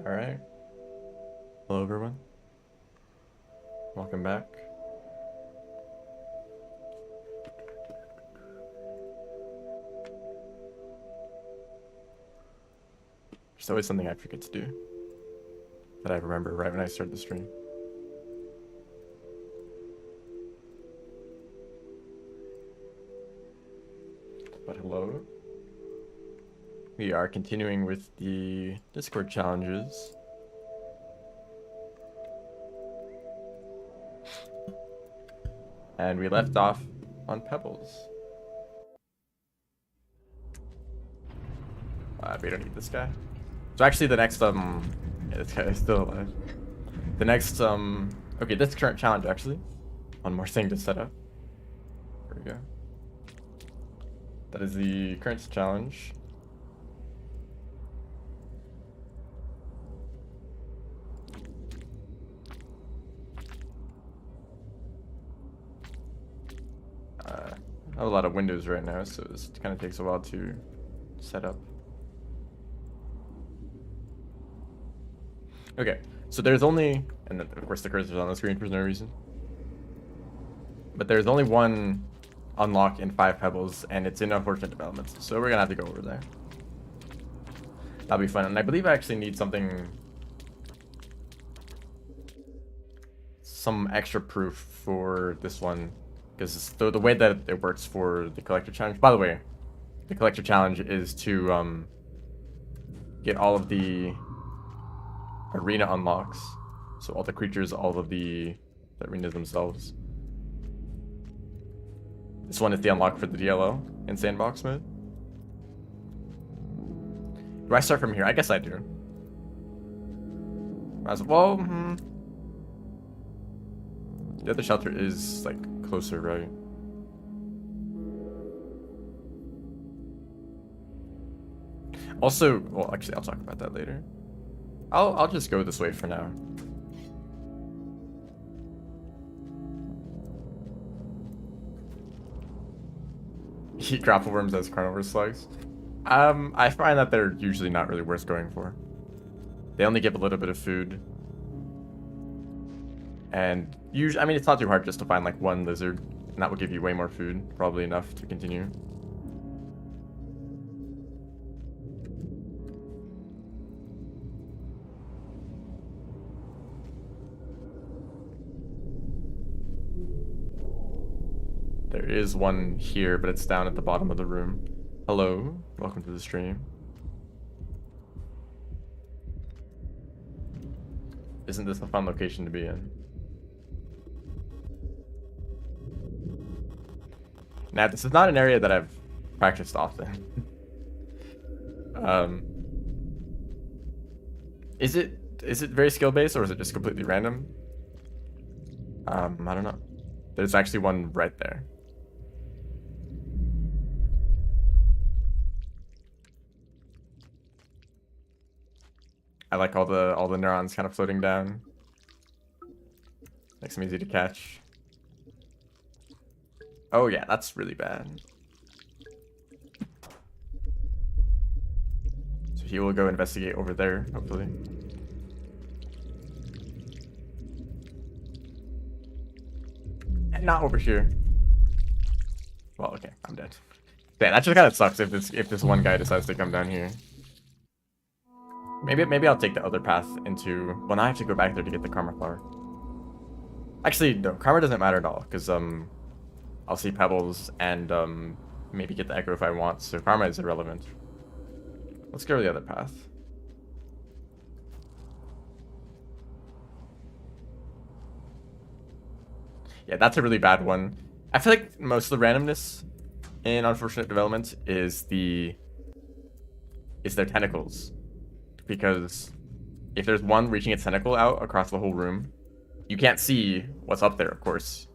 Alright. Hello everyone. Welcome back. There's always something I forget to do that I remember right when I start the stream. But hello. We are continuing with the Discord challenges. And we left off on Pebbles. We don't need this guy. So actually the next, yeah, this guy is still alive. The next, okay, this current challenge actually. One more thing to set up. There we go. That is the current challenge. I have a lot of windows right now, so this kind of takes a while to set up. Okay, so there's only, and then of course the cursor's on the screen for no reason, but there's only one unlock in 5 Pebbles, and it's in Unfortunate Developments, so we're gonna have to go over there. That'll be fun, and I believe I actually need some extra proof for this one, because the way that it works for the Collector Challenge, by the way, the Collector Challenge is to get all of the arena unlocks, so all the creatures, all of the arenas themselves. This one is the unlock for the DLO in sandbox mode. Do I start from here? I guess I do. As well, the other shelter is like closer, right? Also, well, actually, I'll talk about that later. I'll just go this way for now. Eat grapple worms as carnivore slugs. I find that they're usually not really worth going for. They only give a little bit of food. And usually, I mean, it's not too hard just to find like one lizard, and that will give you way more food, probably enough to continue. There is one here, but it's down at the bottom of the room. Hello, welcome to the stream. Isn't this a fun location to be in? Now, this is not an area that I've practiced often. Is it very skill based, or is it just completely random? I don't know. There's actually one right there. I like all the neurons kind of floating down. Makes them easy to catch. Oh yeah, that's really bad. So he will go investigate over there, hopefully. And not over here. Well, okay, I'm dead. Damn, that just kind of sucks if this one guy decides to come down here. Maybe I'll take the other path into... Well, now I have to go back there to get the Karma Flower. Actually, no, Karma doesn't matter at all, because I'll see Pebbles and maybe get the Echo if I want, so Karma is irrelevant. Let's go to the other path. Yeah, that's a really bad one. I feel like most of the randomness in Unfortunate Development is their tentacles. Because if there's one reaching its tentacle out across the whole room, you can't see what's up there, of course.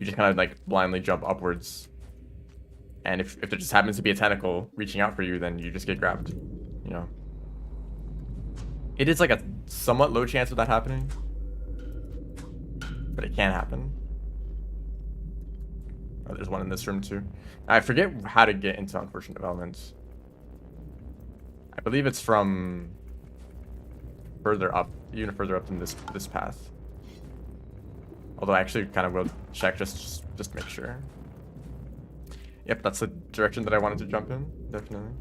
You just kind of like blindly jump upwards. And if there just happens to be a tentacle reaching out for you, then you just get grabbed, you know. It is like a somewhat low chance of that happening, but it can happen. Oh, there's one in this room too. I forget how to get into Unfortunate Developments. I believe it's from further up, even further up than this path. Although I actually kind of will check just to make sure. Yep, that's the direction that I wanted to jump in, definitely.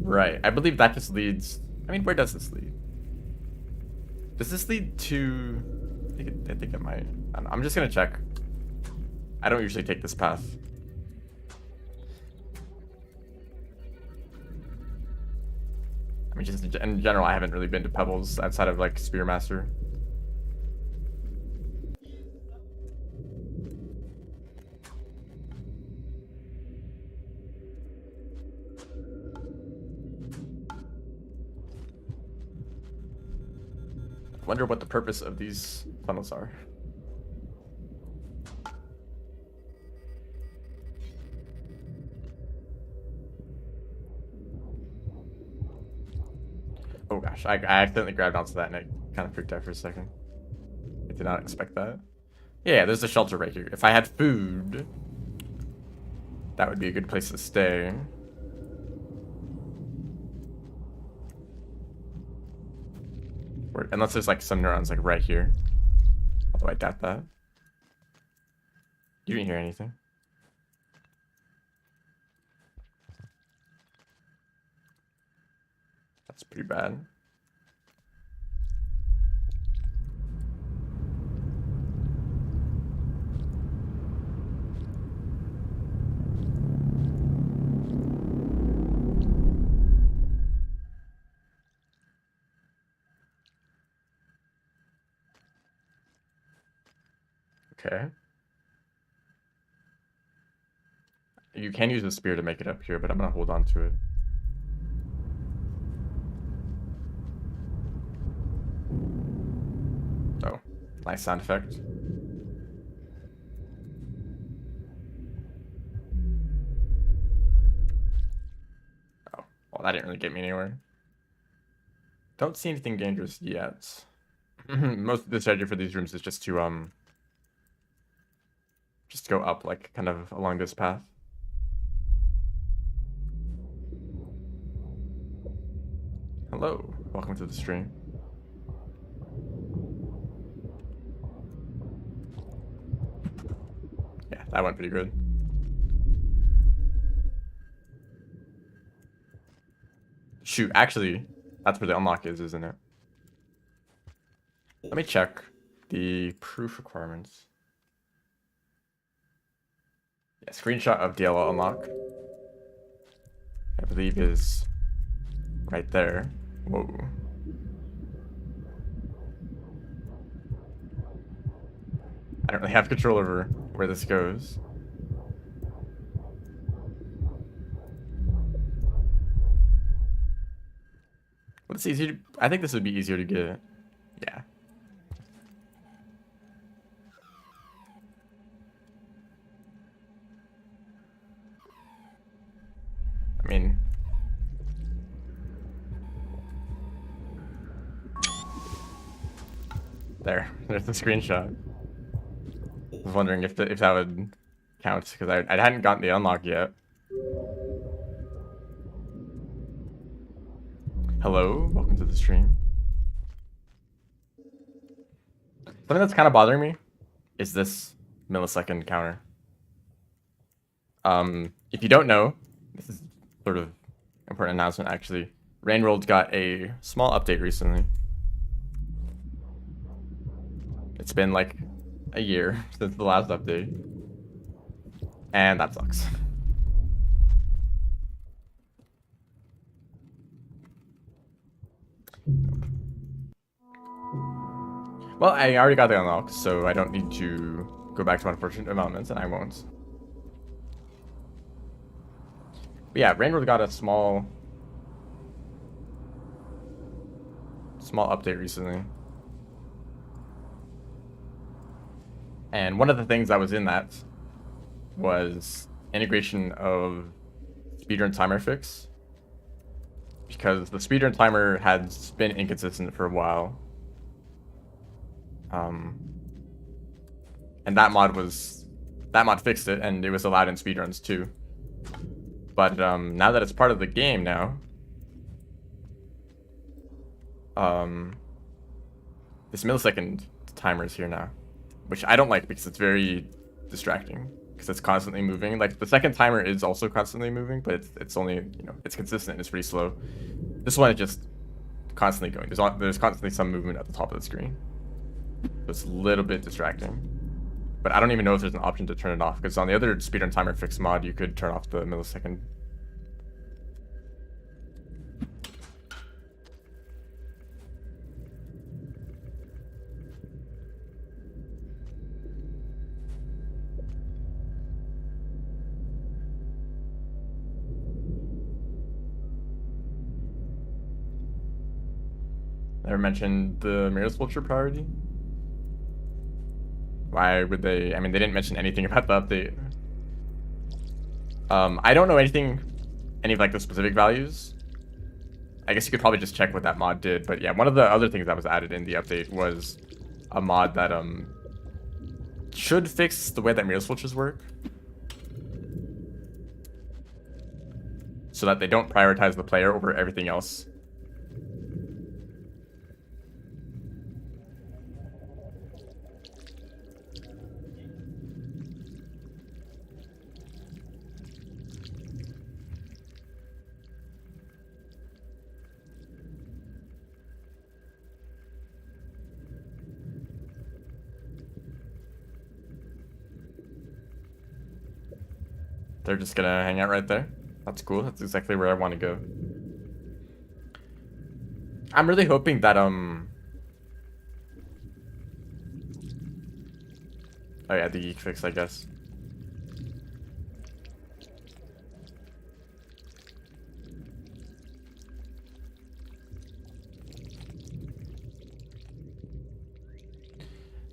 Right, I believe that just leads... I mean, where does this lead? Does this lead to... I think it might. I'm just gonna check. I don't usually take this path. I mean, just in general, I haven't really been to Pebbles outside of, like, Spearmaster. Wonder what the purpose of these funnels are. Oh gosh, I accidentally grabbed onto that and it kind of freaked out for a second. I did not expect that. Yeah, there's a shelter right here. If I had food, that would be a good place to stay. Unless there's like some neurons like right here. Although I doubt that. You didn't hear anything. That's pretty bad. Okay. You can use the spear to make it up here, but I'm gonna hold on to it. Oh, nice sound effect. Oh, well, that didn't really get me anywhere. Don't see anything dangerous yet. Most of the strategy for these rooms is just to go up, like, kind of along this path. Hello, welcome to the stream. Yeah, that went pretty good. Shoot, actually, that's where the unlock is, isn't it? Let me check the proof requirements. Yeah, screenshot of DLL unlock. I believe is right there. Whoa. I don't really have control over where this goes. Well, it's easier to, I think this would be easier to get. Yeah. I mean, there's the screenshot. I was wondering if that would count because I hadn't gotten the unlock yet. Hello, welcome to the stream. Something that's kind of bothering me is this millisecond counter. If you don't know, this is sort of important announcement actually. Rainworld got a small update recently. It's been like a year since the last update. And that sucks. Well, I already got the unlock, so I don't need to go back to unfortunate developments, and I won't. But yeah, Rainworld got a small update recently. And one of the things that was in that was integration of speedrun timer fix. Because the speedrun timer has been inconsistent for a while. And that mod fixed it, and it was allowed in speedruns too. But now that it's part of the game now, this millisecond timer is here now, which I don't like because it's very distracting because it's constantly moving. Like the second timer is also constantly moving, but it's only, you know, it's consistent and it's pretty slow. This one is just constantly going. There's constantly some movement at the top of the screen. So it's a little bit distracting. But I don't even know if there's an option to turn it off, because on the other speedrun timer fix mod, you could turn off the millisecond. Never mentioned the Mirror's Vulture priority. Why would they? I mean, they didn't mention anything about the update. I don't know any of like the specific values. I guess you could probably just check what that mod did. But yeah, one of the other things that was added in the update was a mod that should fix the way that Mirror's Vultures work, so that they don't prioritize the player over everything else. They're just gonna hang out right there. That's cool. That's exactly where I want to go. I'm really hoping that oh yeah, the geek fix, I guess.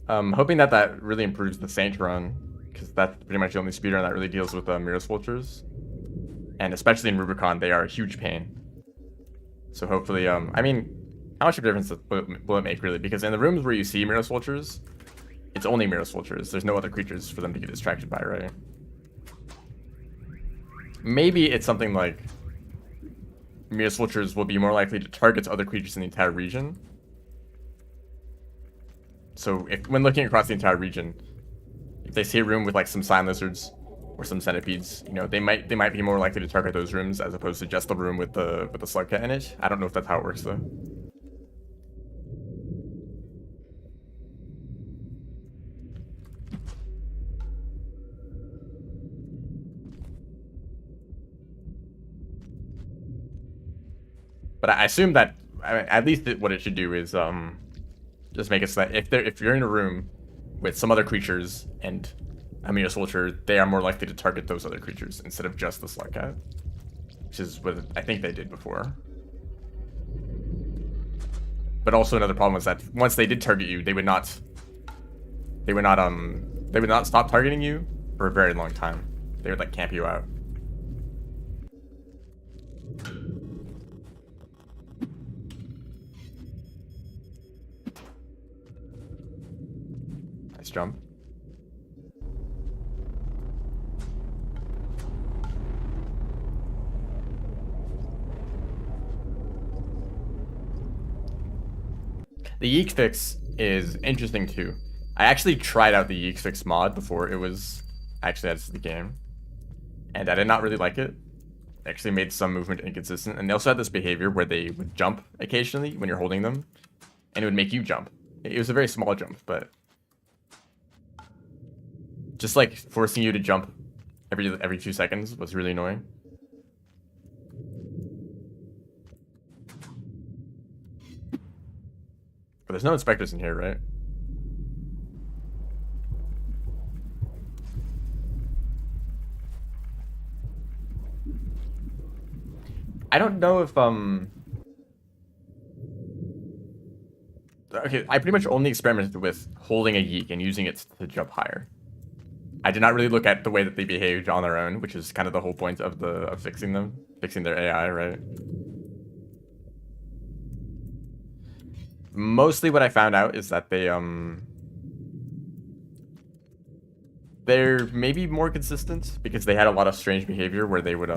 Hoping that really improves the Saint run, because that's pretty much the only speedrun that really deals with Mirror's Vultures. And especially in Rubicon, they are a huge pain. So hopefully, I mean, how much of a difference will it make, really? Because in the rooms where you see Mirror's Vultures, it's only Mirror's Vultures. There's no other creatures for them to get distracted by, right? Maybe it's something like Mirror's Vultures will be more likely to target other creatures in the entire region. So when looking across the entire region, if they see a room with like some Sign Lizards or some Centipedes, you know, they might be more likely to target those rooms as opposed to just the room with the Slugcat in it. I don't know if that's how it works though. But I assume that, I mean, at least what it should do is just make it so that if you're in a room with some other creatures and a Mirror's Vulture, they are more likely to target those other creatures instead of just the Slugcat, which is what I think they did before. But also another problem was that once they did target you, they would not stop targeting you for a very long time. They would like camp you out. Nice jump. The Yeek fix is interesting too. I actually tried out the Yeek fix mod before it was actually added to the game, and I did not really like it. It actually made some movement inconsistent, and they also had this behavior where they would jump occasionally when you're holding them, and it would make you jump. It was a very small jump, but just like forcing you to jump every 2 seconds was really annoying. But there's no inspectors in here, right? I don't know if okay, I pretty much only experimented with holding a Yeek and using it to jump higher. I did not really look at the way that they behaved on their own, which is kind of the whole point of fixing them, fixing their AI, right? Mostly what I found out is that they're maybe more consistent because they had a lot of strange behavior where they would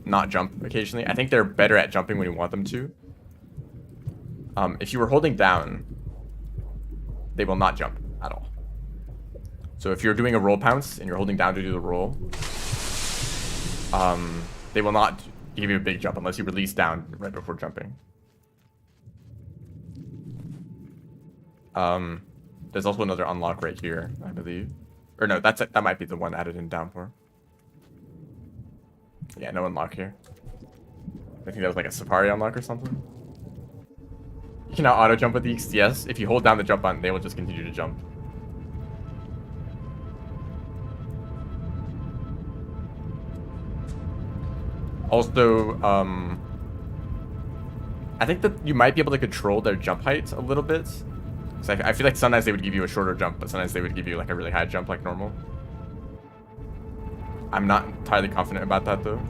not jump occasionally. I think they're better at jumping when you want them to. If you were holding down, they will not jump at all. So if you're doing a roll pounce and you're holding down to do the roll, they will not give you a big jump unless you release down right before jumping. There's also another unlock right here, I believe. Or no, that might be the one added in Downpour. Yeah, no unlock here. I think that was like a Safari unlock or something. You can now auto jump with the XTS. If you hold down the jump button, they will just continue to jump. Also, I think that you might be able to control their jump height a little bit. So I feel like sometimes they would give you a shorter jump, but sometimes they would give you like a really high jump like normal. I'm not entirely confident about that though.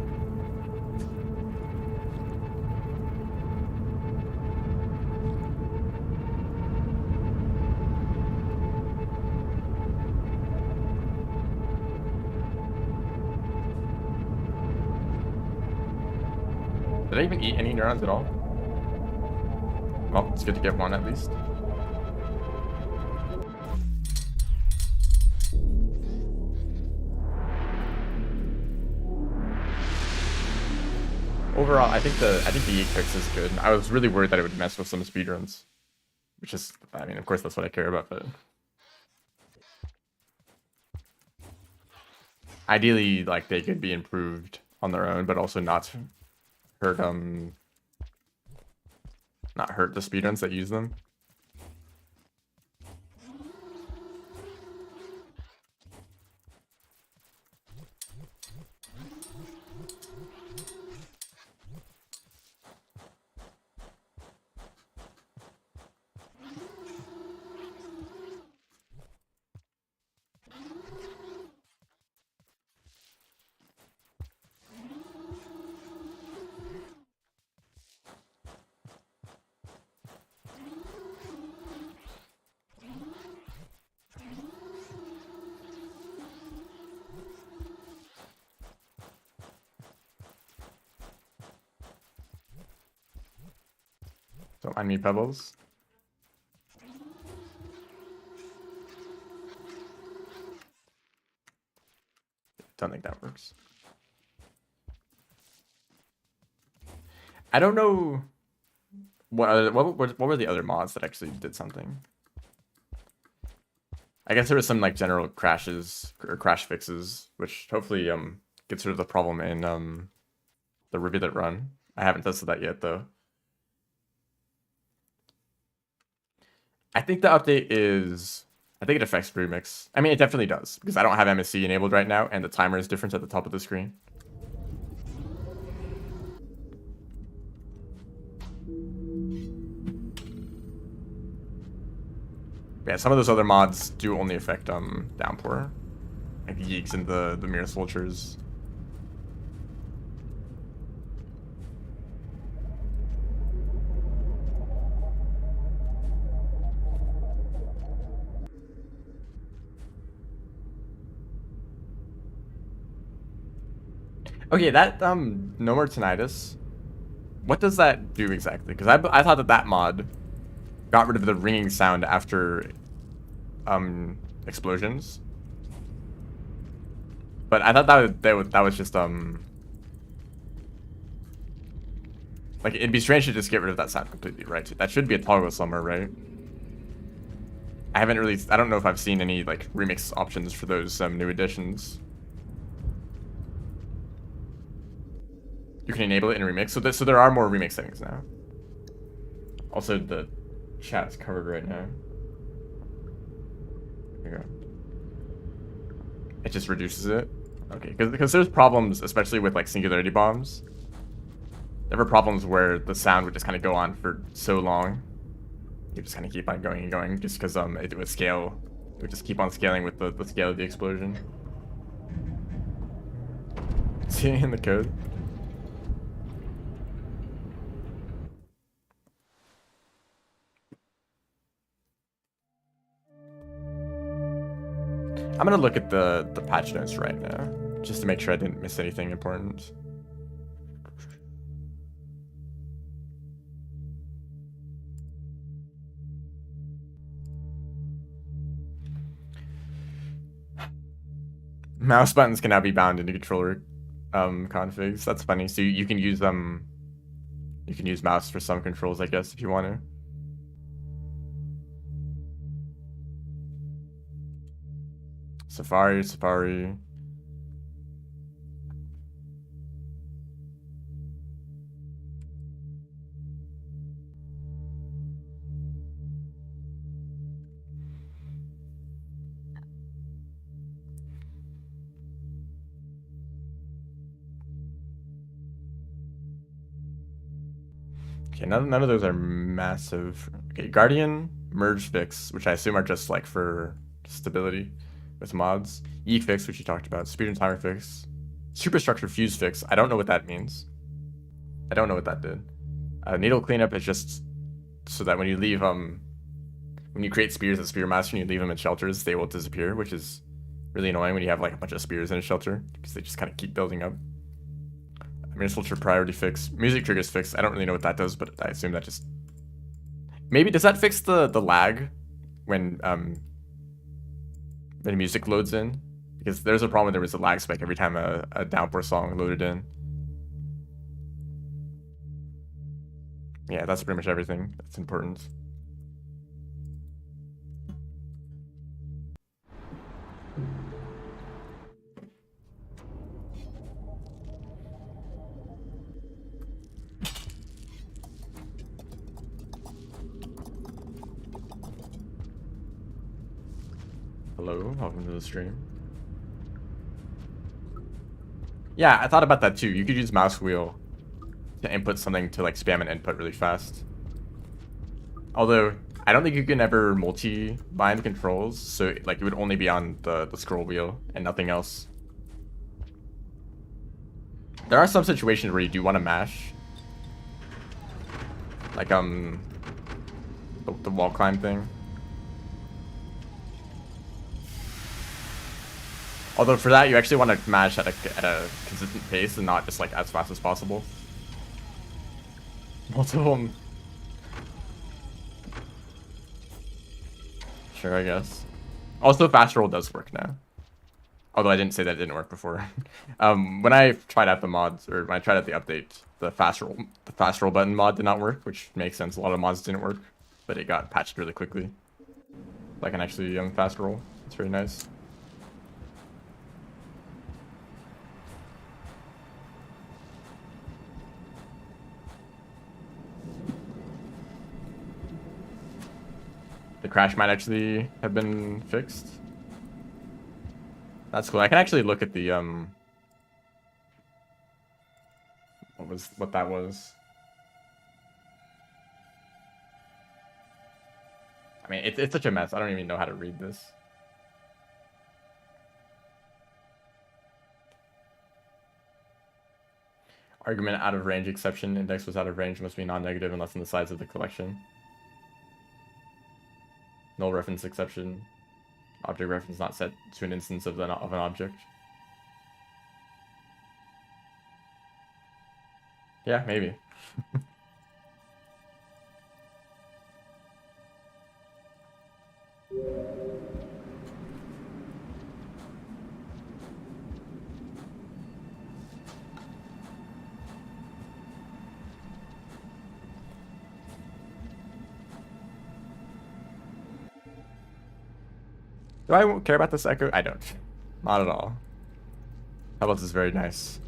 Did I even eat any neurons at all? Well, it's good to get one at least. Overall, I think the Yeek fix is good. I was really worried that it would mess with some speedruns, which is, I mean, of course that's what I care about, but ideally, like, they could be improved on their own, but also not hurt the speedruns that use them. Don't mind me, Pebbles. Don't think that works. I don't know what were the other mods that actually did something. I guess there was some like general crashes or crash fixes, which hopefully gets rid of the problem in the Rivulet run. I haven't tested that yet though. I think the update is, I think it affects Remix. I mean, it definitely does, because I don't have MSC enabled right now, and the timer is different at the top of the screen. Yeah, some of those other mods do only affect Downpour. Like the Yeeks and the Mirror Soldiers. Okay, that No More Tinnitus. What does that do exactly? Because I thought that mod got rid of the ringing sound after explosions. But I thought that was just like, it'd be strange to just get rid of that sound completely, right? That should be a toggle somewhere, right? I don't know if I've seen any like remix options for those new additions. You can enable it in remix, so there are more remix settings now. Also, the chat's covered right now. There you go. It just reduces it. Okay, because there's problems, especially with like singularity bombs. There were problems where the sound would just kind of go on for so long. You just kind of keep on going and going, just because it would scale We just keep on scaling with the scale of the explosion. See in the code? I'm gonna look at the patch notes right now, just to make sure I didn't miss anything important. Mouse buttons can now be bound into controller configs. That's funny. So you can use mouse for some controls, I guess, if you want to. Safari. Okay, none of those are massive. Okay, Guardian, Merge Fix, which I assume are just like for stability with mods. E-Fix, which you talked about. Speed and Timer Fix. Superstructure Fuse Fix. I don't know what that means. I don't know what that did. Needle Cleanup is just so that when you leave, when you create spears at Spear Master and you leave them in shelters, they will disappear, which is really annoying when you have like a bunch of spears in a shelter, because they just kind of keep building up. Administrator Priority Fix. Music Triggers Fix. I don't really know what that does, but I assume that just... Maybe, does that fix the lag when music loads in? Because there's a problem when there was a lag spike every time a Downpour song loaded in. Yeah, that's pretty much everything that's important. Hello, welcome to the stream. Yeah, I thought about that too. You could use mouse wheel to input something to like spam an input really fast. Although, I don't think you can ever multi-bind controls, so like it would only be on the scroll wheel and nothing else. There are some situations where you do want to mash. Like, the wall climb thing. Although for that, you actually want to mash at a consistent pace and not just like as fast as possible. Multiple. Sure, I guess. Also, fast roll does work now. Although I didn't say that didn't work before. When I tried out the mods, or when I tried out the update, the fast roll button mod did not work, which makes sense. A lot of mods didn't work, but it got patched really quickly. I can actually fast roll. It's very nice. The crash might actually have been fixed. That's cool. I can actually look at the what that was. I mean, it's such a mess. I don't even know how to read this. Argument out of range exception. Index was out of range. Must be non-negative unless in the size of the collection. Null reference exception. Object reference not set to an instance of an object. Yeah, maybe. Do I care about this echo? I don't. Not at all. How about this? Very nice.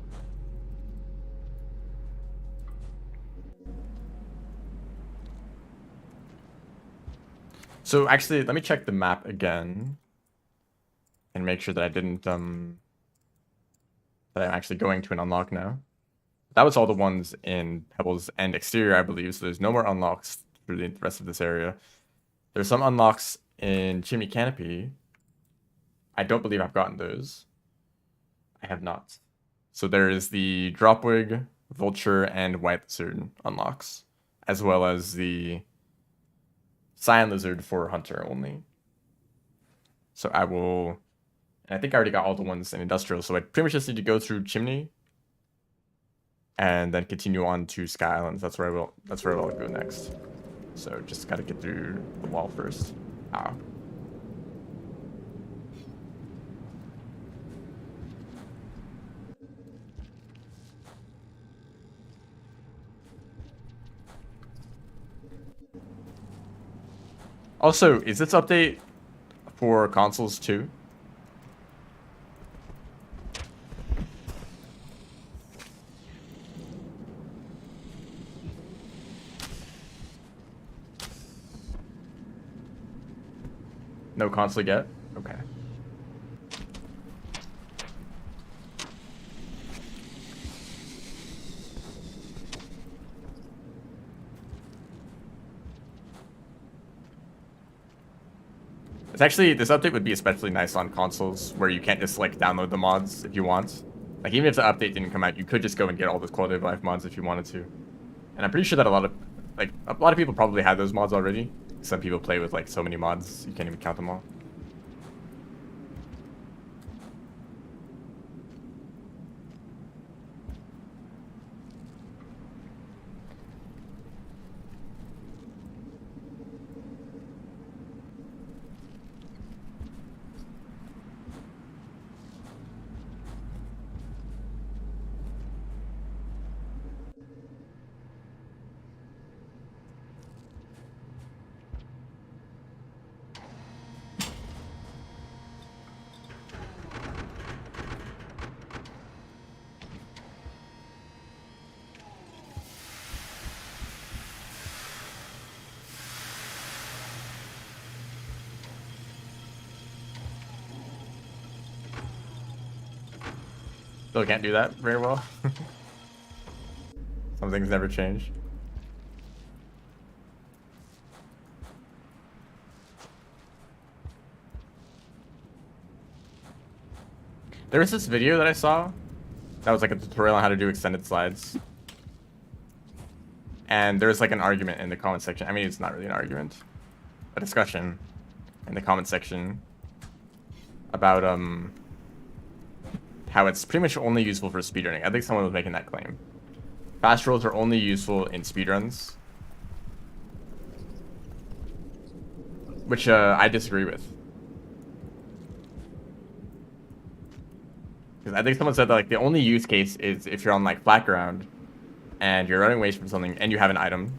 So actually, let me check the map again and make sure that I didn't that I'm actually going to an unlock now. That was all the ones in Pebbles and Exterior, I believe. So there's no more unlocks through the rest of this area. There's some unlocks in Chimney Canopy. I don't believe I've gotten those. I have not. So there is the Dropwig, Vulture, and White Lizard unlocks, as well as the Cyan Lizard for Hunter only. So I will... And I think I already got all the ones in Industrial, so I pretty much just need to go through Chimney and then continue on to Sky Islands. That's where I'll go next. So just gotta get through the wall first. Ah. Also, is this update for consoles too? No console yet? Okay. It's actually, this update would be especially nice on consoles where you can't just like download the mods if you want. Like even if the update didn't come out, you could just go and get all those quality of life mods if you wanted to. And I'm pretty sure that a lot of people probably had those mods already. Some people play with like so many mods, you can't even count them all. Still can't do that very well. Some things never change. There was this video that I saw that was like a tutorial on how to do extended slides. And there was like an argument in the comment section. I mean, it's not really an argument, a discussion in the comment section about how it's pretty much only useful for speedrunning. I think someone was making that claim. Fast rolls are only useful in speedruns, which I disagree with. Because I think someone said that like the only use case is if you're on like flat ground and you're running away from something and you have an item.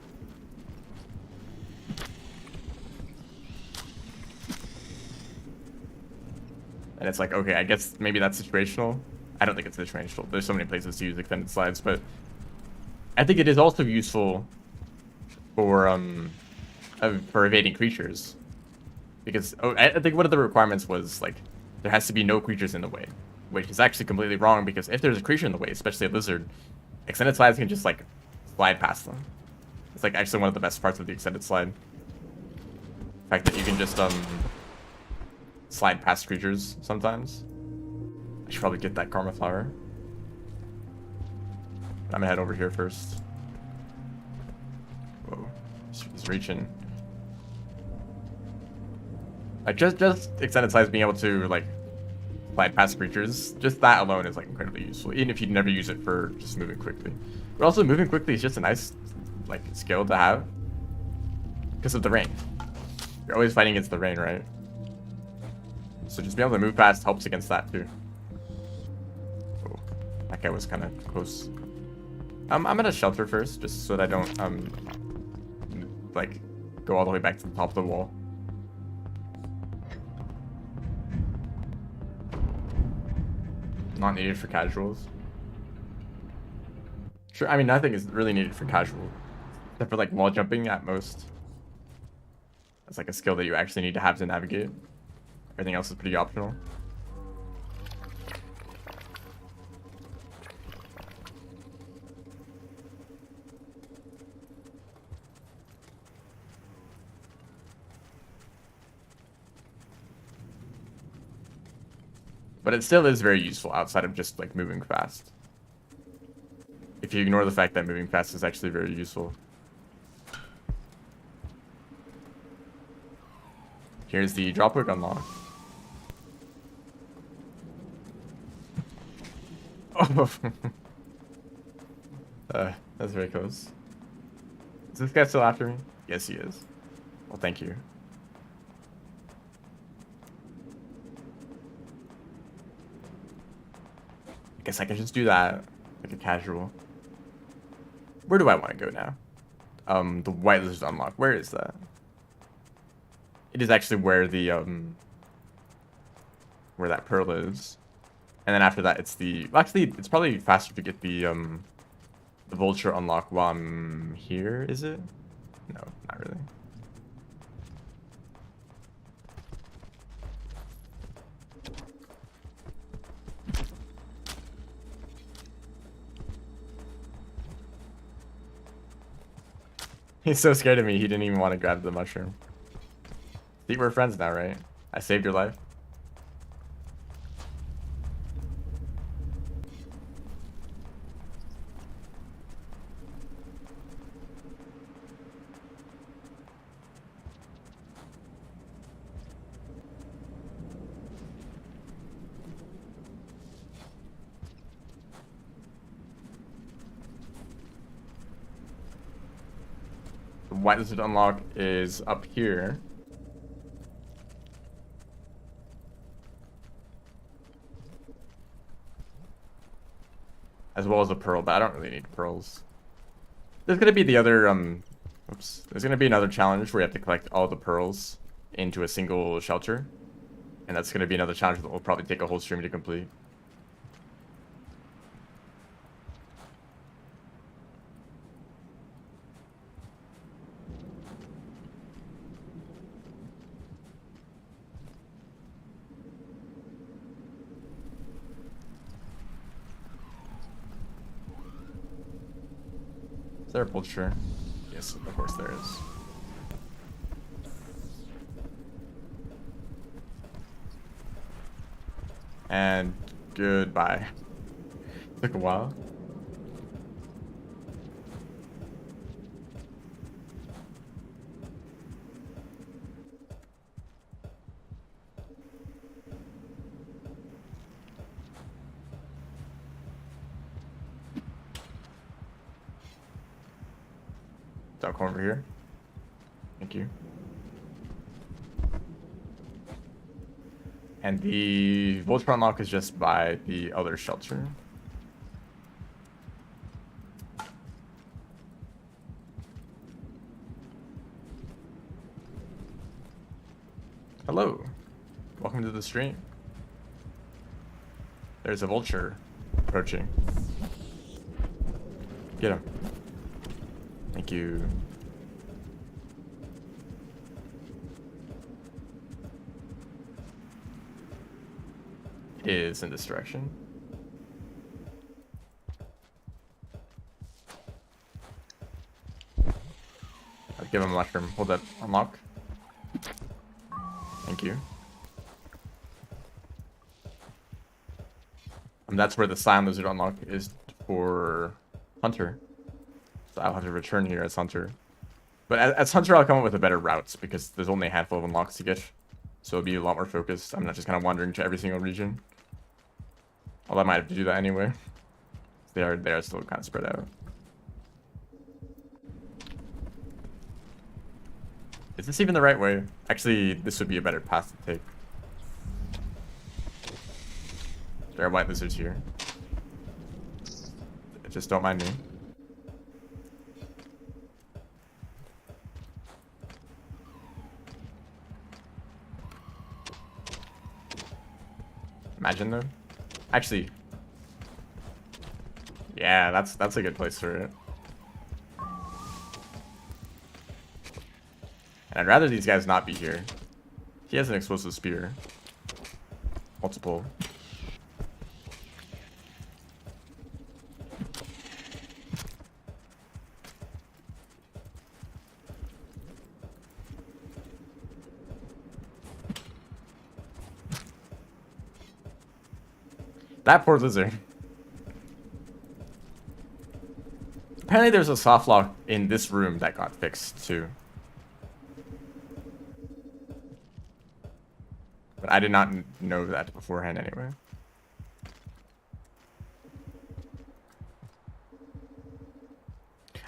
And it's like, okay, I guess maybe that's situational. I don't think it's situational. There's so many places to use extended slides, but I think it is also useful for evading creatures. Because I think one of the requirements was like there has to be no creatures in the way, which is actually completely wrong because if there's a creature in the way, especially a lizard, extended slides can just like slide past them. It's like actually one of the best parts of the extended slide. The fact that you can just slide past creatures sometimes. I should probably get that Karma Flower. I'm gonna head over here first. Whoa, he's reaching. Like just extended slides being able to like slide past creatures, just that alone is like incredibly useful, even if you never use it for just moving quickly. But also moving quickly is just a nice like skill to have because of the rain. You're always fighting against the rain, right? So just being able to move fast helps against that too. Oh, that guy was kind of close. I'm gonna shelter first, just so that I don't like go all the way back to the top of the wall. Not needed for casuals. Sure, I mean nothing is really needed for casual, except for like wall jumping at most. That's like a skill that you actually need to have to navigate. Everything else is pretty optional. But it still is very useful outside of just like moving fast. If you ignore the fact that moving fast is actually very useful. Here's the drophook unlock. Oh, that's very close. Is this guy still after me? Yes, he is. Well, thank you. I guess I can just do that, like a casual. Where do I want to go now? The White Lizard unlock. Where is that? It is actually where the where that pearl is. And then after that, it's the... Well, actually, it's probably faster to get the vulture unlock while I'm here, is it? No, not really. He's so scared of me, he didn't even want to grab the mushroom. See, we're friends now, right? I saved your life. The White Lizard unlock is up here. As well as a pearl, but I don't really need pearls. There's gonna be the other, oops. There's gonna be another challenge where you have to collect all the pearls into a single shelter. And that's gonna be another challenge that will probably take a whole stream to complete. Is there a vulture? Yes, of course there is. And goodbye. Took a while. So I'll come over here. Thank you. And the vulture unlock is just by the other shelter. Hello. Welcome to the stream. There's a vulture approaching. Get him. Thank you. Is in this direction. I'll give him a mushroom. Hold that. Unlock. Thank you. And that's where the Silent Lizard unlock is for Hunter. So I'll have to return here as Hunter. But as Hunter, I'll come up with a better routes because there's only a handful of unlocks to get. So it'll be a lot more focused. I'm not just kind of wandering to every single region. Although I might have to do that anyway. They are still kind of spread out. Is this even the right way? Actually, this would be a better path to take. There are white lizards here. Just don't mind me. Imagine though. Actually, yeah, that's a good place for it. And I'd rather these guys not be here. He has an explosive spear. Multiple. That poor lizard. Apparently there's a soft lock in this room that got fixed too. But I did not know that beforehand anyway.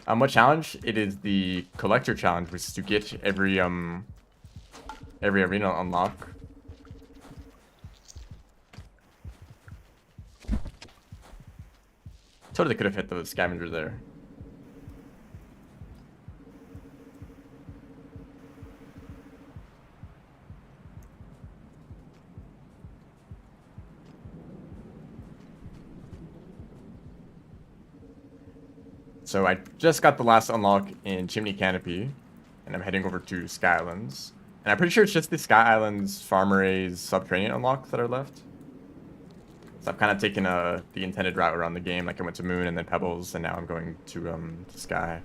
What challenge? It is the collector challenge, which is to get every arena unlock. Totally could have hit the scavenger there. So I just got the last unlock in Chimney Canopy, and I'm heading over to Sky Islands. And I'm pretty sure it's just the Sky Islands Farmer A's subterranean unlock that are left. So I've kind of taken the intended route around the game. Like I went to Moon and then Pebbles, and now I'm going to Sky.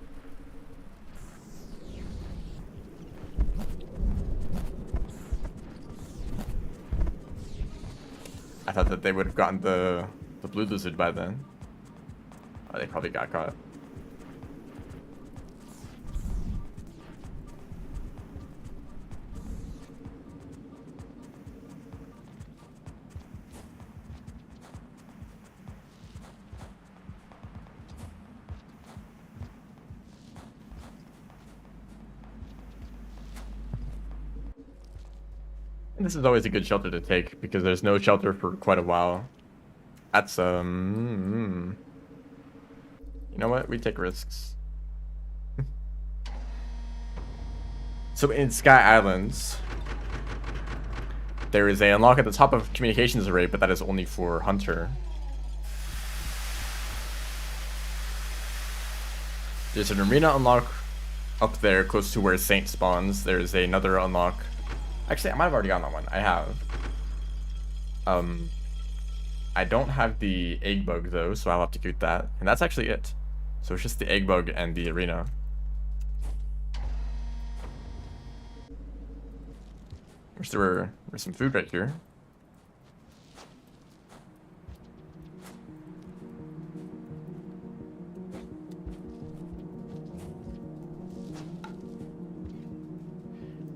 I thought that they would have gotten the blue lizard by then. Oh, they probably got caught. This is always a good shelter to take because there's no shelter for quite a while. That's you know what? We take risks. So in Sky Islands, there is a unlock at the top of communications array, but that is only for Hunter. There's an arena unlock up there close to where Saint spawns. There's another unlock. Actually, I might have already gotten that one. I have. I don't have the egg bug though, so I'll have to get that. And that's actually it. So it's just the egg bug and the arena. Wish there were some food right here.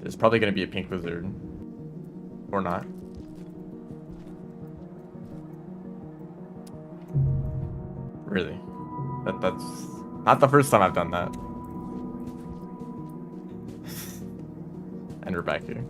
There's probably going to be a pink lizard. Or not. Really? That's not the first time I've done that. And we're back here.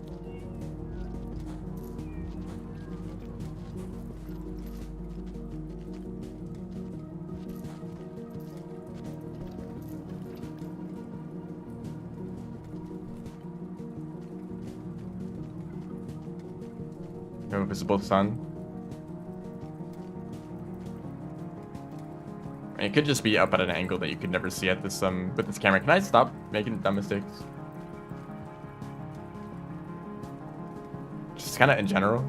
No visible sun. I mean, it could just be up at an angle that you could never see at this with this camera. Can I stop making dumb mistakes? Just kind of in general.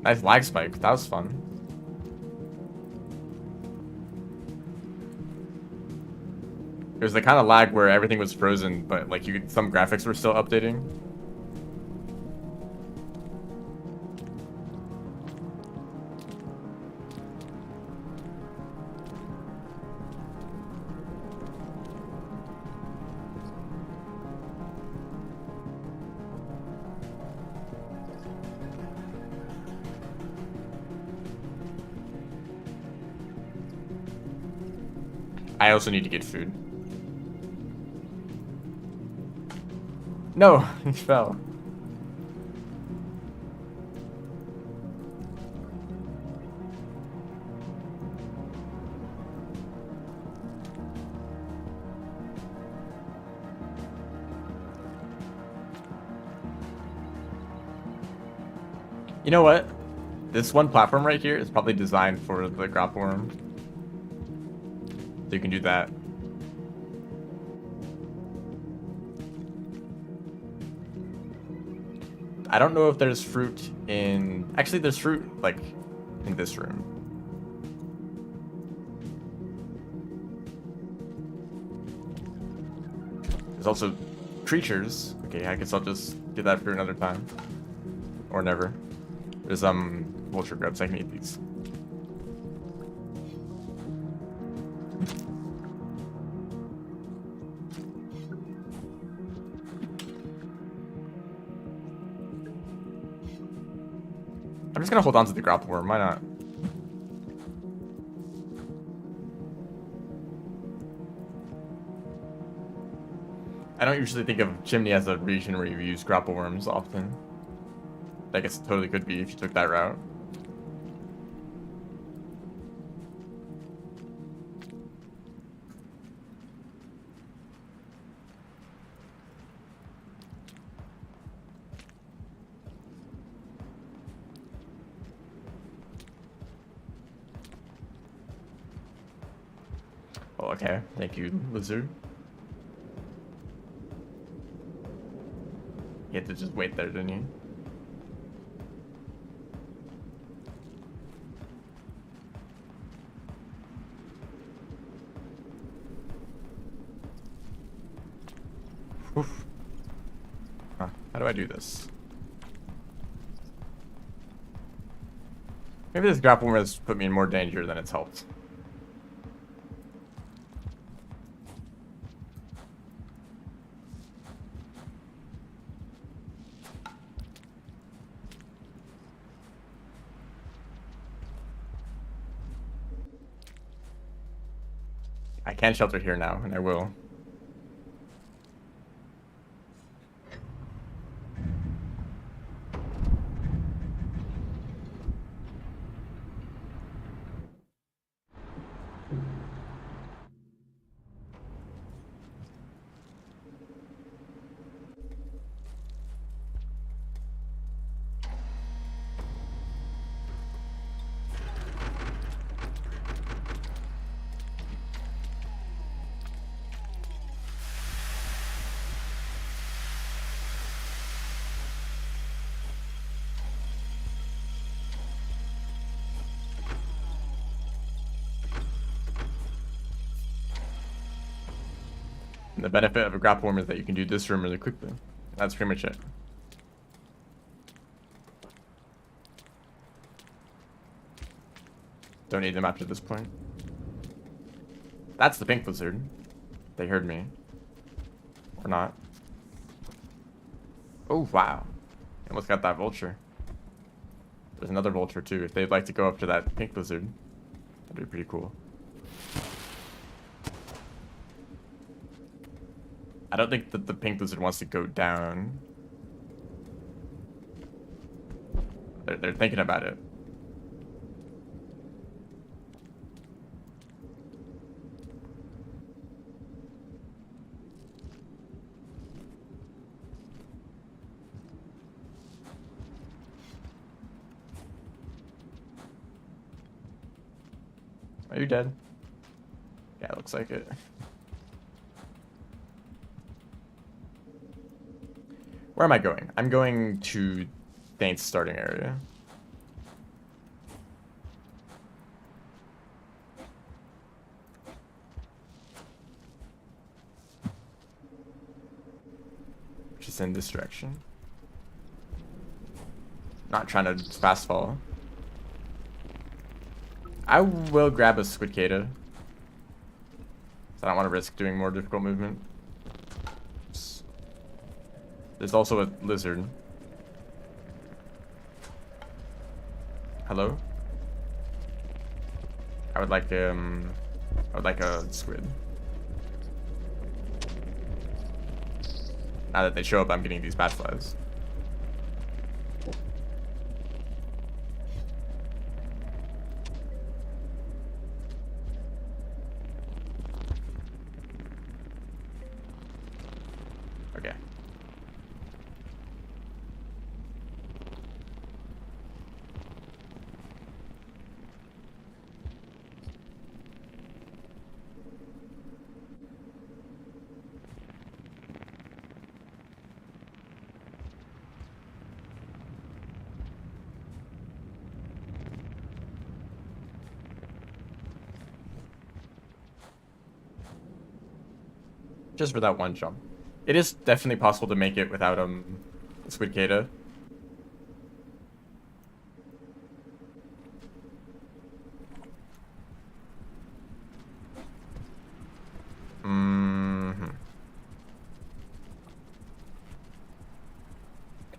Nice lag spike. That was fun. It was the kind of lag where everything was frozen, but like some graphics were still updating. I also need to get food. No, he fell. You know what? This one platform right here is probably designed for the grapple worm. So you can do that. I don't know if there's fruit in... Actually, there's fruit, like, in this room. also creatures. Okay, I guess I'll just do that for another time. Or never. There's vulture grubs, I can eat these. I'm just gonna hold on to the grapple worm, why not? I don't usually think of Chimney as a region where you use grapple worms often. I guess it totally could be if you took that route. Oh, okay. Thank you, lizard. You had to just wait there, didn't you? Oof. Huh. How do I do this? Maybe this grapple worm has put me in more danger than it's helped. I can shelter here now, and I will. And the benefit of a grapple worm is that you can do this room really quickly. That's pretty much it. Don't need them after this point. That's the pink lizard. They heard me. Or not. Oh, wow. Almost got that vulture. There's another vulture too. If they'd like to go up to that pink lizard, that'd be pretty cool. I don't think that the pink lizard wants to go down. They're thinking about it. Are you dead? Yeah, it looks like it. Where am I going? I'm going to Thane's starting area. Which is in this direction. Not trying to fast fall. I will grab a Squidcada. So I don't want to risk doing more difficult movement. There's also a lizard. Hello? I would like a squid. Now that they show up, I'm getting these bat flies. Okay. Just for that one jump. It is definitely possible to make it without Squid Kata.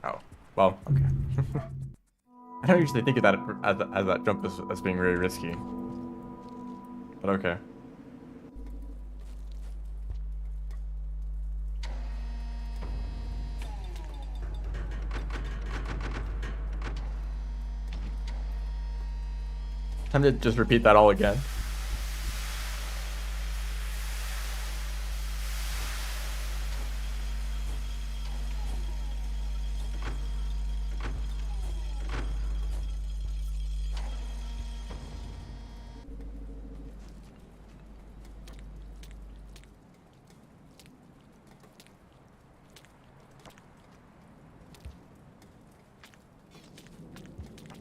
Oh, well, okay. I don't usually think of that as that jump as being very risky, but okay. Time to just repeat that all again.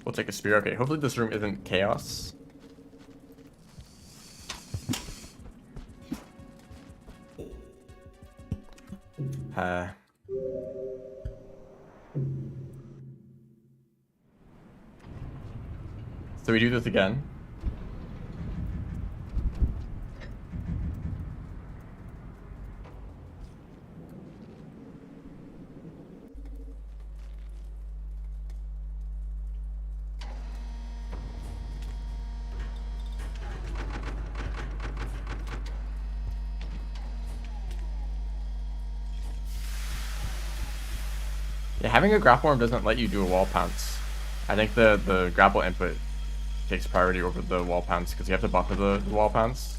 We'll take a spear. Okay, hopefully this room isn't chaos. So we do this again. Yeah, having a grapple arm doesn't let you do a wall pounce. I think the grapple input takes priority over the wall pounce because you have to buffer the wall pounce.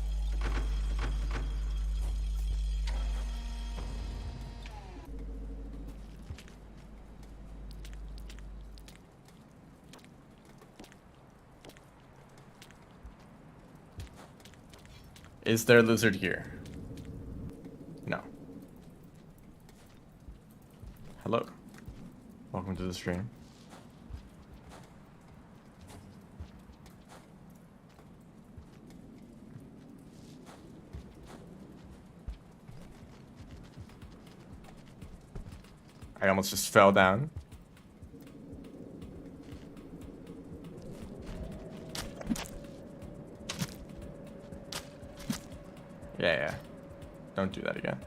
Is there a lizard here? No. Hello. Welcome to the stream. I almost just fell down. Yeah. Don't do that again.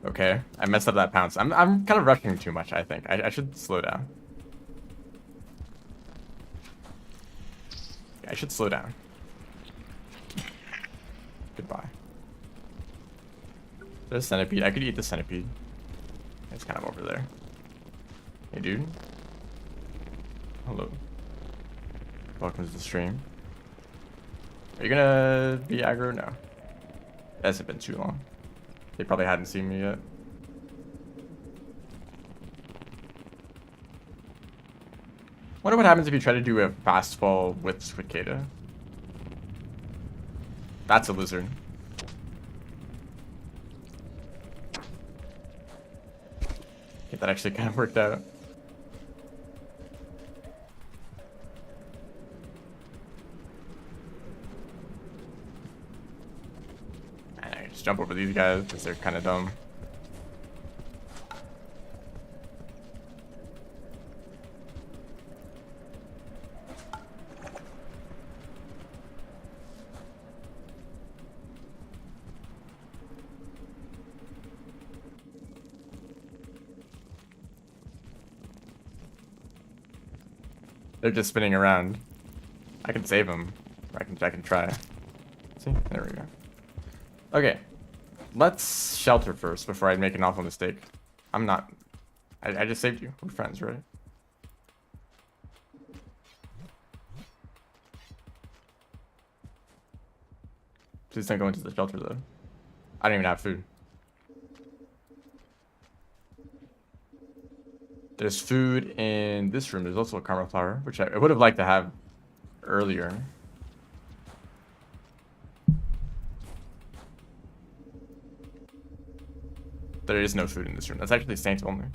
Okay, I messed up that pounce. I'm kind of rushing too much, I think. I should slow down. I should slow down. Goodbye. There's a centipede. I could eat the centipede. It's kind of over there. Hey, dude. Hello. Welcome to the stream. Are you gonna be aggro? No. It hasn't been too long. They probably hadn't seen me yet. Wonder what happens if you try to do a fast fall with Squid Kata. That's a lizard. Okay, that actually kind of worked out. I just jump over these guys because they're kind of dumb. They're just spinning around. I can save them. I can try. See? There we go. Okay. Let's shelter first before I make an awful mistake. I'm not... I just saved you. We're friends, right? Please don't go into the shelter, though. I don't even have food. There's food in this room. There's also a karma flower, which I would have liked to have earlier. There is no food in this room. That's actually Saints only.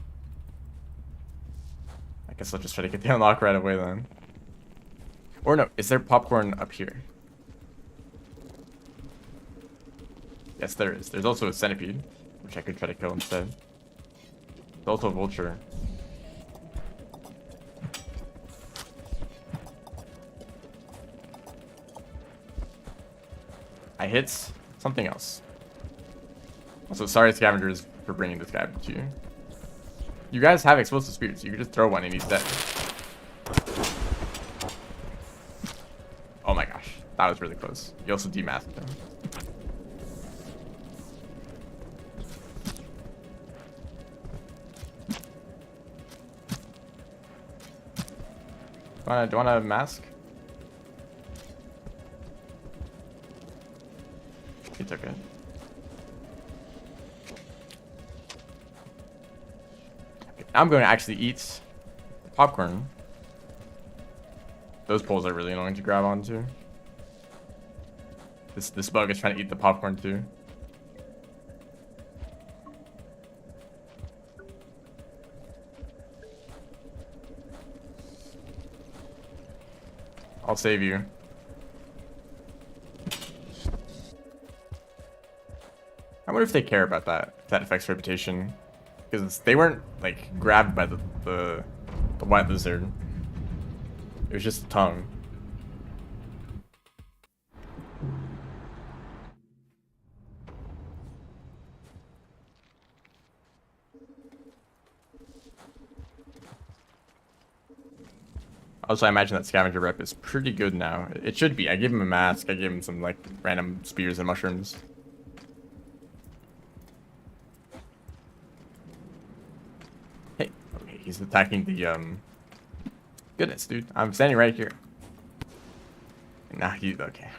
I guess I'll just try to get the unlock right away then. Or no, is there popcorn up here? Yes, there is. There's also a centipede, which I could try to kill instead. There's also a vulture. I hit something else. Also, sorry, scavengers, for bringing this guy to you. You guys have explosive spears. You can just throw one and he's dead. Oh my gosh. That was really close. You also demasked him. Do you want a mask? He took it. Okay, I'm going to actually eat popcorn. Those poles are really annoying to grab onto. This bug is trying to eat the popcorn too. I'll save you. I wonder if they care about that. If that affects reputation, because they weren't like grabbed by the white lizard. It was just the tongue. Also, I imagine that scavenger rep is pretty good now. It should be. I gave him a mask. I gave him some like random spears and mushrooms. Hey, okay, he's attacking the Goodness, dude, I'm standing right here. Nah, he's okay.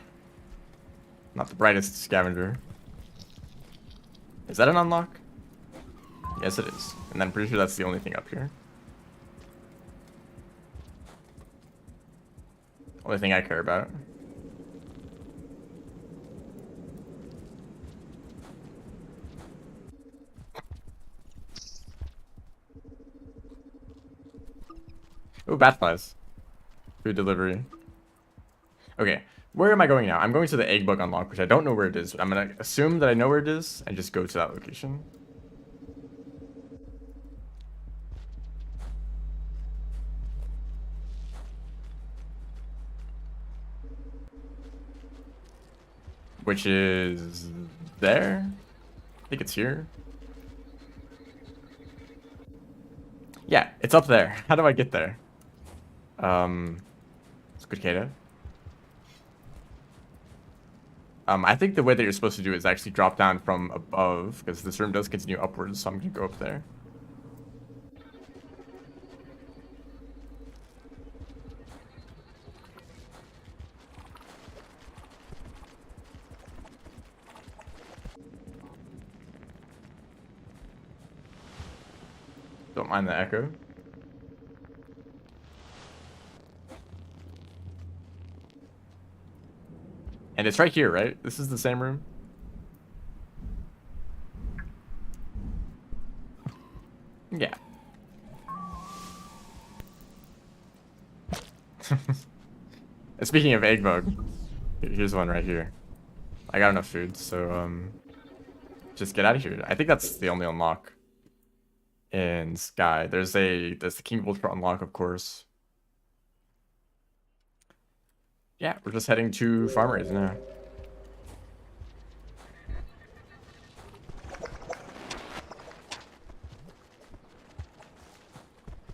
Not the brightest scavenger. Is that an unlock? Yes, it is. And I'm pretty sure that's the only thing up here. Only thing I care about. Oh, bat flies. Food delivery. Okay, where am I going now? I'm going to the egg bug unlock, which I don't know where it is, but I'm gonna assume that I know where it is and just go to that location. Which is there? I think it's here. Yeah, it's up there. How do I get there? Squid Kato. I think the way that you're supposed to do it is actually drop down from above, because this room does continue upwards, so I'm gonna go up there. Don't mind the echo. And it's right here, right? This is the same room? Yeah. Speaking of egg bug, here's one right here. I got enough food, so just get out of here. I think that's the only unlock in Sky. There's the King Vulture unlock, of course. Yeah, we're just heading to Farmers now.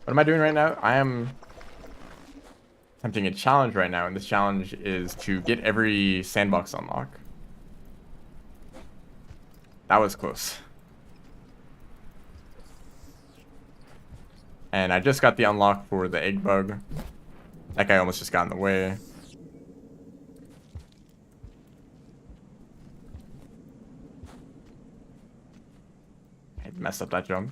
What am I doing right now? I am attempting a challenge right now, and this challenge is to get every sandbox unlock. That was close. And I just got the unlock for the egg bug. That guy almost just got in the way. I messed up that jump.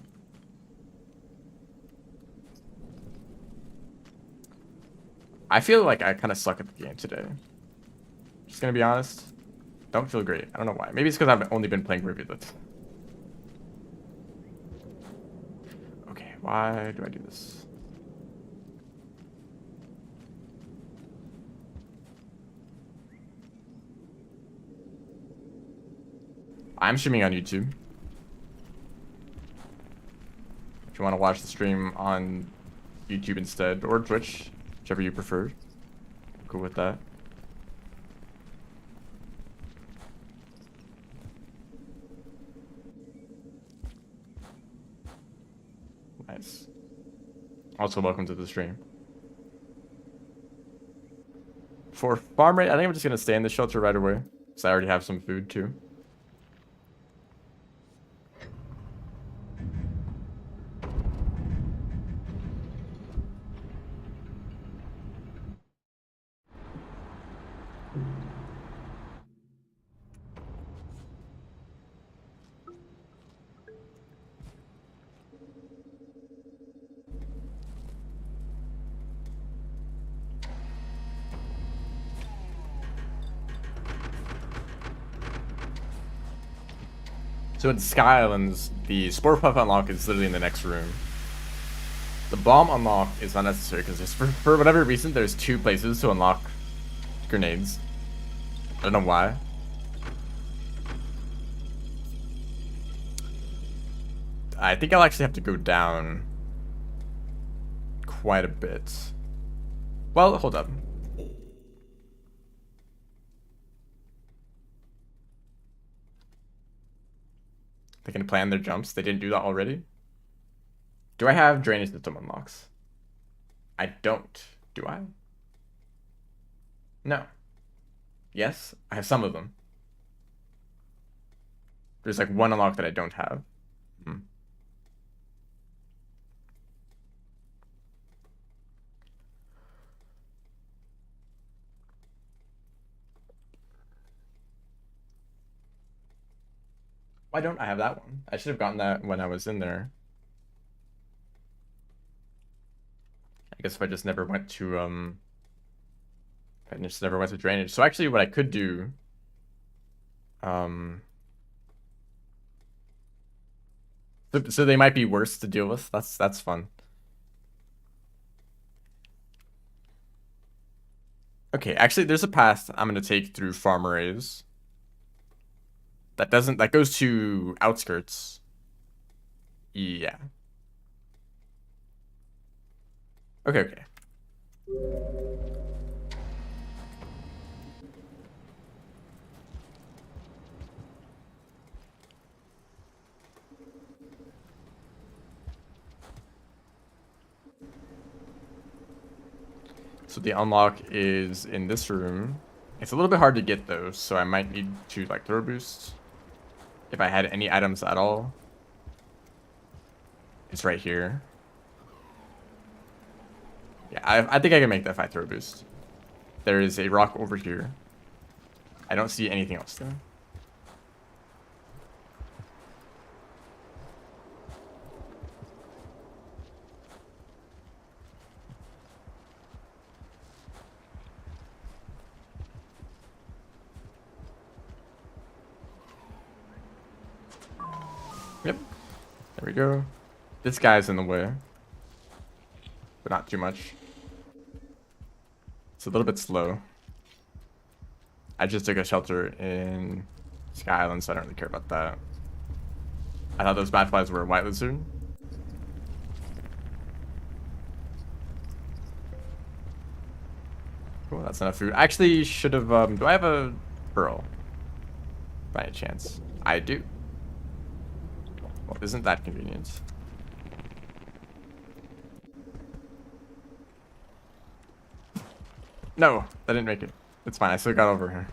I feel like I kind of suck at the game today. Just gonna be honest. Don't feel great. I don't know why. Maybe it's because I've only been playing Rivulet. Okay, why do I do this? I'm streaming on YouTube. If you want to watch the stream on YouTube instead, or Twitch, whichever you prefer. Cool with that. Nice. Also, welcome to the stream. For farm rate, I think I'm just gonna stay in the shelter right away, because I already have some food too. So in Sky Islands, the Spore Puff unlock is literally in the next room. The bomb unlock is not necessary because for whatever reason, there's 2 places to unlock grenades. I don't know why. I think I'll actually have to go down quite a bit. Well, hold up. They can plan their jumps. They didn't do that already. Do I have drainage system unlocks? I don't. Do I? No. Yes, I have some of them. There's like 1 unlock that I don't have. Why don't I have that one? I should have gotten that when I was in there. I guess if I just never went to I just never went to drainage. So actually what I could do so they might be worse to deal with. That's fun. Okay, actually there's a path I'm gonna take through Farmer A's. That goes to outskirts. Yeah. Okay. So the unlock is in this room. It's a little bit hard to get though, so I might need to like throw boost. If I had any items at all. It's right here. Yeah, I think I can make that if I throw boost. There is a rock over here. I don't see anything else though. Yep. There we go. This guy's in the way. But not too much. It's a little bit slow. I just took a shelter in Sky Island, so I don't really care about that. I thought those bad flies were a white lizard. Cool, that's enough food. I actually should have, do I have a pearl? By any chance? I do. Well, isn't that convenient? No, that didn't make it. It's fine, I still got over here.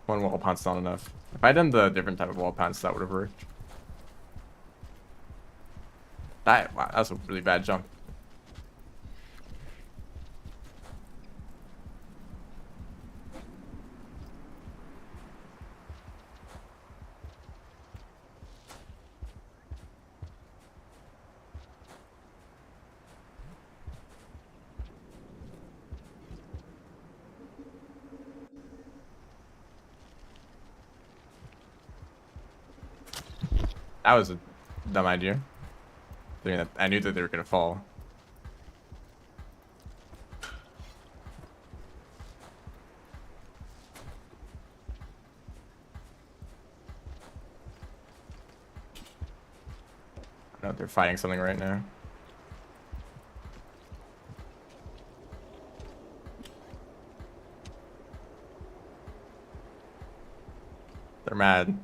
1 wall pounce not enough. If I'd done the different type of wall pounce, that would have worked. Wow, that was a really bad jump. That was a dumb idea. I knew that they were gonna fall. Oh, they're fighting something right now. They're mad.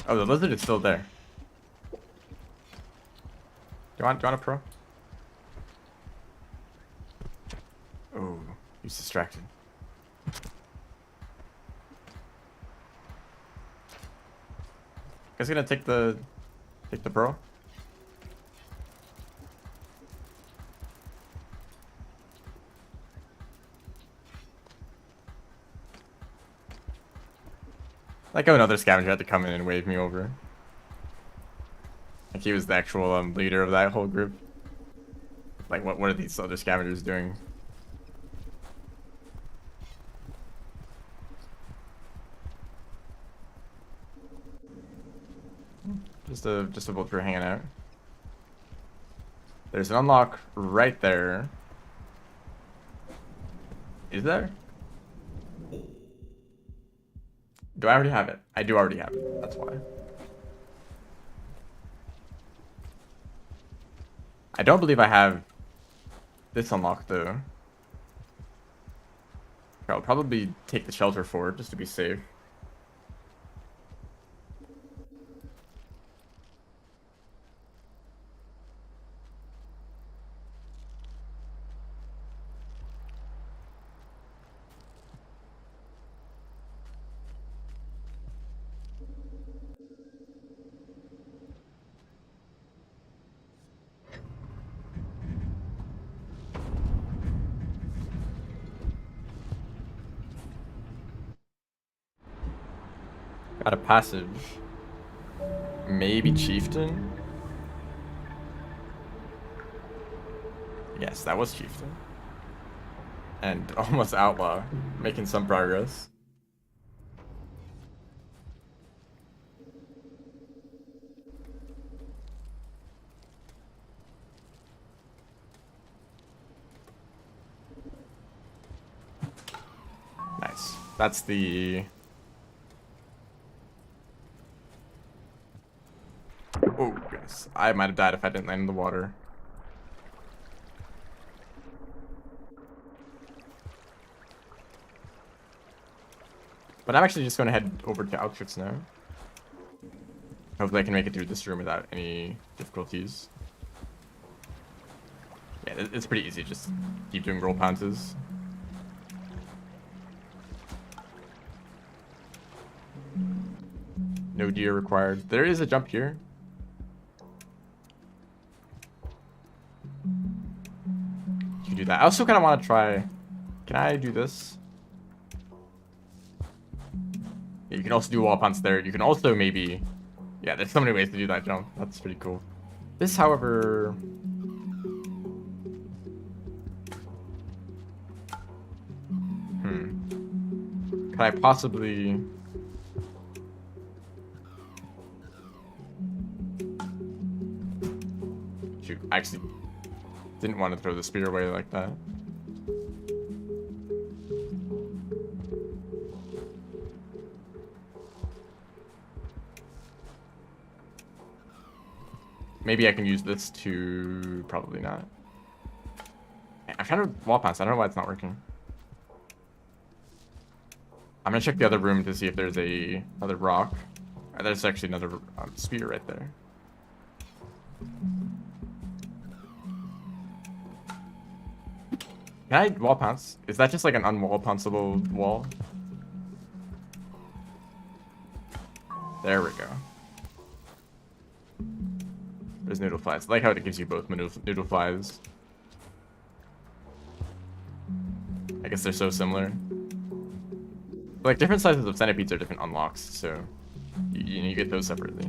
Oh, the lizard is still there. Do you want a pro? Oh, he's distracted. Guys gonna take the pro? Like how another scavenger had to come in and wave me over. Like he was the actual leader of that whole group. Like what are these other scavengers doing? Just a vulture hanging out. There's an unlock right there. Is there? Do I already have it? I do already have it. That's why. I don't believe I have this unlocked though. I'll probably take the shelter for it just to be safe. Got a passage. Maybe Chieftain? Yes, that was Chieftain. And almost Outlaw. Making some progress. Nice. That's the... Oh, goodness. I might have died if I didn't land in the water. But I'm actually just going to head over to Auschwitz now. Hopefully I can make it through this room without any difficulties. Yeah, it's pretty easy. Just keep doing roll pounces. No gear required. There is a jump here. You can do that. I also kind of want to try... Can I do this? Yeah, you can also do wall pounce there. You can also maybe... Yeah, there's so many ways to do that jump. That's pretty cool. This, however... Can I possibly... Shoot, I actually didn't want to throw the spear away like that. Maybe I can use this to... Probably not. I'm trying to wall pounce. I don't know why it's not working. I'm gonna check the other room to see if there's another rock. There's actually another spear right there. Can I wall pounce? Is that just like an unwall pounceable wall? There we go. There's noodle flies. I like how it gives you both noodle flies. I guess they're so similar. Like different sizes of centipedes are different unlocks, so you get those separately.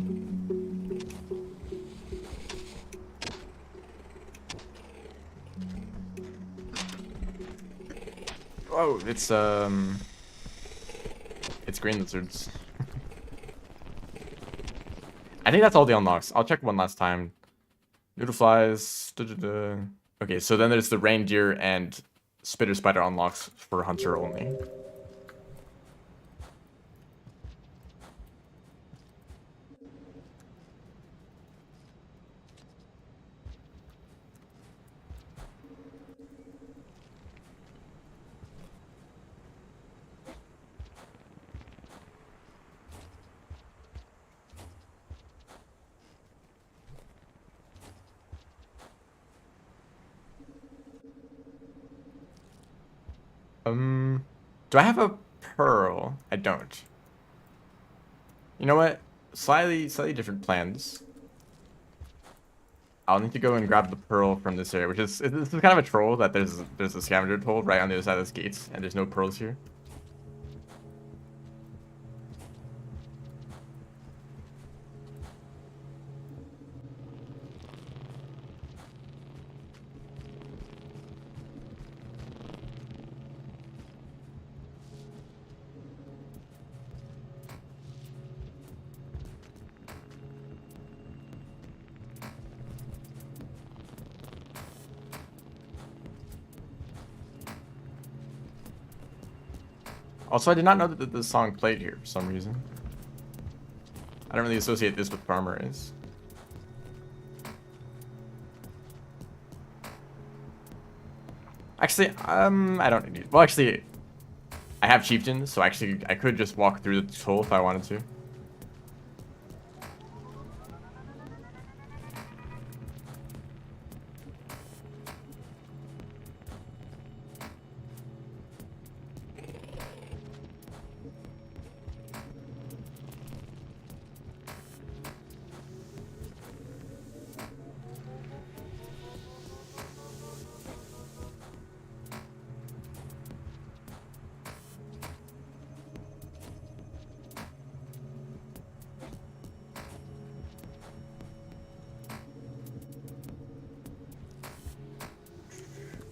Oh, it's green lizards. I think that's all the unlocks. I'll check one last time. Noodle flies. Okay, so then there's the reindeer and spitter spider unlocks for hunter only. Do I have a pearl? I don't. You know what? Slightly different plans. I'll need to go and grab the pearl from this area, which is this is kind of a troll that there's a scavenger toll right on the other side of this gates, and there's no pearls here. Also, I did not know that the song played here for some reason. I don't really associate this with Farm Rays. Actually, I don't need. Well, actually, I have chieftains, so actually I could just walk through the hole if I wanted to.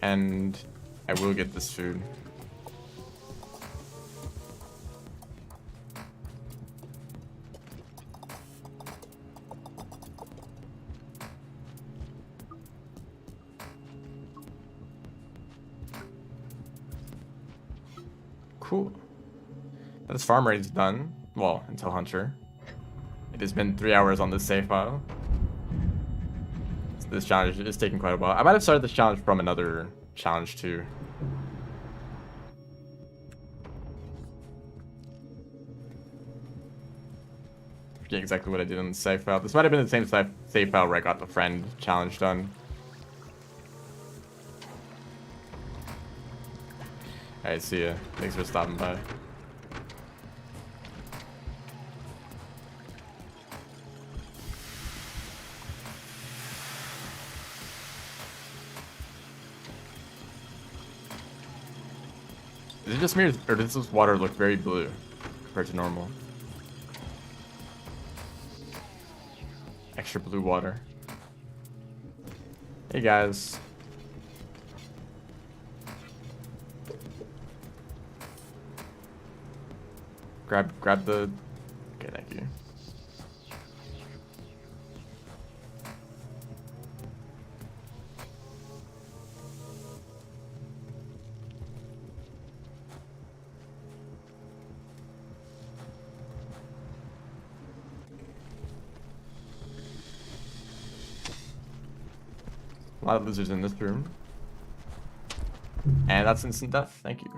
And I will get this food. Cool. Now this farm raid is done. Well, until Hunter. It has been 3 hours on this save file. This challenge is taking quite a while. I might have started this challenge from another challenge too. Forget exactly what I did in the save file. This might have been the same save file where I got the friend challenge done. Alright, see ya. Thanks for stopping by. Is it just me, or does this water look very blue compared to normal? Extra blue water. Hey guys. Grab the... Okay, thank you. A lot of lizards in this room. And that's instant death. Thank you.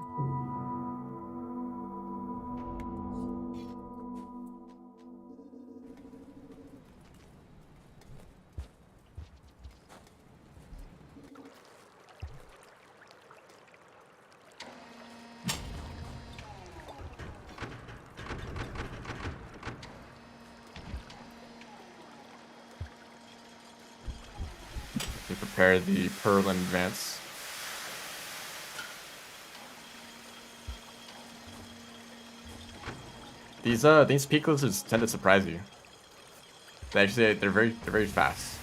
Prepare the pearl in advance. These peak lizards tend to surprise you. They're very fast.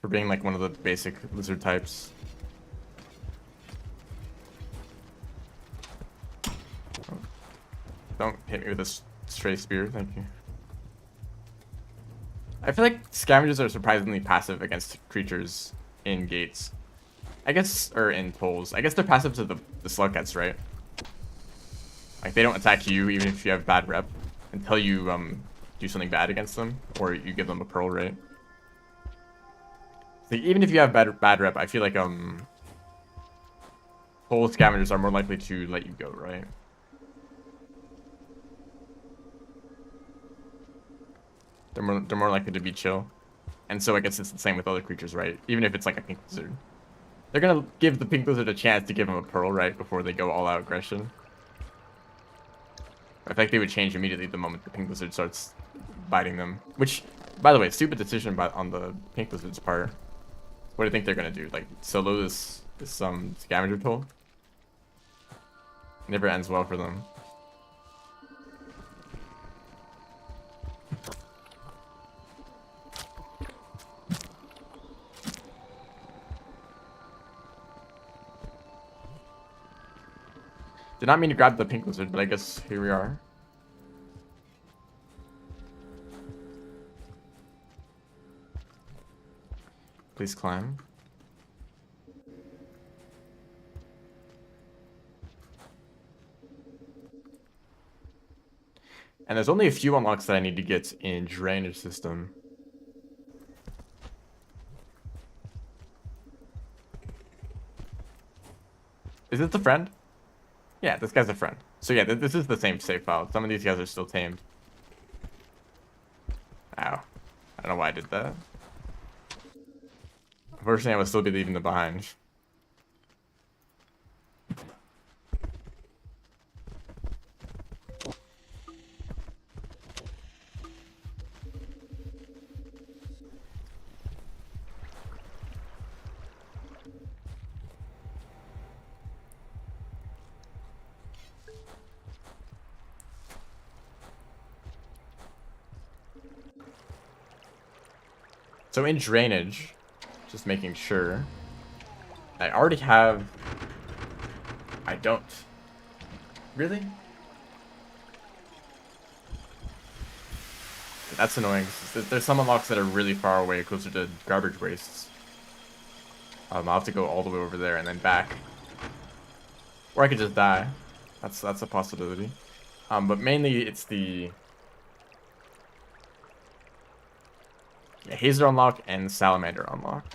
For being like one of the basic lizard types. Don't hit me with a stray spear, thank you. I feel like scavengers are surprisingly passive against creatures in gates. I guess, or in poles. I guess they're passive to the slugheads, right? Like, they don't attack you even if you have bad rep until you do something bad against them, or you give them a pearl, right? So even if you have bad rep, I feel like pole scavengers are more likely to let you go, right? They're more likely to be chill. And so I guess it's the same with other creatures, right? Even if it's like a pink lizard. They're gonna give the Pink Lizard a chance to give him a pearl, right, before they go all-out aggression. In fact, they would change immediately the moment the Pink Lizard starts biting them. Which, by the way, stupid decision on the Pink Lizard's part. What do you think they're gonna do? Like, solo this scavenger toll? Never ends well for them. Did not mean to grab the Pink Lizard, but I guess here we are. Please climb. And there's only a few unlocks that I need to get in Drainage System. Is this the friend? Yeah, this guy's a friend. So yeah, this is the same save file. Some of these guys are still tamed. Ow. I don't know why I did that. Unfortunately, I would still be leaving them behind. So in Drainage, just making sure, I already have... I don't. Really? That's annoying. There's some unlocks that are really far away, closer to garbage wastes. I'll have to go all the way over there and then back. Or I could just die. That's a possibility. But mainly it's the... yeah, Hazer unlock and Salamander unlock.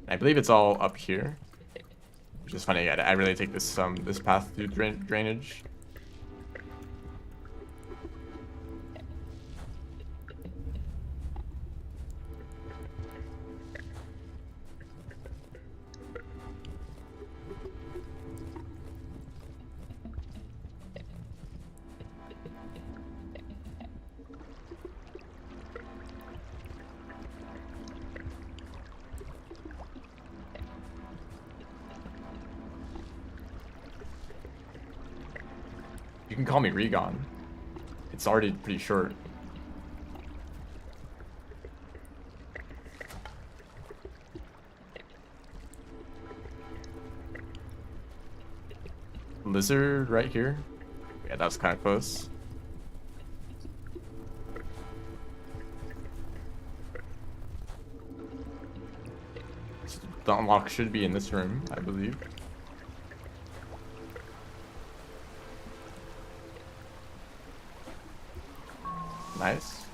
I believe it's all up here, which is funny. I really take this this path through drainage. You can call me Regon. It's already pretty short. Lizard right here. Yeah, that was kind of close. The unlock should be in this room, I believe. Nice.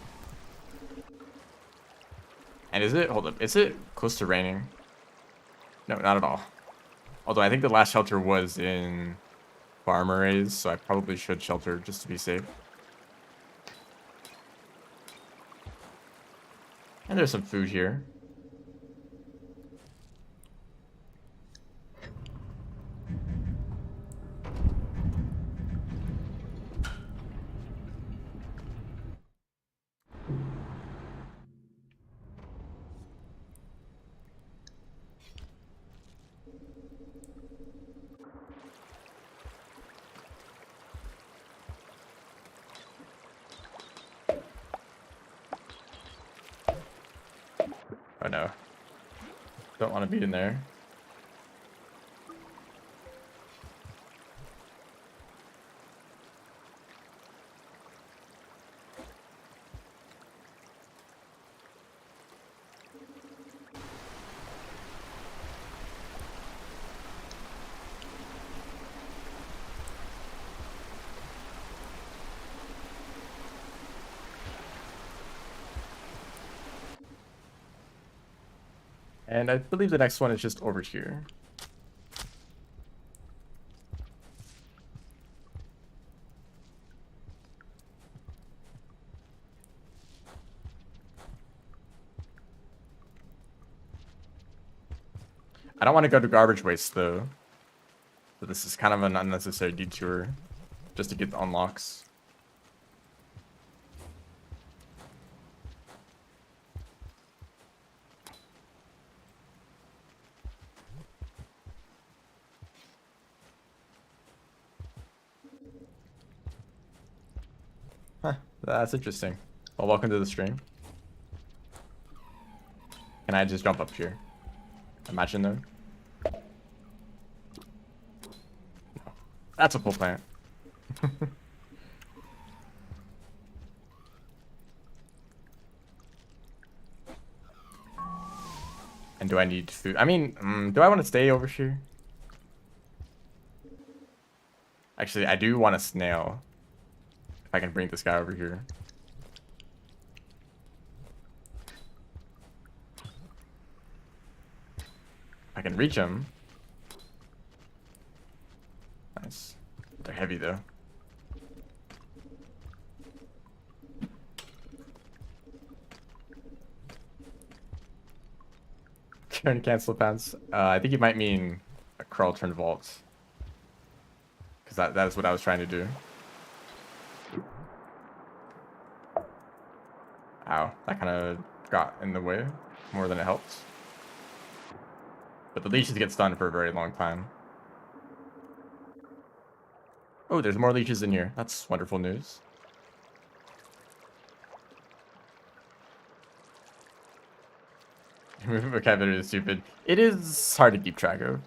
And is it, hold up, is it close to raining? No, not at all. Although I think the last shelter was in Farmerays, so I probably should shelter just to be safe. And there's some food here. Oh no. Don't want to be in there. And I believe the next one is just over here. I don't want to go to garbage waste though. So this is kind of an unnecessary detour just to get the unlocks. Huh, that's interesting. Well, welcome to the stream. Can I just jump up here? Imagine though. No. That's a full plant. And do I need food? I mean, do I want to stay over here? Actually, I do want a snail. If I can bring this guy over here. I can reach him. Nice. They're heavy though. Turn cancel pants. I think you might mean a crawl turn vault. Because that is what I was trying to do. Ow, that kind of got in the way more than it helped. But the leeches get stunned for a very long time. Oh, there's more leeches in here. That's wonderful news. Vocabulary is stupid. It is hard to keep track of.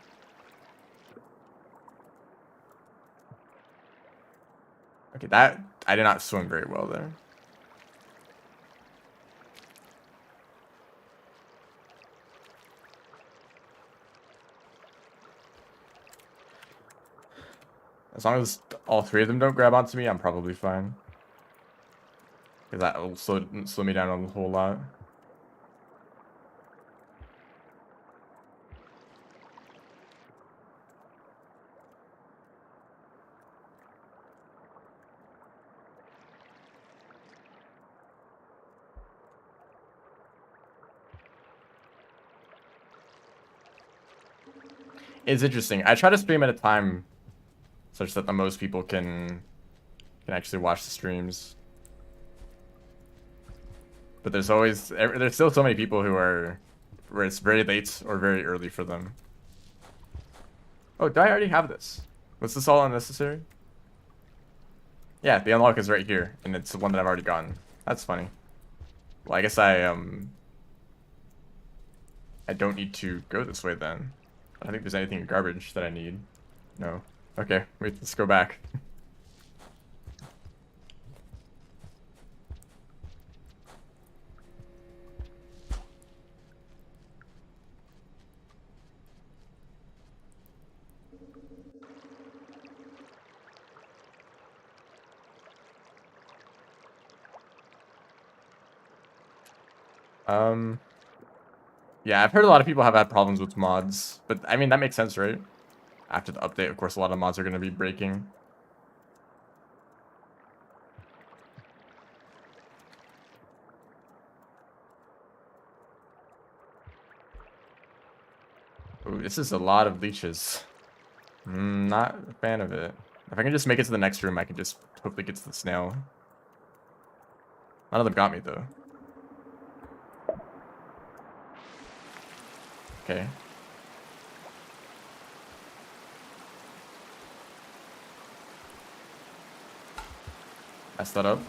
Okay, that I did not swim very well there. As long as all three of them don't grab onto me, I'm probably fine. Because that will slow me down a whole lot. It's interesting. I try to stream at a time such that the most people can actually watch the streams. But there's still so many people who are where it's very late or very early for them. Oh, do I already have this? Was this all unnecessary? Yeah, the unlock is right here, and it's the one that I've already gotten. That's funny. Well, I guess I don't need to go this way then. I don't think there's anything in garbage that I need. No. Okay, wait, let's go back. Yeah, I've heard a lot of people have had problems with mods, but I mean, that makes sense, right? After the update, of course, a lot of mods are going to be breaking. Ooh, this is a lot of leeches. Not a fan of it. If I can just make it to the next room, I can just hopefully get to the snail. None of them got me, though. Okay. Mess that up.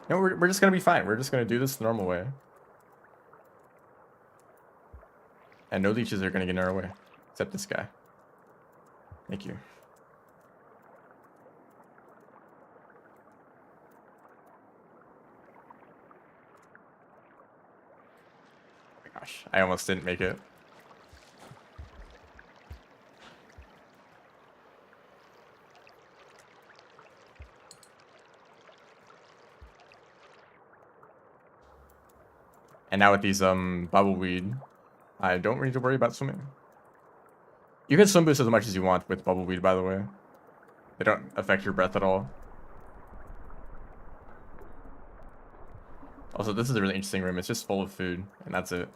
No, we're just gonna be fine. We're just gonna do this the normal way. And no leeches are gonna get in our way. Except this guy. Thank you. Oh my gosh, I almost didn't make it. And now with these bubbleweed, I don't need to worry about swimming. You can swim boost as much as you want with bubbleweed, by the way. They don't affect your breath at all. Also, this is a really interesting room. It's just full of food, and that's it.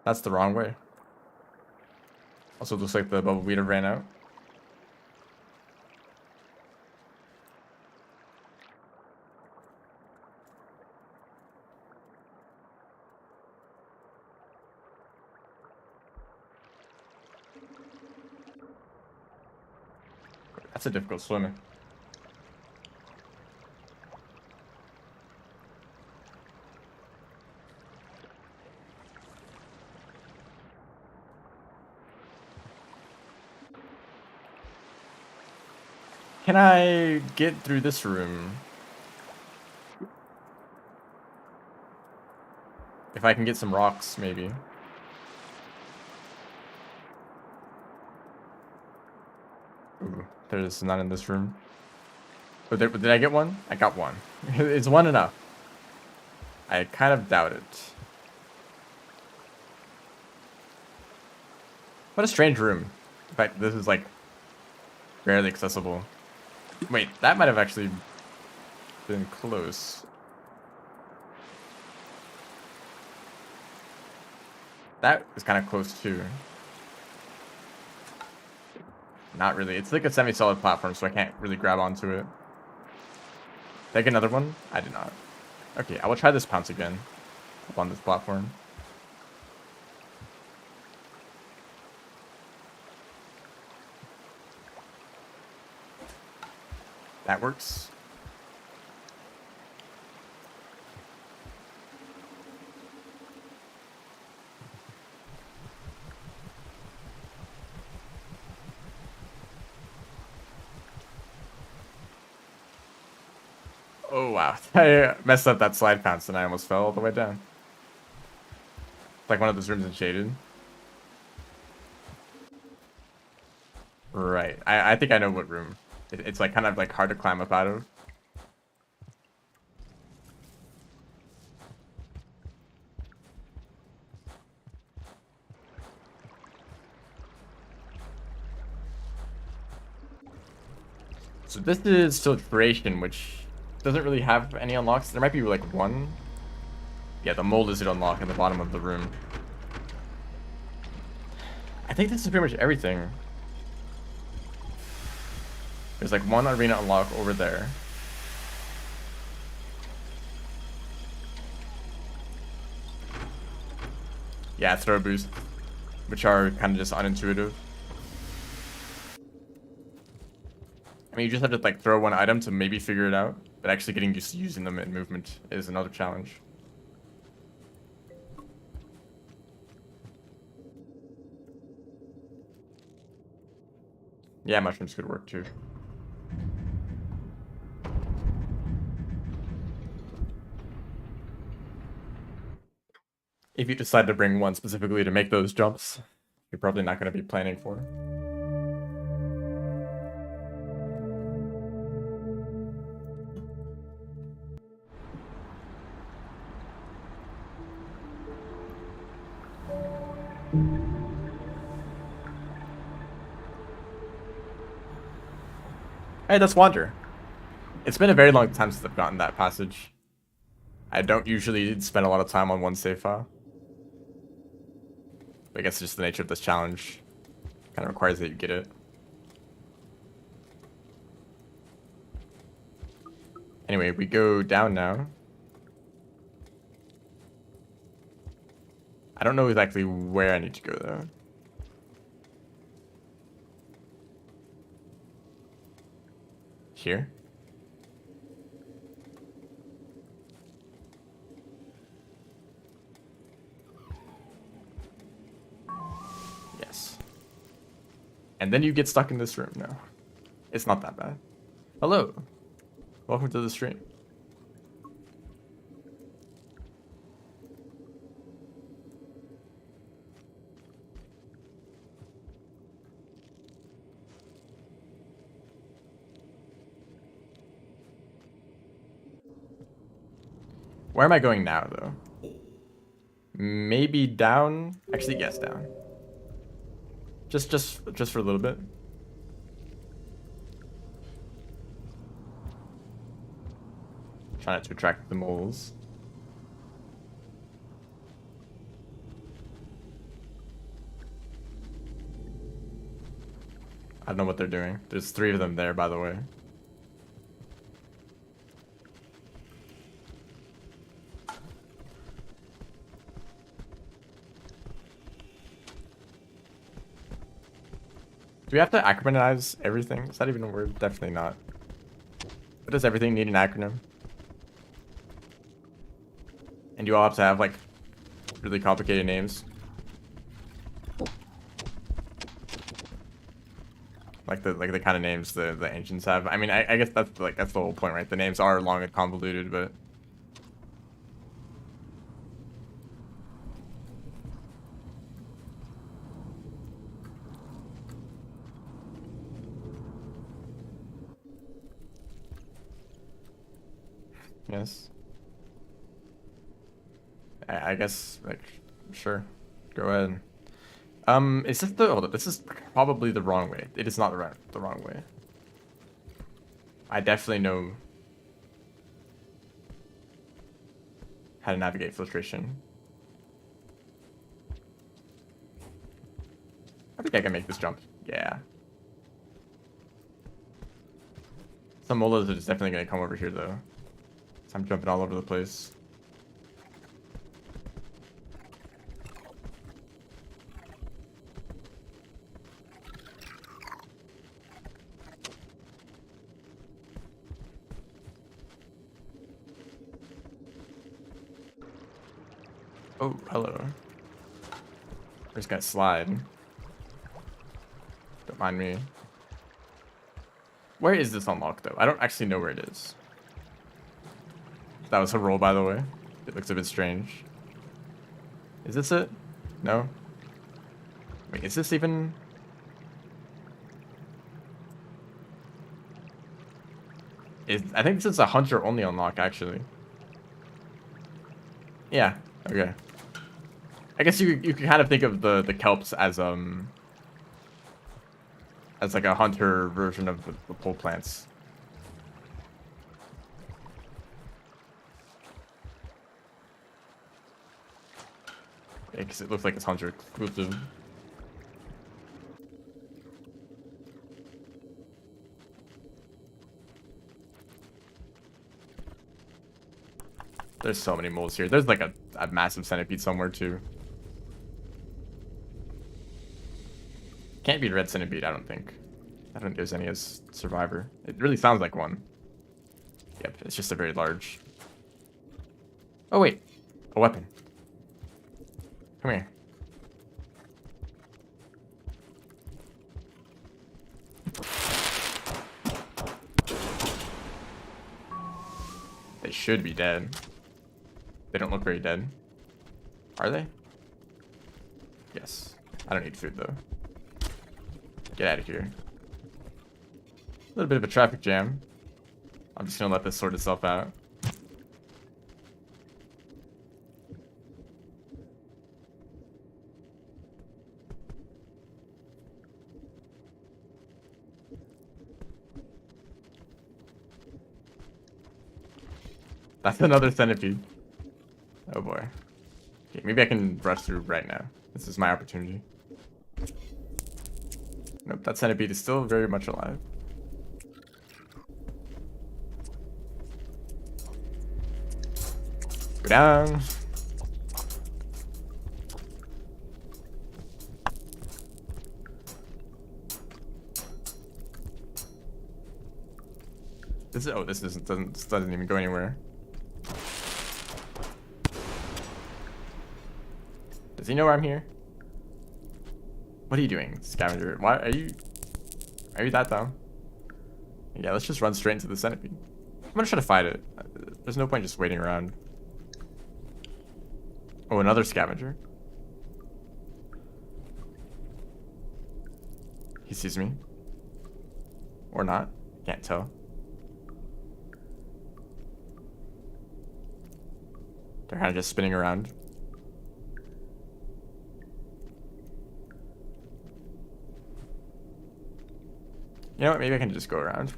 That's the wrong way. Also, it looks like the bubbleweed ran out. That's a difficult swimming. Can I get through this room? If I can get some rocks, maybe. Ooh, there's none in this room. But did I get one? I got one. Is one enough? I kind of doubt it. What a strange room. In fact, this is like barely accessible. Wait, that might have actually been close. That is kind of close too. Not really. It's like a semi-solid platform, so I can't really grab onto it. Did I get another one? I did not. Okay, I will try this pounce again up on this platform. That works. Oh wow, I messed up that slide pounce and I almost fell all the way down. It's like one of those rooms in Shaded. Right, I think I know what room. It's like kind of like hard to climb up out of. So this is Filtration, which doesn't really have any unlocks. There might be like one. Yeah, the mold is an unlock in the bottom of the room. I think this is pretty much everything. There's like one arena unlock over there. Yeah, throw boost, which are kind of just unintuitive. I mean, you just have to like throw one item to maybe figure it out, but actually getting used to using them in movement is another challenge. Yeah, mushrooms could work too. If you decide to bring one specifically to make those jumps, you're probably not going to be planning for. Hey, let's wander. It's been a very long time since I've gotten that passage. I don't usually spend a lot of time on one save file. But I guess just the nature of this challenge kind of requires that you get it. Anyway, we go down now. I don't know exactly where I need to go though. Here? Yes. And then you get stuck in this room now. It's not that bad. Hello. Welcome to the stream. Where am I going now, though? Maybe down? Actually, yes, down. Just for a little bit. Try not to attract the moles. I don't know what they're doing. There's 3 of them there, by the way. Do we have to acronymize everything? Is that even a word? Definitely not. But does everything need an acronym? And you all have to have, like, really complicated names? Like the kind of names the ancients have. I mean, I guess that's the whole point, right? The names are long and convoluted, but yes. I guess, like, sure. Go ahead. Is this the... Hold up, this is probably the wrong way. It is not the wrong way. I definitely know how to navigate filtration. I think I can make this jump. Yeah. Some molas are just definitely going to come over here, though. So I'm jumping all over the place. Oh, hello. We're just gonna slide. Don't mind me. Where is this unlocked, though? I don't actually know where it is. That was a roll, by the way. It looks a bit strange. Is this it? No? Wait, is this even... I think this is a hunter-only unlock, actually. Yeah, okay. I guess you can kind of think of the kelps as like a hunter version of the pole plants. Yeah, because it looks like it's hunter exclusive. There's so many moles here. There's like a massive centipede somewhere too. Can't be a red centipede, I don't think. I don't think there's any as survivor. It really sounds like one. Yep, it's just a very large. Oh wait, a weapon. Come here. They should be dead. They don't look very dead. Are they? Yes. I don't need food though. Get out of here. A little bit of a traffic jam. I'm just gonna let this sort itself out. That's another centipede. Oh boy. Okay, maybe I can rush through right now. This is my opportunity. Nope, that centipede is still very much alive. Go down. This doesn't even go anywhere. Does he know I'm here? What are you doing, scavenger? Why are you that dumb? Yeah, let's just run straight into the centipede. I'm gonna try to fight it. There's no point just waiting around. Oh, another scavenger. He sees me. Or not. Can't tell. They're kind of just spinning around. You know what? Maybe I can just go around.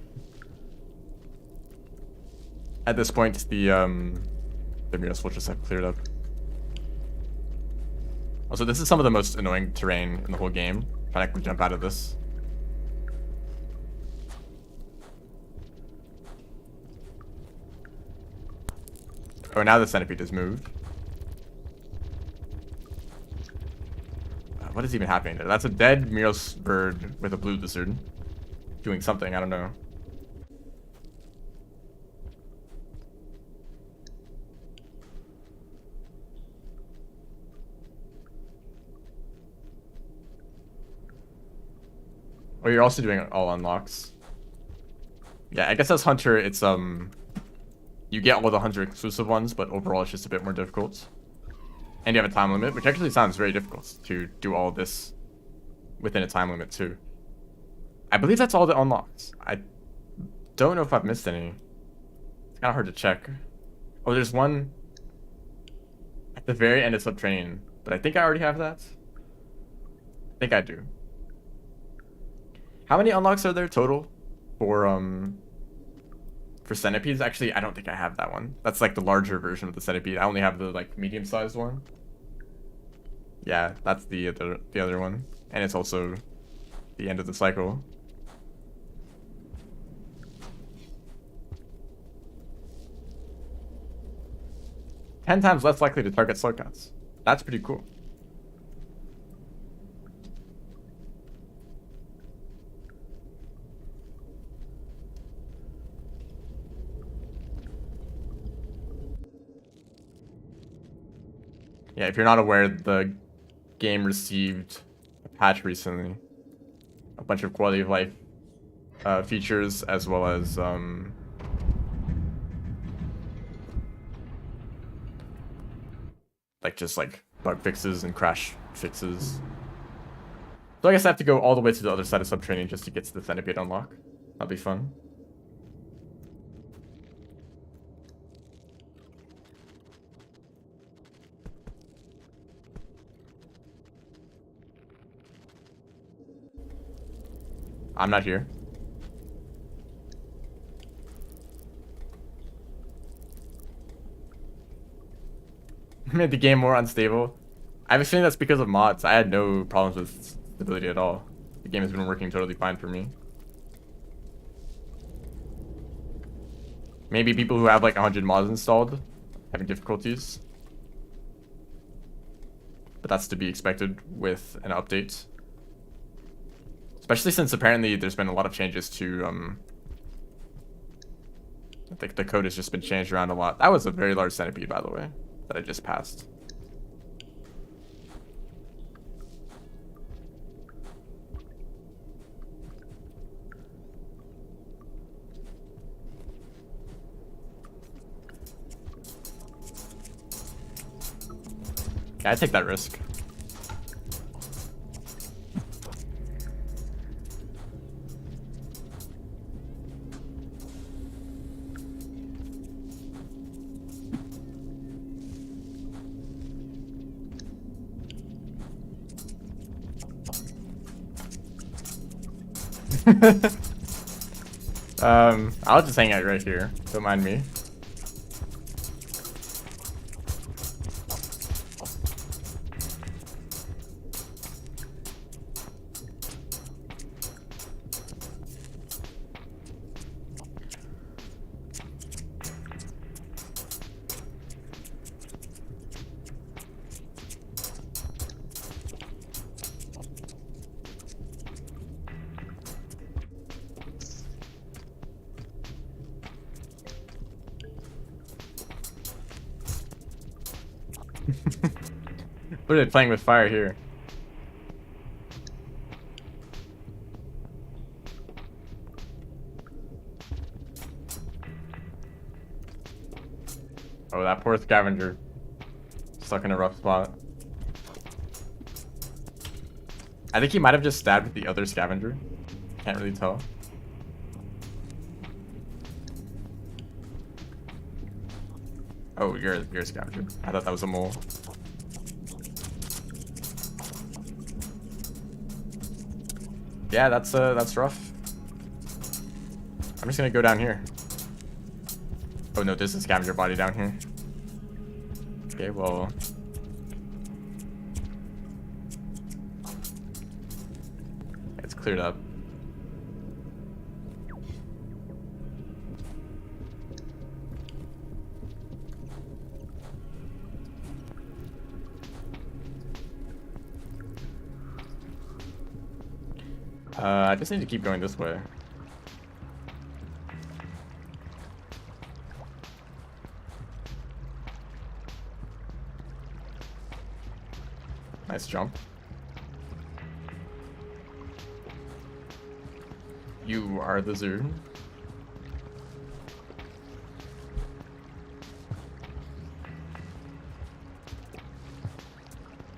At this point, the murals will just have cleared up. Also, this is some of the most annoying terrain in the whole game. Trying to jump out of this. Oh, now the centipede has moved. What is even happening there? That's a dead Miros bird with a blue lizard. Doing something, I don't know. Oh, you're also doing all unlocks. Yeah, I guess as Hunter, it's you get all the Hunter exclusive ones, but overall it's just a bit more difficult. And you have a time limit, which actually sounds very difficult to do all of this within a time limit too. I believe that's all the unlocks. I don't know if I've missed any. It's kind of hard to check. Oh, there's one at the very end of Subterranean, but I think I already have that. I think I do. How many unlocks are there total for centipedes? Actually, I don't think I have that one. That's like the larger version of the centipede. I only have the like medium-sized one. Yeah, that's the other one, and it's also the end of the cycle. Ten times less likely to target slowcats. That's pretty cool. Yeah, if you're not aware, the game received a patch recently. A bunch of quality of life features, as well as just bug fixes and crash fixes. So I guess I have to go all the way to the other side of Subterranean just to get to the centipede unlock. That'll be fun. I'm not here. Made the game more unstable. I have a feeling that's because of mods. I had no problems with stability at all. The game has been working totally fine for me. Maybe people who have like 100 mods installed having difficulties. But that's to be expected with an update. Especially since apparently there's been a lot of changes to I think the code has just been changed around a lot. That was a very large centipede, by the way, that I just passed. Yeah, I take that risk. I'll just hang out right here. Don't mind me. What are they playing with fire here? Oh, that poor scavenger. Stuck in a rough spot. I think he might have just stabbed the other scavenger. Can't really tell. Oh, you're a scavenger. I thought that was a mole. Yeah, that's rough. I'm just gonna go down here. Oh no, there's a scavenger body down here. Okay, well. It's cleared up. I just need to keep going this way. Nice jump. You are the zoo.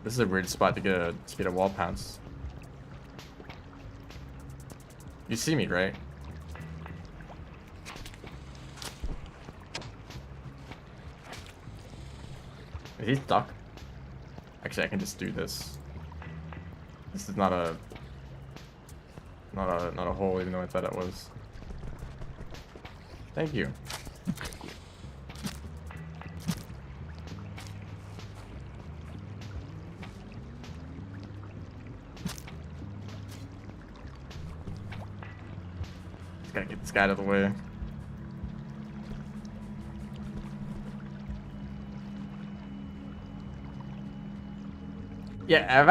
This is a weird spot to get a wall pounce. You see me, right? Is he stuck? Actually, I can just do this. This is not a hole, even though I thought it was. Thank you. Just gotta get this guy out of the way. Yeah,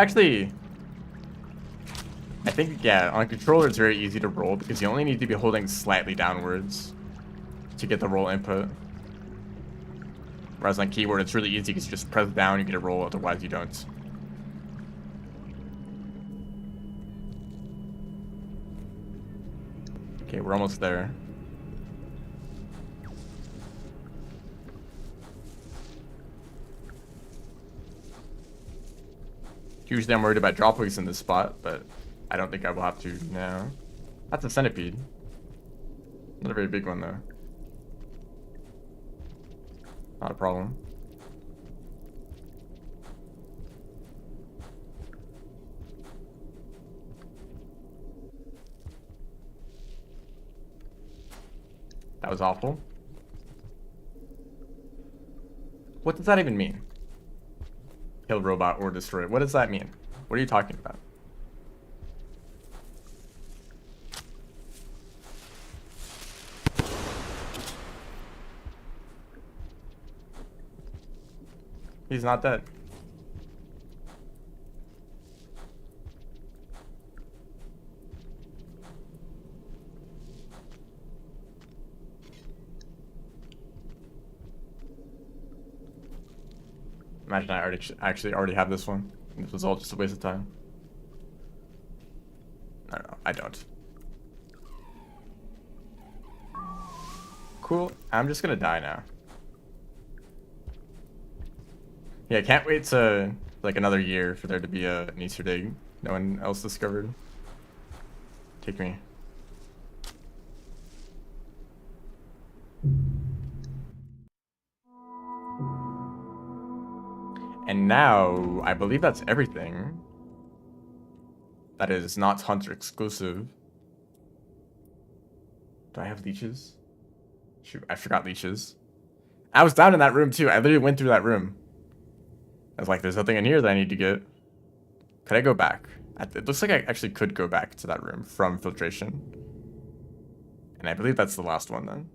I think, yeah, on a controller it's very easy to roll because you only need to be holding slightly downwards to get the roll input. Whereas on keyboard it's really easy because you just press down, you get a roll, otherwise you don't. Okay, we're almost there. Usually I'm worried about droppings in this spot, but I don't think I will have to now. That's a centipede. Not a very big one though. Not a problem. That was awful. What does that even mean? Kill robot or destroy it. What does that mean? What are you talking about? He's not dead. Imagine I actually already have this one. This was all just a waste of time. I don't know. I don't. Cool. I'm just gonna die now. Yeah, can't wait to like another year for there to be an Easter egg no one else discovered. Take me. And now, I believe that's everything. That is not Hunter exclusive. Do I have leeches? Shoot, I forgot leeches. I was down in that room too. I literally went through that room. I was like, there's nothing in here that I need to get. Could I go back? It looks like I actually could go back to that room from filtration. And I believe that's the last one then.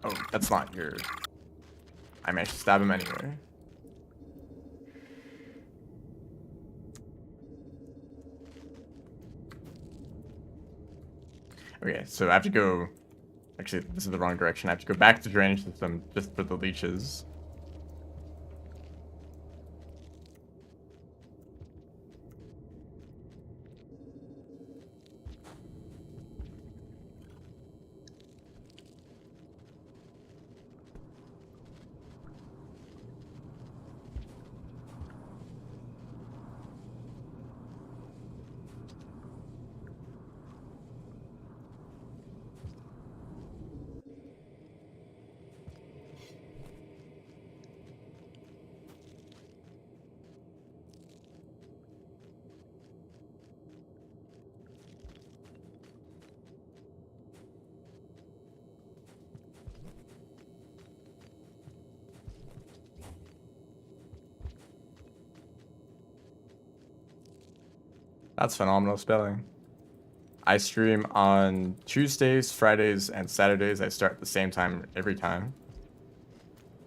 Oh, that's not your... I managed to stab him anyway. Okay, so I have to go... Actually, this is the wrong direction. I have to go back to the drainage system just for the leeches. That's phenomenal spelling. I stream on Tuesdays, Fridays, and Saturdays. I start at the same time every time.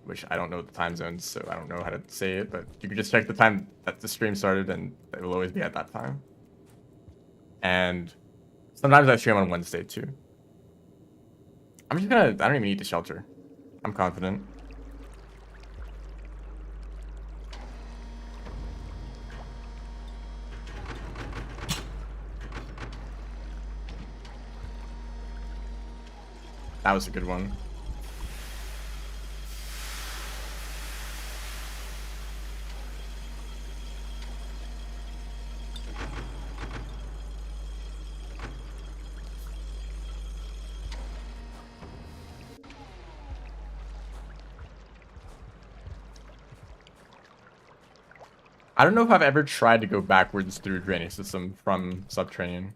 Which I don't know the time zones, so I don't know how to say it, but you can just check the time that the stream started and it will always be at that time. And sometimes I stream on Wednesday too. I don't even need to shelter. I'm confident. That was a good one. I don't know if I've ever tried to go backwards through drainage system from subterranean.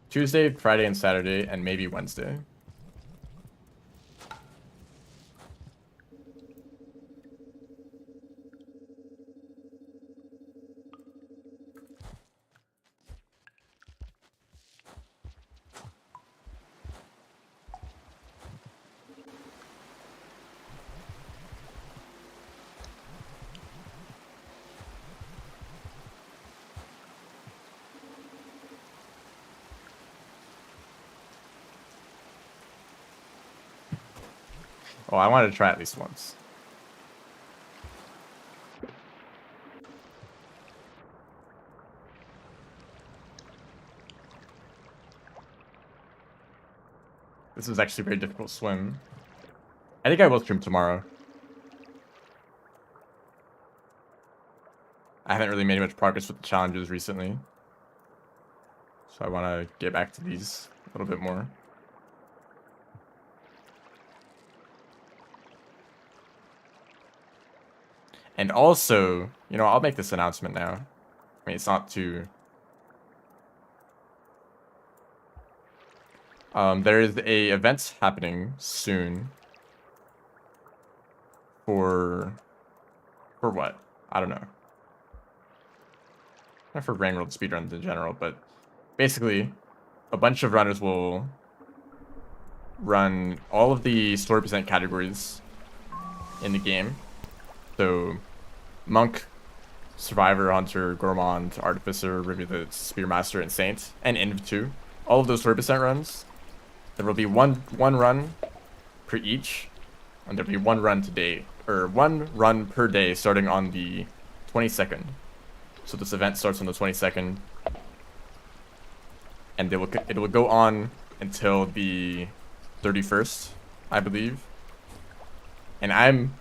Tuesday, Friday, and Saturday, and maybe Wednesday. Oh, I wanted to try at least once. This is actually a very difficult swim. I think I will stream tomorrow. I haven't really made much progress with the challenges recently. So I want to get back to these a little bit more. And also, you know, I'll make this announcement now. I mean, it's not too... there is a event happening soon. For what? I don't know. Not for Rain World speedruns in general, but basically, a bunch of runners will run all of the story percent categories in the game. So, Monk, Survivor, Hunter, Gourmand, Artificer, Rivulet, Spearmaster, and Saint, and Inv 2. All of those story percent runs. There will be one run per each, and there'll be one run today, or one run per day starting on the 22nd. So this event starts on the 22nd, and it will go on until the 31st, I believe. And I'm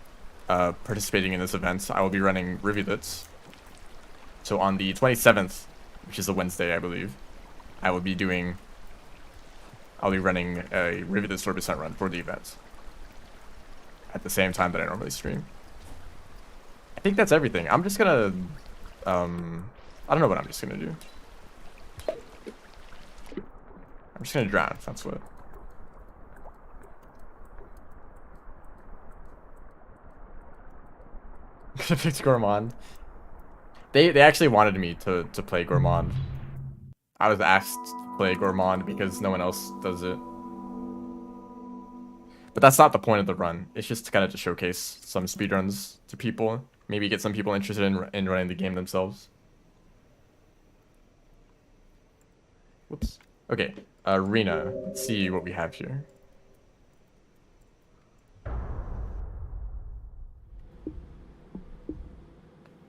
participating in this event. I will be running Rivulets. So on the 27th, which is a Wednesday, I believe, I'll be running a Rivulet Story Percent run for the event at the same time that I normally stream. I think that's everything. I'm just gonna I don't know what I'm just gonna do. I'm just gonna drown, that's what. Picked Gourmand. They actually wanted me to play Gourmand. I was asked to play Gourmand because no one else does it. But that's not the point of the run. It's just kind of to showcase some speedruns to people. Maybe get some people interested in running the game themselves. Whoops. Okay, Arena. Let's see what we have here.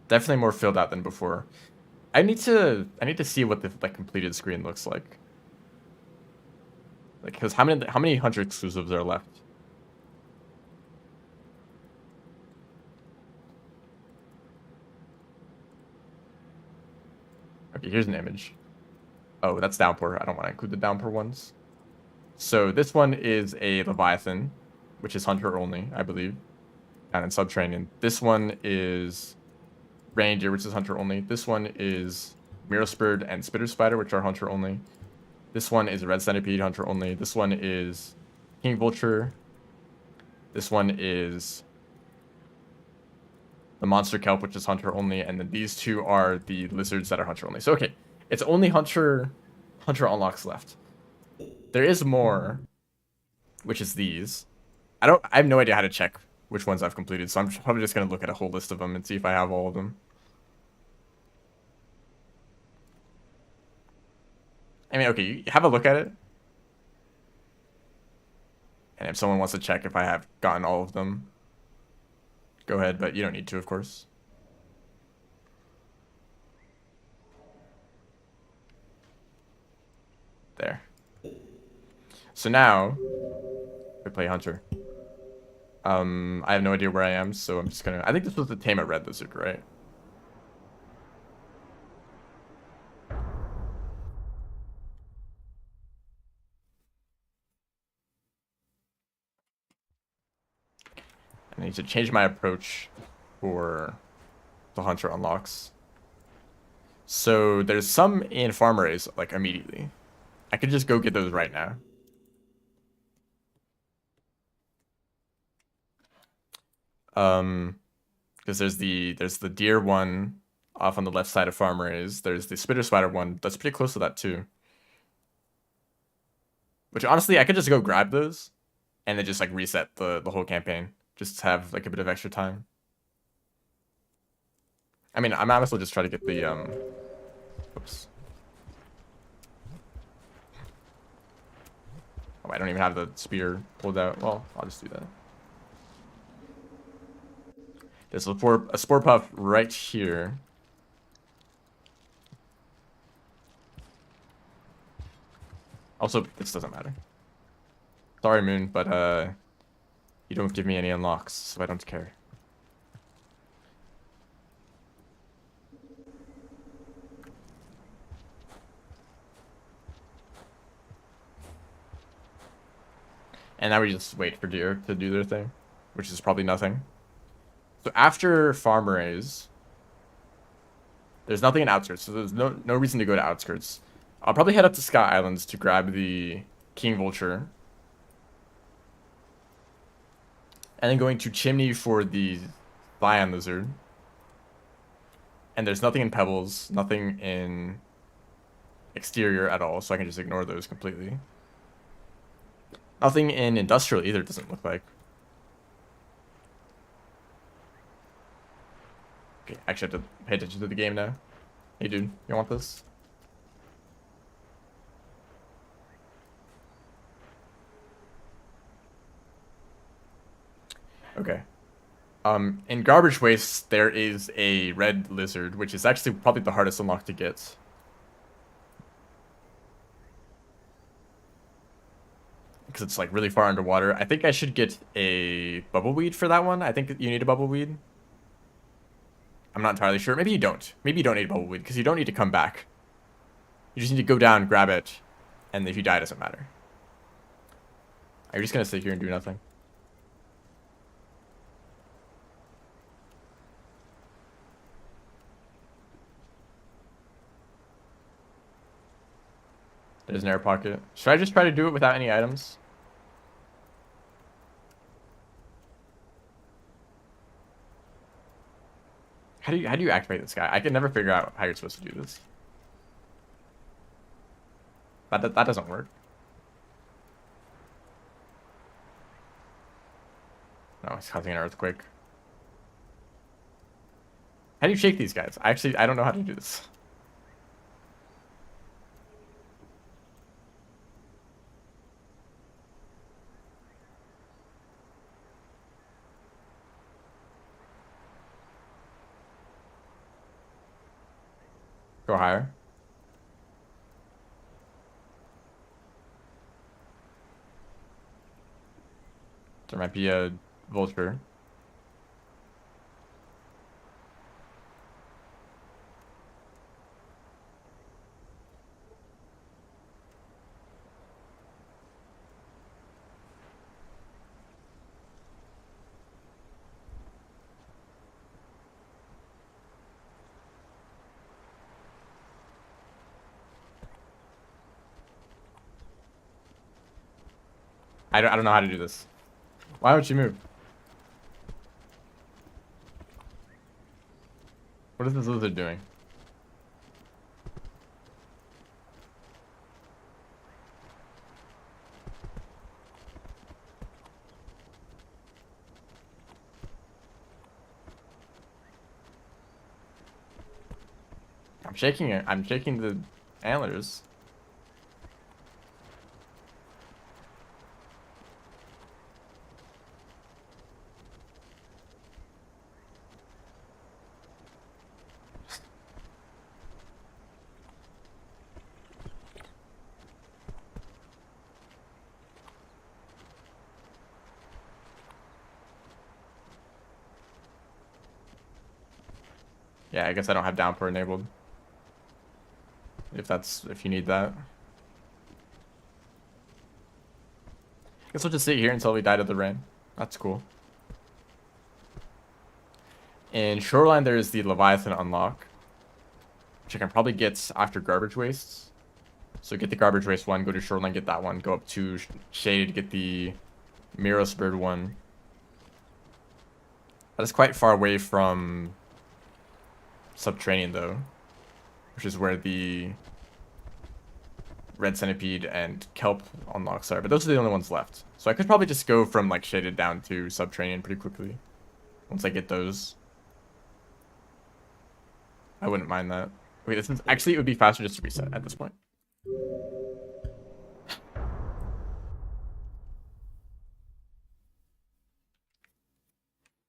Definitely more filled out than before. I need to see what the completed screen looks like. Like, cause how many Hunter exclusives are left? Okay, here's an image. Oh, that's Downpour. I don't want to include the Downpour ones. So this one is a Leviathan, which is Hunter only, I believe. And in Subterranean. This one is Ranger, which is Hunter only. This one is Mirrorspurred and Spitter Spider, which are Hunter only. This one is Red Centipede, Hunter only. This one is King Vulture. This one is the monster kelp, which is hunter only, and then these two are the lizards that are hunter only. So okay, it's only hunter unlocks left. There is more, which is these. I have no idea how to check which ones I've completed, so I'm probably just gonna look at a whole list of them and see if I have all of them. I mean, okay, you have a look at it. And if someone wants to check if I have gotten all of them, go ahead, but you don't need to, of course. There. So now, we play Hunter. I have no idea where I am, so I'm just gonna... I think this was the tame a red lizard, right? I need to change my approach for the Hunter unlocks. So there's some in farm arrays, like, immediately. I could just go get those right now. Because there's the deer one off on the left side of farm arrays. There's the spitter spider one that's pretty close to that too. Which honestly, I could just go grab those, and then just like reset the whole campaign. Just have like a bit of extra time. I mean, I'm honestly just trying to get the oops. Oh, I don't even have the spear pulled out. Well, I'll just do that. There's a spore puff right here. Also, this doesn't matter. Sorry, Moon, but you don't give me any unlocks, so I don't care. And now we just wait for deer to do their thing, which is probably nothing. So after farm arrays, there's nothing in outskirts, so there's no reason to go to outskirts. I'll probably head up to Sky Islands to grab the King Vulture. And then going to Chimney for the Lion Lizard. And there's nothing in Pebbles, nothing in Exterior at all, so I can just ignore those completely. Nothing in Industrial either, doesn't look like. Okay, actually I have to pay attention to the game now. Hey dude, you want this? Okay. In Garbage Waste, there is a red lizard, which is actually probably the hardest unlock to get. Because it's like really far underwater. I think I should get a bubbleweed for that one. I think you need a bubbleweed. I'm not entirely sure. Maybe you don't. Maybe you don't need a bubbleweed because you don't need to come back. You just need to go down, grab it, and if you die, it doesn't matter. Are you just gonna sit here and do nothing? There's an air pocket. Should I just try to do it without any items? How do you activate this guy? I can never figure out how you're supposed to do this. That doesn't work. No, it's causing an earthquake. How do you shake these guys? I don't know how to do this. Go higher. There might be a vulture. I don't know how to do this. Why don't you move? What is this lizard doing? I'm shaking it. I'm shaking the antlers. Yeah, I guess I don't have downpour enabled. If you need that. Guess we'll just sit here until we die to the rain. That's cool. In Shoreline, there is the Leviathan unlock, which I can probably get after Garbage Wastes. So get the Garbage Waste one, go to Shoreline, get that one, go up to Shade, get the Miros Bird one. That is quite far away from Subterranean, though, which is where the Red Centipede and Kelp unlocks are, but those are the only ones left. So I could probably just go from like Shaded down to Subterranean pretty quickly once I get those. I wouldn't mind that. Wait, this is actually, it would be faster just to reset at this point.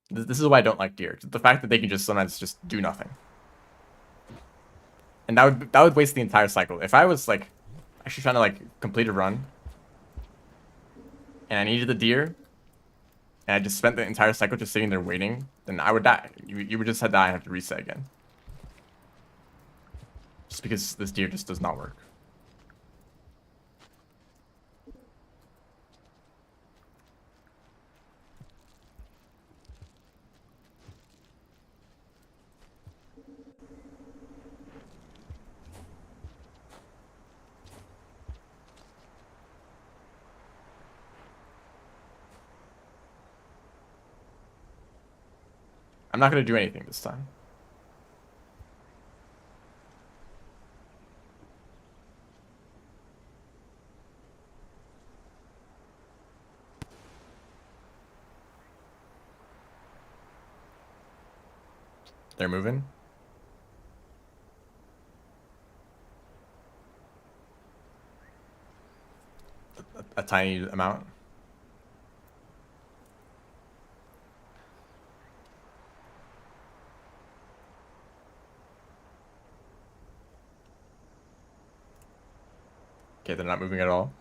This is why I don't like deer. The fact that they can just sometimes just do nothing. And that would waste the entire cycle. If I was like actually trying to like complete a run and I needed the deer and I just spent the entire cycle just sitting there waiting, then I would die. You would just die and have to reset again. Just because this deer just does not work. I'm not going to do anything this time. They're moving. A tiny amount. Okay, they're not moving at all.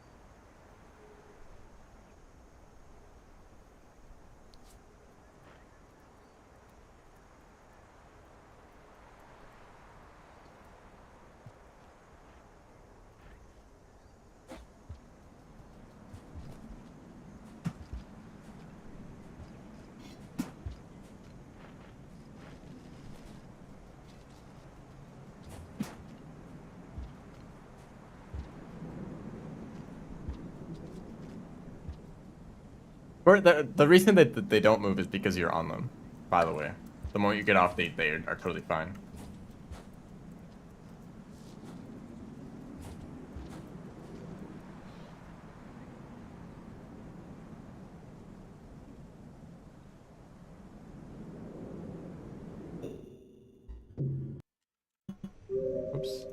Or the reason that they don't move is because you're on them, by the way. The moment you get off, they are totally fine. Oops.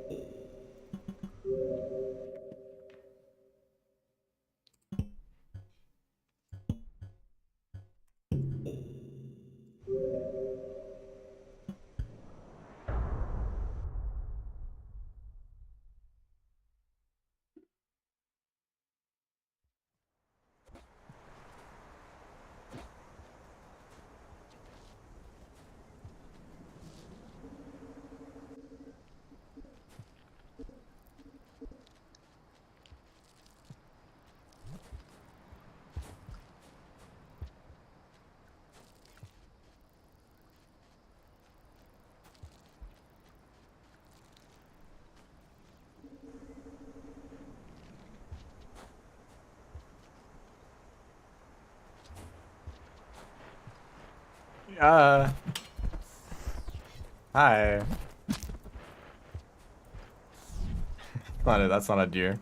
Hi. That's not a deer.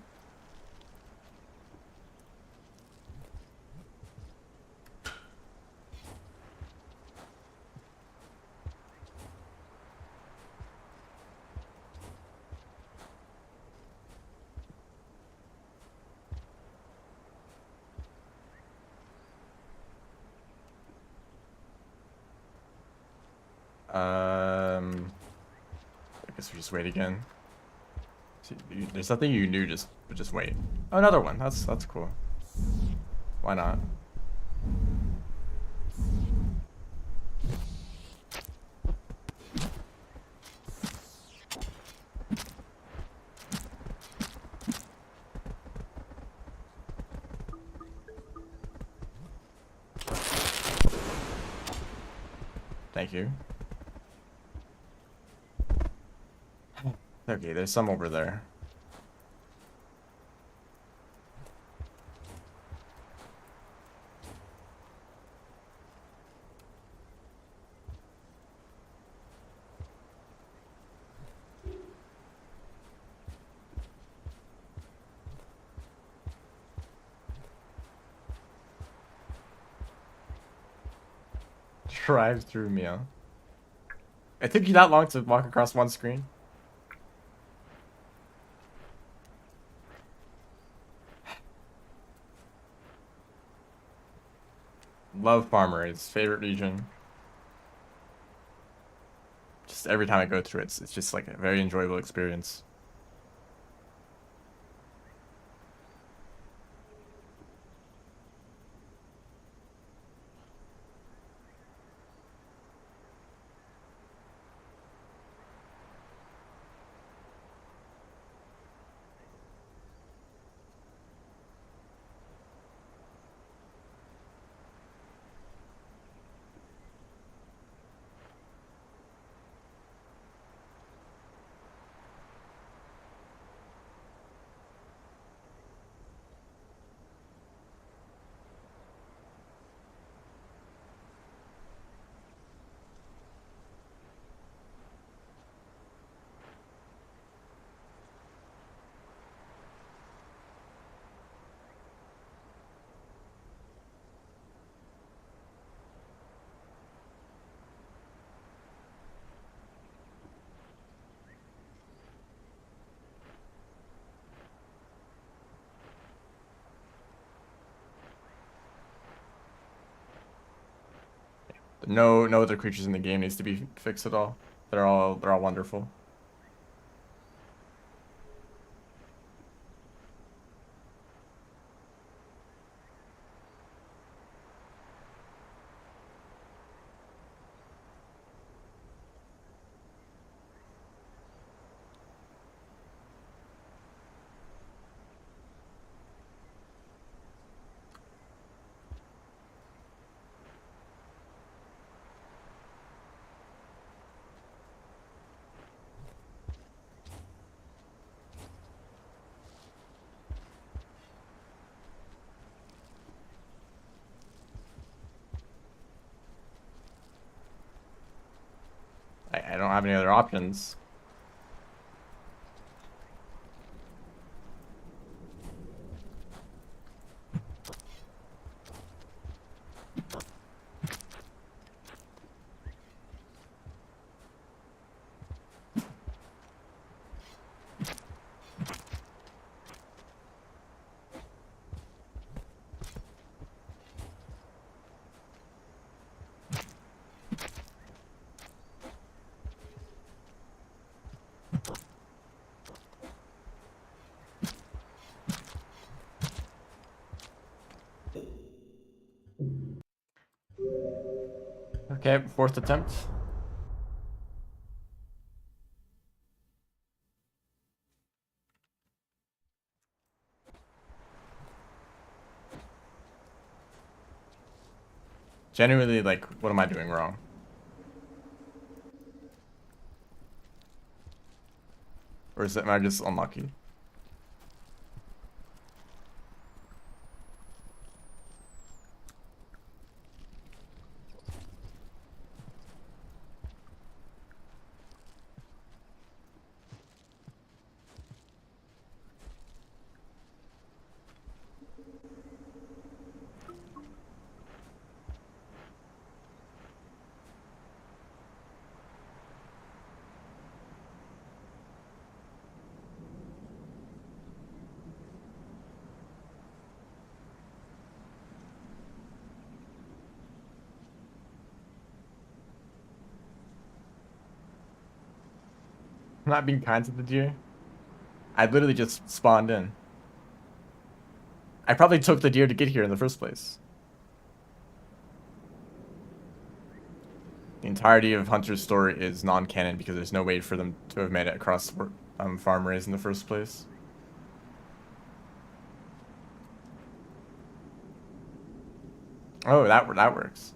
I guess we just wait again. See, there's nothing you knew, just wait. Oh, another one. That's cool. Why not? Thank you. Okay, there's some over there. Drive through meal. It took you that long to walk across one screen? Love Farmer. It's favorite region. Just every time I go through it, it's just like a very enjoyable experience. No other creatures in the game needs to be fixed at all. They're all wonderful. I don't have any other options. Okay, fourth attempt. Genuinely, like, what am I doing wrong? Or am I just unlucky? I'm not being kind to the deer. I literally just spawned in. I probably took the deer to get here in the first place. The entirety of Hunter's story is non-canon because there's no way for them to have made it across farm raised in the first place. Oh, that works.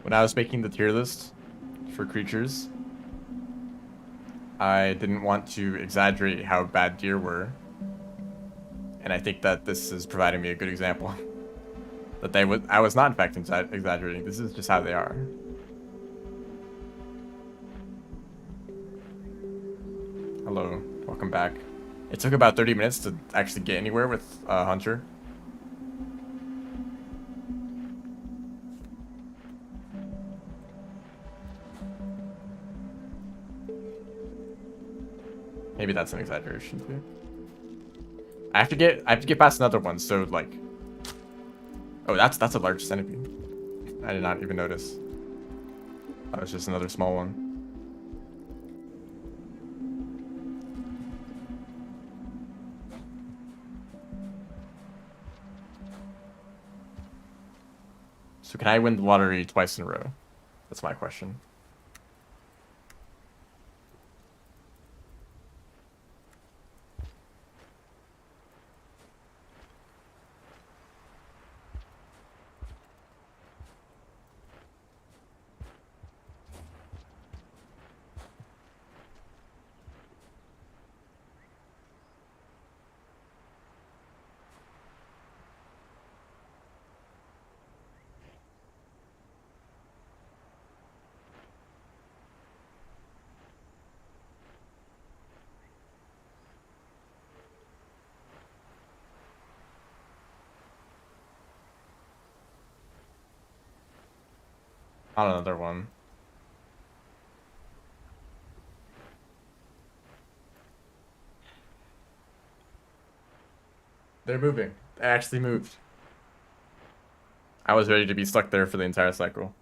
When I was making the tier list for creatures, I didn't want to exaggerate how bad deer were. And I think that this is providing me a good example. That I was not in fact exaggerating. This is just how they are. Hello, welcome back. It took about 30 minutes to actually get anywhere with Hunter. Maybe that's an exaggeration too. I have to get past another one, so like, oh, that's a large centipede. I did not even notice. That was just another small one. So can I win the lottery twice in a row? That's my question. Not another one. They're moving. They actually moved. I was ready to be stuck there for the entire cycle.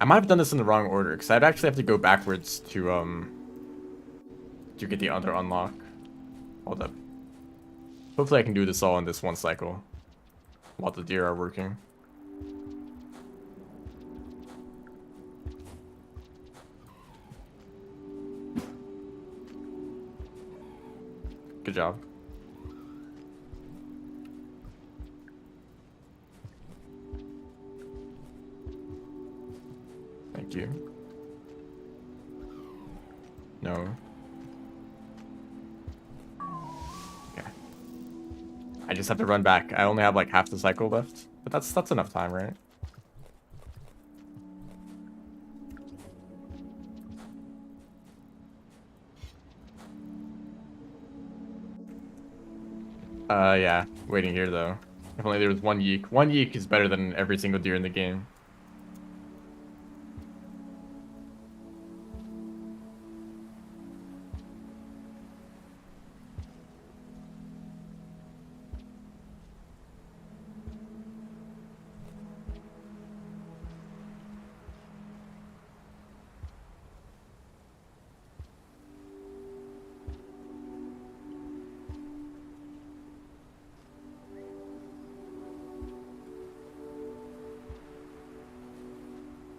I might have done this in the wrong order, because I'd actually have to go backwards to get the other unlock. Hold up. Hopefully I can do this all in this one cycle while the deer are working. Good job. Thank you. No. Okay. I just have to run back. I only have like half the cycle left, but that's enough time, right? Yeah. Waiting here though. If only there was one yeek. One yeek is better than every single deer in the game.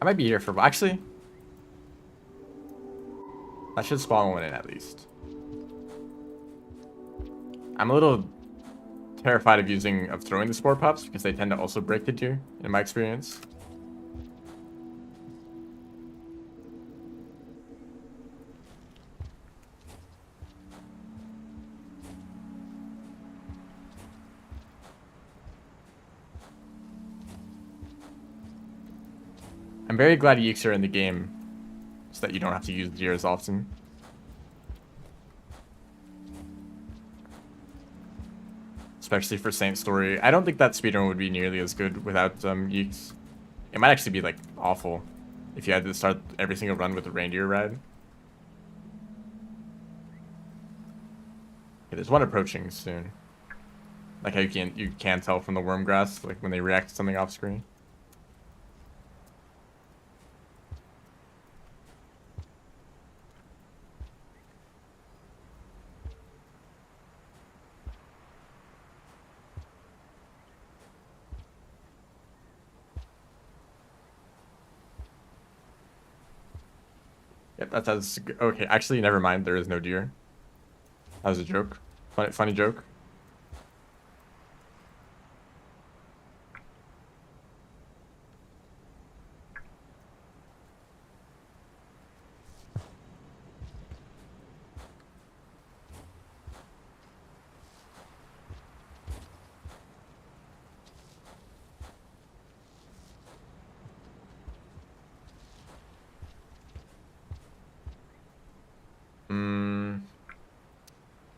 I might be here for... Actually, I should spawn one in at least. I'm a little terrified of throwing the spore pups because they tend to also break the deer, in my experience. I'm very glad Yeeks are in the game so that you don't have to use deer as often. Especially for Saint Story. I don't think that speedrun would be nearly as good without Yeeks. It might actually be like awful if you had to start every single run with a reindeer ride. Okay, there's one approaching soon. Like how you can tell from the worm grass, like when they react to something off screen. Yep, that's okay. Actually, never mind. There is no deer. That was a joke. Funny joke.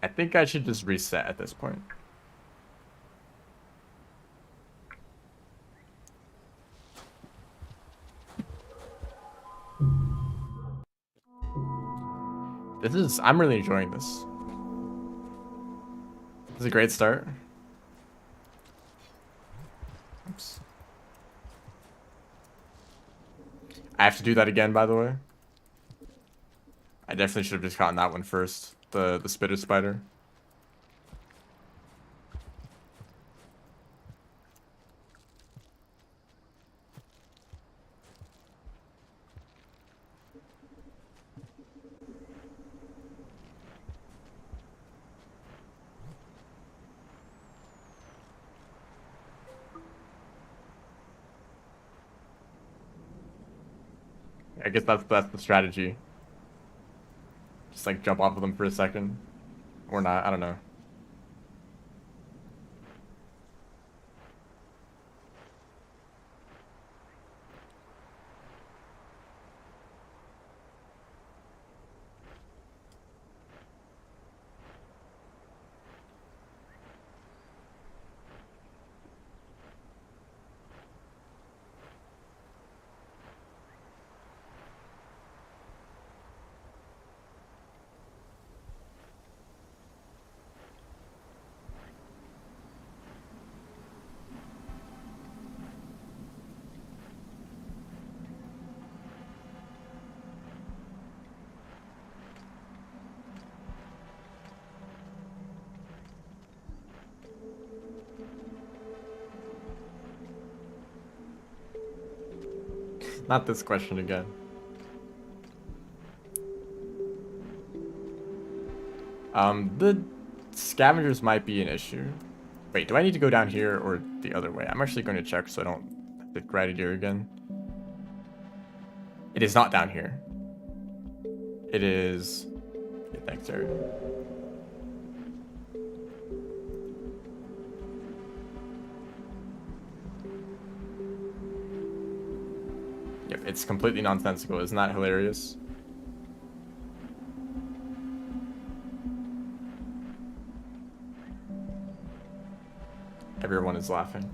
I think I should just reset at this point. I'm really enjoying this. This is a great start. Oops. I have to do that again, by the way. I definitely should have just gotten that one first. The spitter spider. I guess that's the strategy. Just like jump off of them for a second. Or not, I don't know. Not this question again. The scavengers might be an issue. Wait, do I need to go down here or the other way? I'm actually going to check so I don't have to ride a deer again. It is not down here. It is... Yeah, thanks, Jared. Yep, it's completely nonsensical. Isn't that hilarious? Everyone is laughing.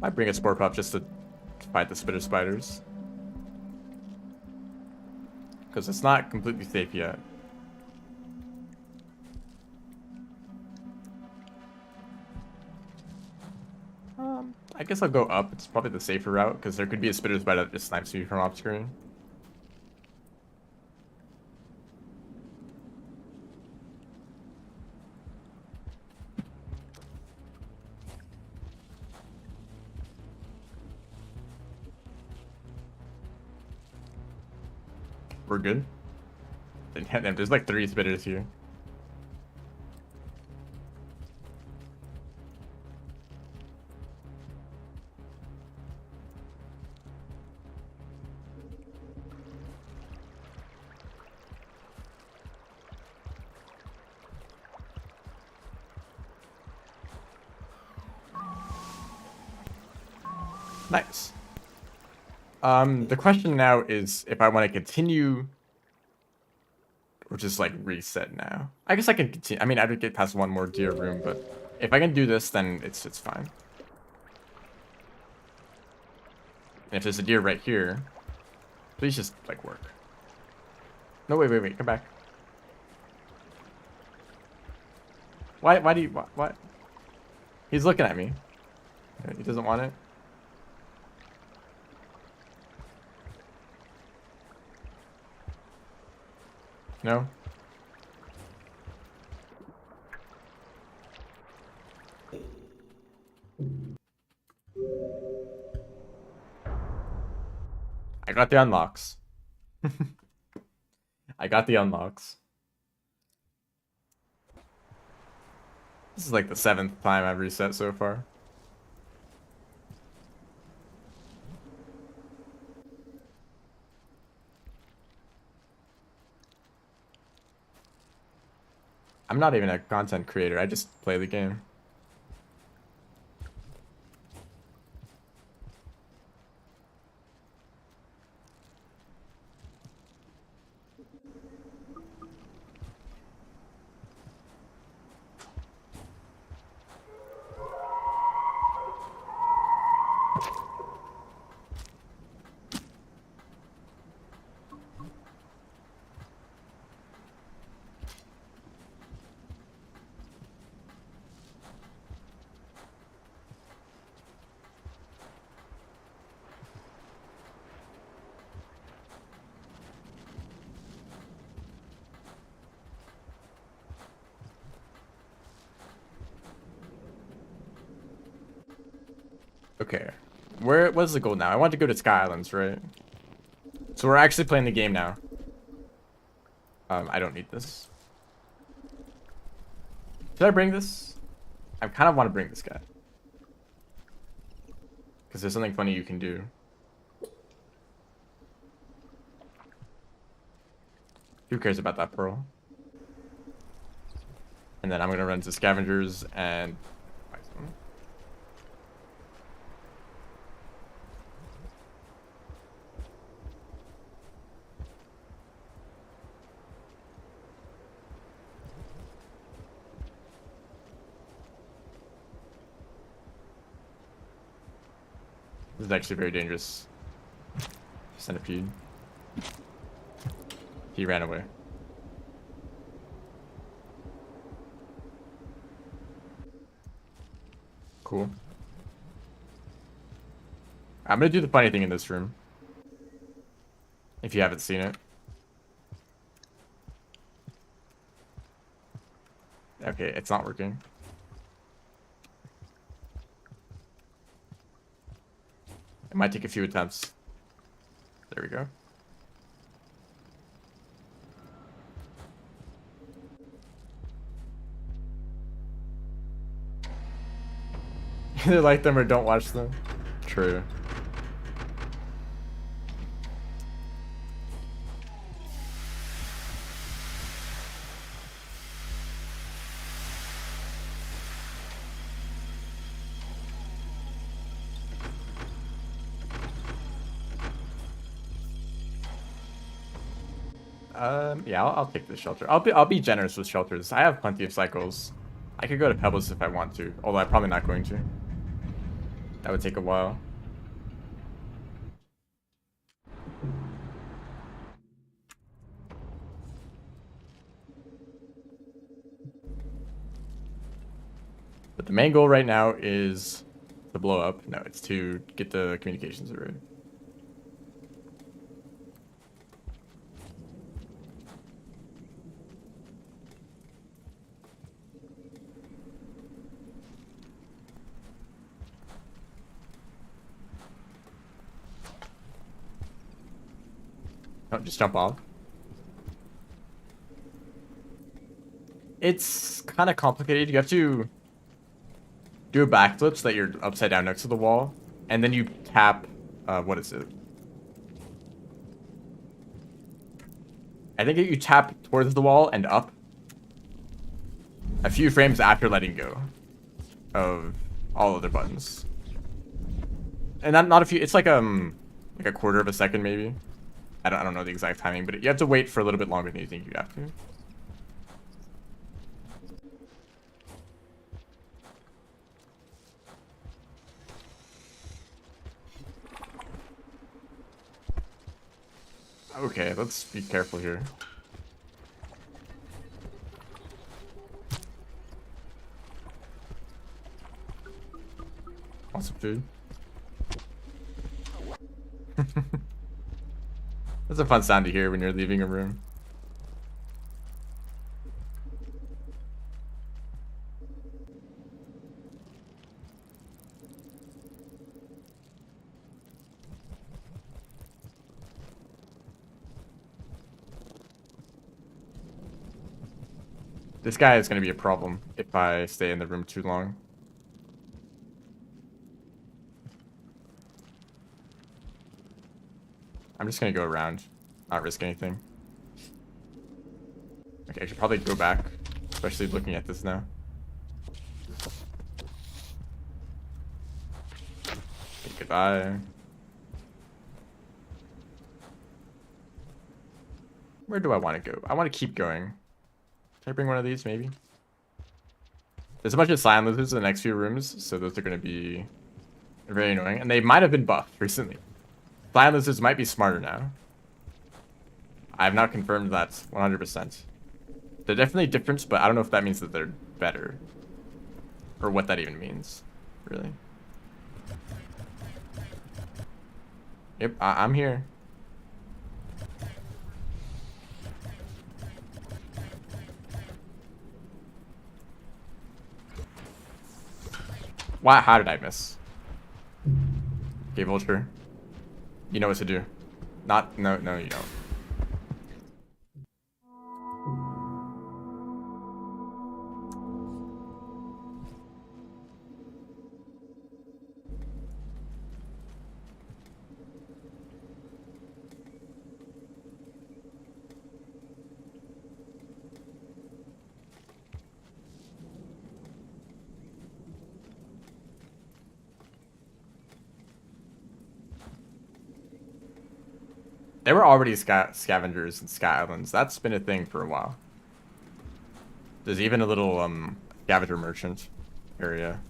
Might bring a spore pup just to fight the spitter spiders. Because it's not completely safe yet. I guess I'll go up. It's probably the safer route because there could be a spitter bite that just snipes me from off screen. We're good. Damn, there's like 3 spitters here. Nice. The question now is if I want to continue or just like reset now. I guess I can continue. I mean, I would get past one more deer room, but if I can do this, then it's fine. And if there's a deer right here, please just like work. No, wait, come back. Why do you, what? He's looking at me. He doesn't want it. No? I got the unlocks. I got the unlocks. This is like the 7th time I've reset so far. I'm not even a content creator, I just play the game. Okay, what's the goal now? I want to go to Sky Islands, right? So we're actually playing the game now. I don't need this. Should I bring this? I kind of want to bring this guy. Because there's something funny you can do. Who cares about that pearl? And then I'm going to run to scavengers and... This is actually very dangerous. Centipede. He ran away. Cool. I'm gonna do the funny thing in this room. If you haven't seen it. Okay, it's not working. It might take a few attempts. There we go. Either like them or don't watch them. True. Yeah, I'll take the shelter. I'll be generous with shelters. I have plenty of cycles. I could go to Pebbles if I want to, although I'm probably not going to. That would take a while. But the main goal right now is To blow up? No, it's to get the communications through. Don't just jump off. It's kind of complicated. You have to do a backflip so that you're upside down next to the wall, and then you tap. What is it? I think you tap towards the wall and up a few frames after letting go of all other buttons. And not a few. It's like a quarter of a second maybe. I don't know the exact timing, but you have to wait for a little bit longer than you think you have to. Okay, let's be careful here. Want some food? That's a fun sound to hear when you're leaving a room. This guy is going to be a problem if I stay in the room too long. I'm just going to go around, not risk anything. Okay, I should probably go back, especially looking at this now. Okay, goodbye. Where do I want to go? I want to keep going. Can I bring one of these, maybe? There's a bunch of Cyan lizards in the next few rooms, so those are going to be very annoying. And they might have been buffed recently. Cyan lizards might be smarter now. I have not confirmed that 100%. They're definitely different, but I don't know if that means that they're better. Or what that even means, really. Yep, I'm here. Why? How did I miss? Okay, Vulture. You know what to do. No, you don't. There were already scavengers in Sky Islands. That's been a thing for a while. There's even a little scavenger merchant area.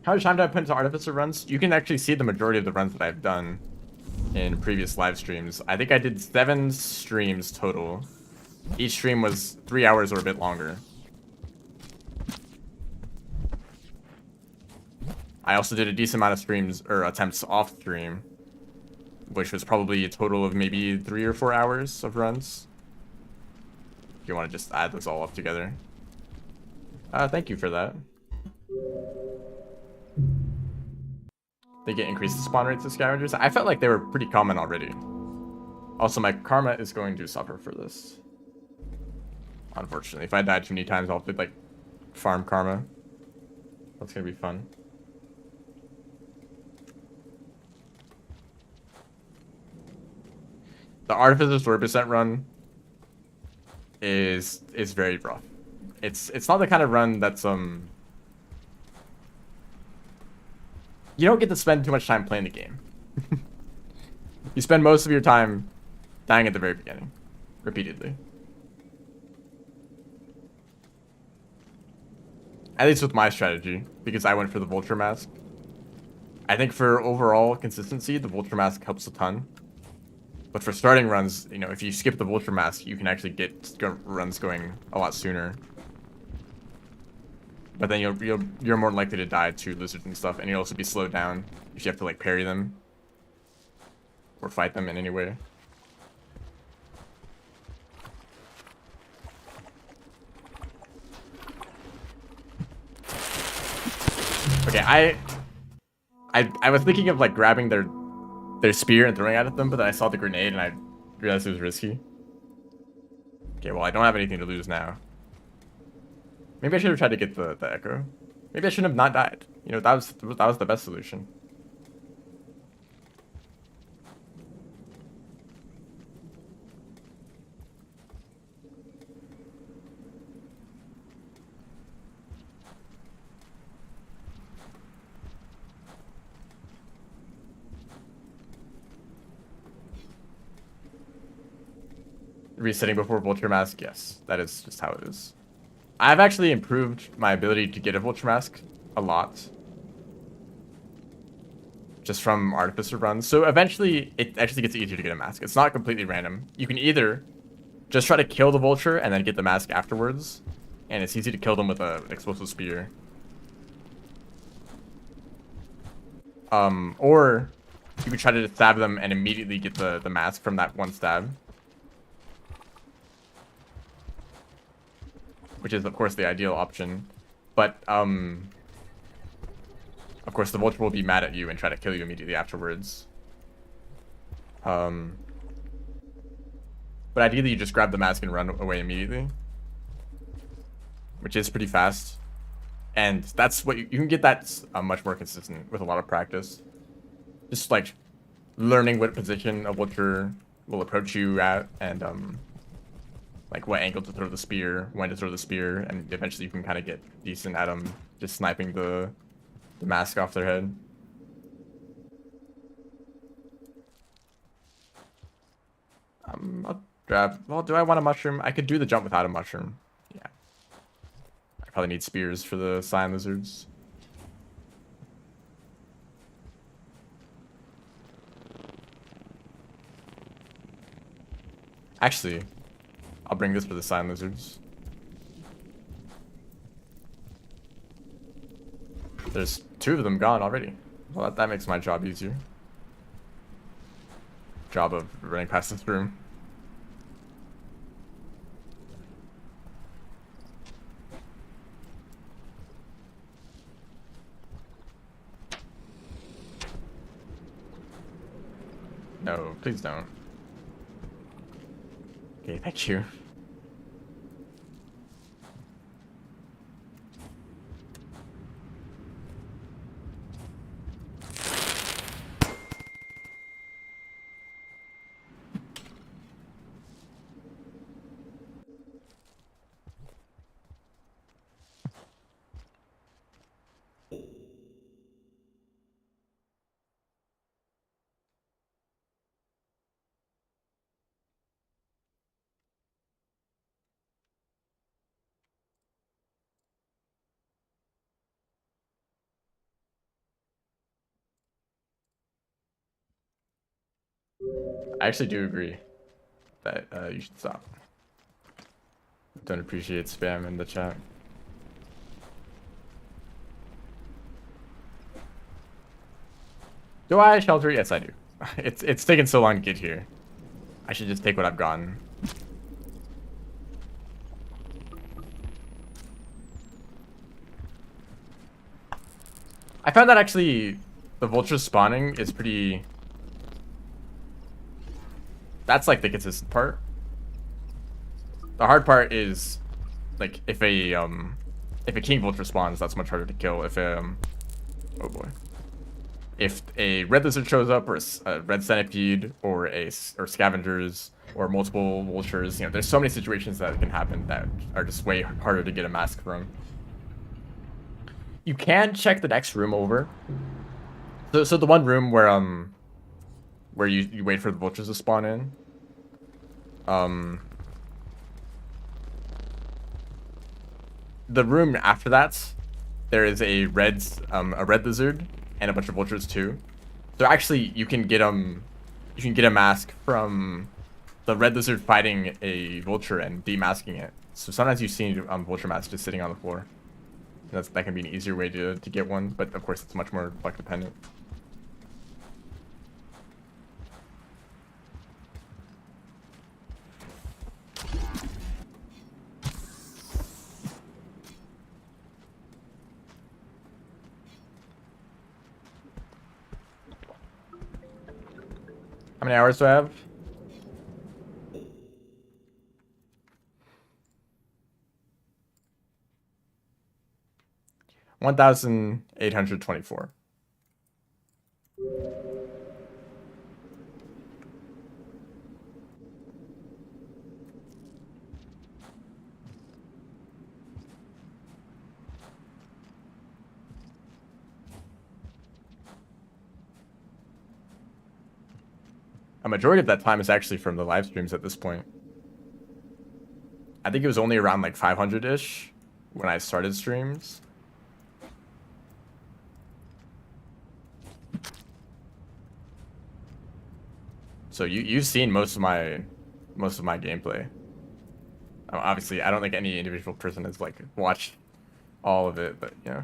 How much time did I put into Artificer runs? You can actually see the majority of the runs that I've done in previous live streams. I think I did 7 streams total. Each stream was 3 hours or a bit longer. I also did a decent amount of streams or attempts off stream, which was probably a total of maybe 3 or 4 hours of runs. If you want to just add those all up together. Thank you for that. They get increased spawn rates of scavengers. I felt like they were pretty common already. Also, my karma is going to suffer for this. Unfortunately, if I die too many times, I'll have to, like, farm karma. That's gonna be fun. The Artificer's 40% run is very rough. It's not the kind of run that's you don't get to spend too much time playing the game. You spend most of your time dying at the very beginning, repeatedly. At least with my strategy, because I went for the Vulture mask. I think for overall consistency, the Vulture Mask helps a ton. But for starting runs, you know, if you skip the Vulture Mask, you can actually get runs going a lot sooner. But then you're more likely to die to lizards and stuff, and you'll also be slowed down if you have to like parry them or fight them in any way. Okay, I was thinking of like grabbing their spear and throwing it at them, but then I saw the grenade and I realized it was risky. Okay, well I don't have anything to lose now. Maybe I should have tried to get the echo. Maybe I shouldn't have not died. You know, that was the best solution. Resetting before Vulture Mask, yes, that is just how it is. I've actually improved my ability to get a Vulture Mask a lot. Just from Artificer runs. So eventually, it actually gets easier to get a mask. It's not completely random. You can either just try to kill the Vulture and then get the mask afterwards. And it's easy to kill them with an explosive spear. Or you can try to stab them and immediately get the mask from that one stab. Which is, of course, the ideal option. But, of course, the Vulture will be mad at you and try to kill you immediately afterwards. But ideally, you just grab the mask and run away immediately. Which is pretty fast. And that's what you can get that much more consistent with a lot of practice. Just, like, learning what position a Vulture will approach you at and, like what angle to throw the spear, when to throw the spear, and eventually you can kind of get decent at them just sniping the mask off their head. I'll grab. Well, do I want a mushroom? I could do the jump without a mushroom. Yeah. I probably need spears for the Cyan Lizards. Actually, I'll bring this for the Cyan Lizards. There's 2 of them gone already. Well, that makes my job easier. Job of running past this room. No, please don't. Okay, thank you. I actually do agree that you should stop. Don't appreciate spam in the chat. Do I shelter? Yes, I do. It's taken so long to get here. I should just take what I've gotten. I found that actually the Vulture spawning is pretty... That's like the consistent part. The hard part is like if a King Vulture spawns, that's much harder to kill. If oh boy. If a red lizard shows up, or a red centipede, or scavengers, or multiple vultures, you know, there's so many situations that can happen that are just way harder to get a mask from. You can check the next room over. So the one room where you wait for the vultures to spawn in. The room after that, there is a red lizard and a bunch of vultures too. So actually, you can get a mask from the red lizard fighting a vulture and demasking it. So sometimes you see vulture masks just sitting on the floor. That can be an easier way to get one, but of course it's much more luck dependent. How many hours do I have? $1,824. A majority of that time is actually from the live streams at this point. I think it was only around like 500-ish when I started streams. So you've seen most of my gameplay. Obviously, I don't think any individual person has like watched all of it, but yeah,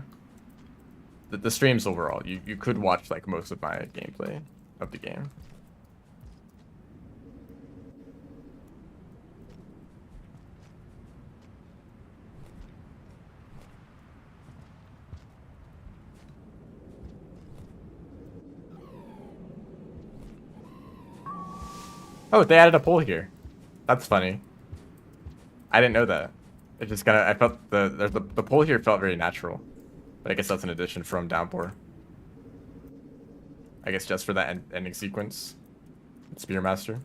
the streams overall, you could watch like most of my gameplay of the game. Oh, they added a poll here. That's funny. I didn't know that. It just kind of, I felt the poll here felt very natural. But I guess that's an addition from Downpour. I guess just for that ending sequence. Spearmaster.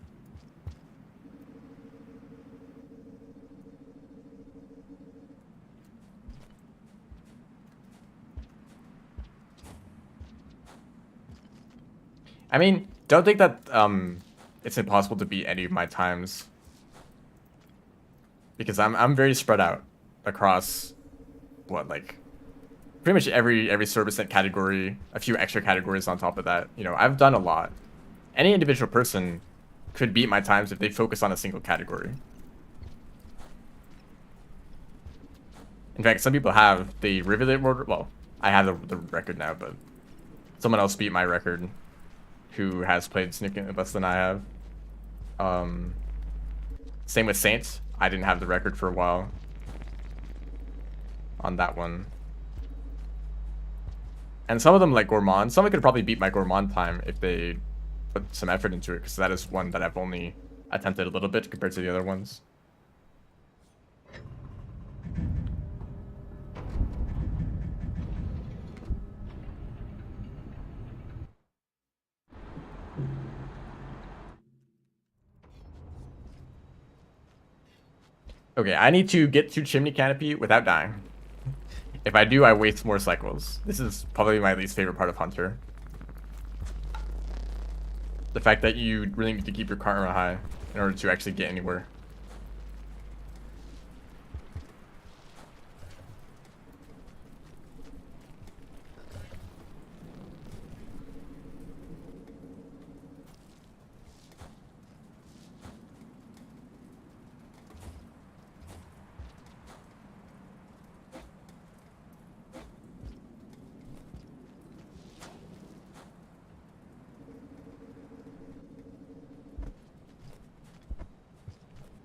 I mean, don't think that it's impossible to beat any of my times, because I'm very spread out across what, like pretty much every service and category, a few extra categories on top of that. You know, I've done a lot. Any individual person could beat my times if they focus on a single category. In fact, some people have the Rivulet Mortar. Well, I have the record now, but someone else beat my record who has played significantly less than I have. Same with Saints. I didn't have the record for a while on that one. And some of them, like Gourmand, someone could probably beat my Gourmand time if they put some effort into it, because that is one that I've only attempted a little bit compared to the other ones. Okay, I need to get to Chimney Canopy without dying. If I do, I waste more cycles. This is probably my least favorite part of Hunter. The fact that you really need to keep your karma high in order to actually get anywhere.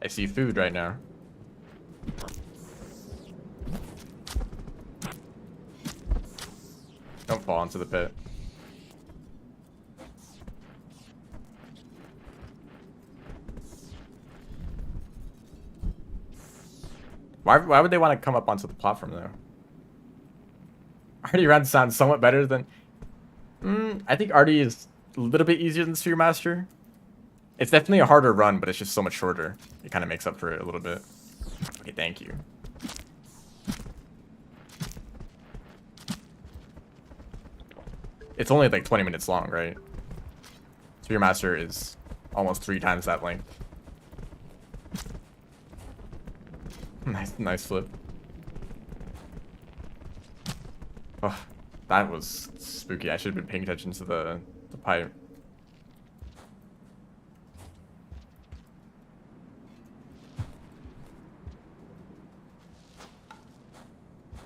I see food right now. Don't fall into the pit. Why would they want to come up onto the platform though? Artie run sounds somewhat better than... I think Artie is a little bit easier than Spearmaster. It's definitely a harder run, but it's just so much shorter. It kind of makes up for it a little bit. Okay, thank you. It's only like 20 minutes long, right? Spearmaster is almost 3 times that length. Nice flip. Oh, That was spooky. I should have been paying attention to the pipe.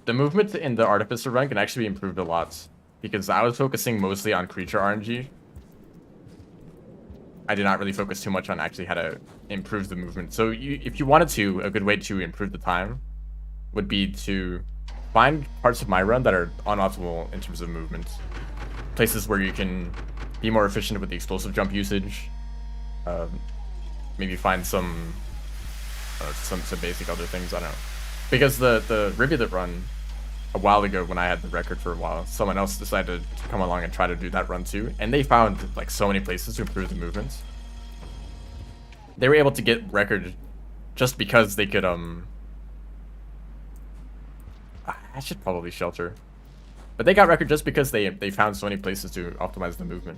The movement in the Artificer run can actually be improved a lot, because I was focusing mostly on creature RNG. I did not really focus too much on actually how to improve the movement. So if you wanted to, a good way to improve the time would be to find parts of my run that are unoptimal in terms of movement. Places where you can be more efficient with the explosive jump usage. Maybe find some basic other things, I don't know. Because the Rivulet run, a while ago when I had the record for a while, someone else decided to come along and try to do that run too, and they found like so many places to improve the movements. They were able to get record just because they could I should probably shelter. But they got record just because they found so many places to optimize the movement.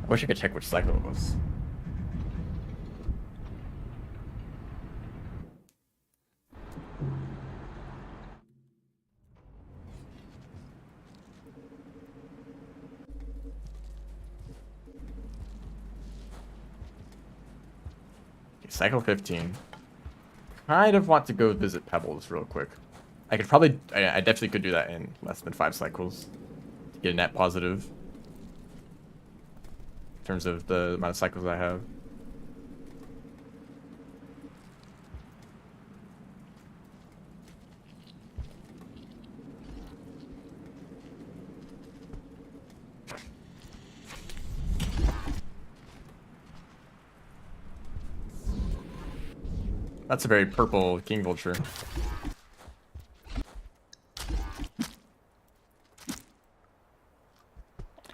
I wish I could check which cycle it was. Okay, cycle 15. Kind of want to go visit Pebbles real quick. I definitely could do that in less than 5 cycles to get a net positive in terms of the amount of cycles I have. That's a very purple King Vulture.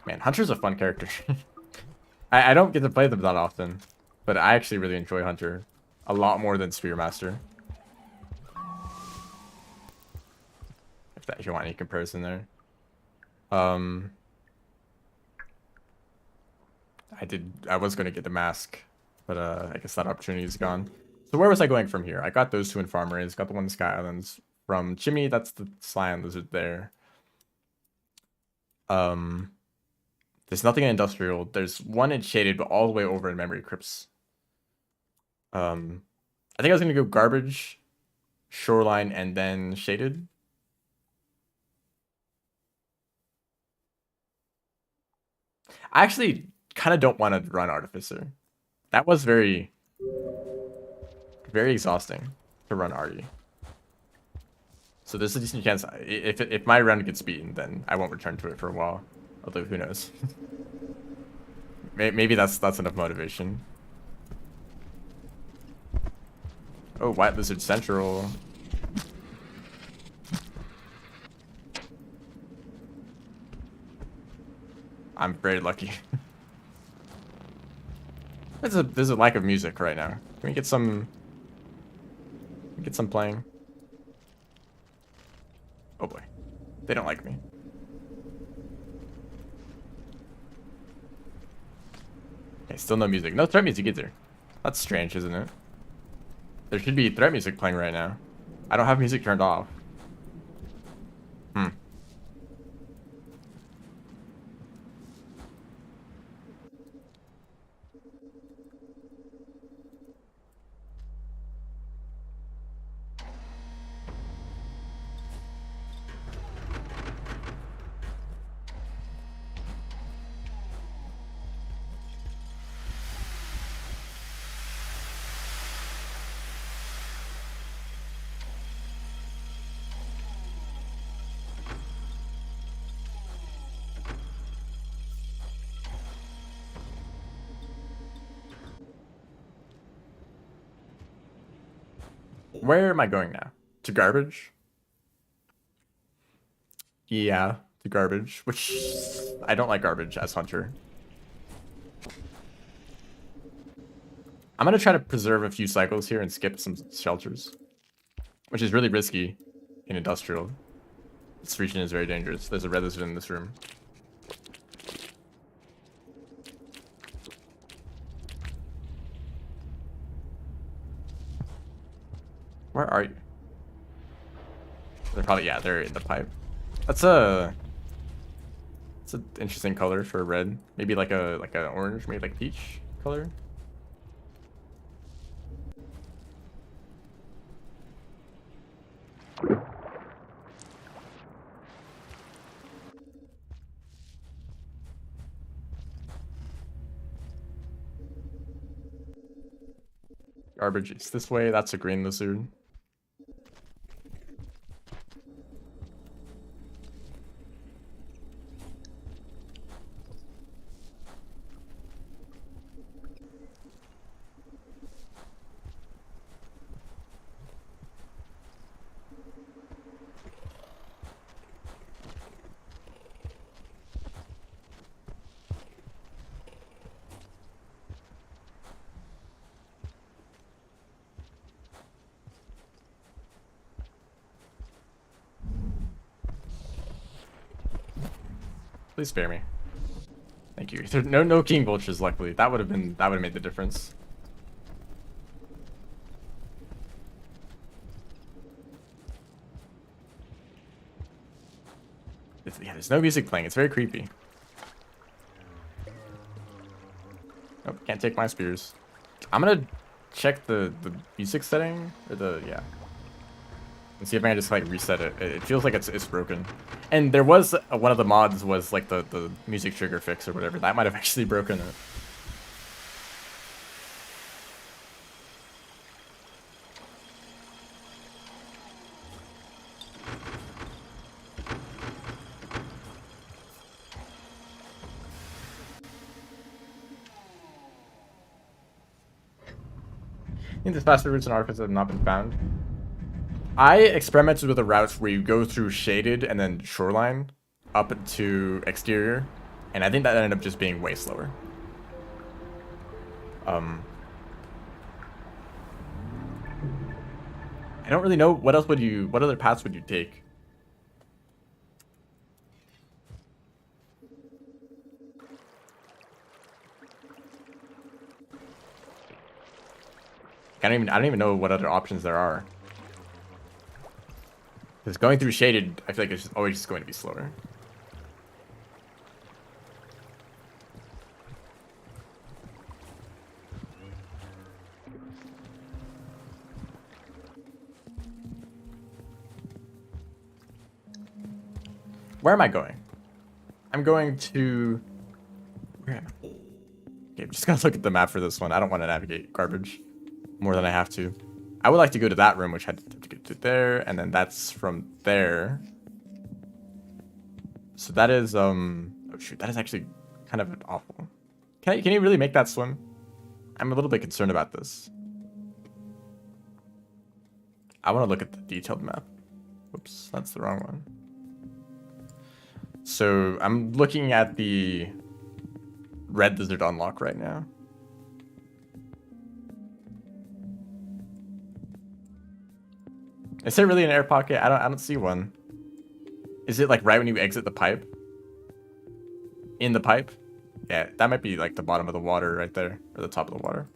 Man, Hunter's a fun character. I don't get to play them that often, but I actually really enjoy Hunter a lot more than Spearmaster. If you want any comparison there. I was gonna get the mask, but I guess that opportunity is gone. So where was I going from here? I got those 2 in Farmers, got the one in Sky Islands. From Chimney, that's the Scion Lizard there. There's nothing in Industrial. There's one in Shaded, but all the way over in Memory Crypts. I think I was gonna go Garbage, Shoreline, and then Shaded. I actually kind of don't want to run Artificer. That was very exhausting to run Artie. So there's a decent chance if my run gets beaten, then I won't return to it for a while. Although who knows? Maybe that's enough motivation. Oh, White Lizard Central. I'm very lucky. There's a lack of music right now. Can we get some? Get some playing. Oh boy, they don't like me. Okay, still no music. No threat music either. That's strange, isn't it? There should be threat music playing right now. I don't have music turned off. Where am I going now? To Garbage? Yeah, to Garbage, which I don't like Garbage as Hunter. I'm gonna try to preserve a few cycles here and skip some shelters, which is really risky in Industrial. This region is very dangerous. There's a red lizard in this room. Where are you? probably, yeah, they're in the pipe. That's an interesting color for a red. Maybe like a orange, maybe like peach color. Garbage is this way. That's a green lizard. Please spare me. Thank you. No king vultures, luckily. That would have made the difference. Yeah, there's no music playing. It's very creepy. Nope, can't take my spears. I'm gonna check the music setting or yeah. And see if I can just like reset it. It feels like it's broken. And there was one of the mods was like the music trigger fix or whatever. That might have actually broken it. I think the faster routes and artifacts have not been found. I experimented with a route where you go through shaded and then shoreline up to exterior, and I think that ended up just being way slower. I don't really know what other paths would you take? I don't even know what other options there are. Because going through shaded, I feel like it's always just going to be slower. Where am I going? I'm going to... Where am I? Okay, I'm just gonna look at the map for this one. I don't want to navigate garbage more than I have to. I would like to go to that room, which had to get to there, and then that's from there. So that is, oh shoot, that is actually kind of awful. Can you really make that swim? I'm a little bit concerned about this. I want to look at the detailed map. Whoops, that's the wrong one. So I'm looking at the red lizard unlock right now. Is there really an air pocket? I don't see one. Is it like right when you exit the pipe? In the pipe? Yeah, that might be like the bottom of the water right there, or the top of the water.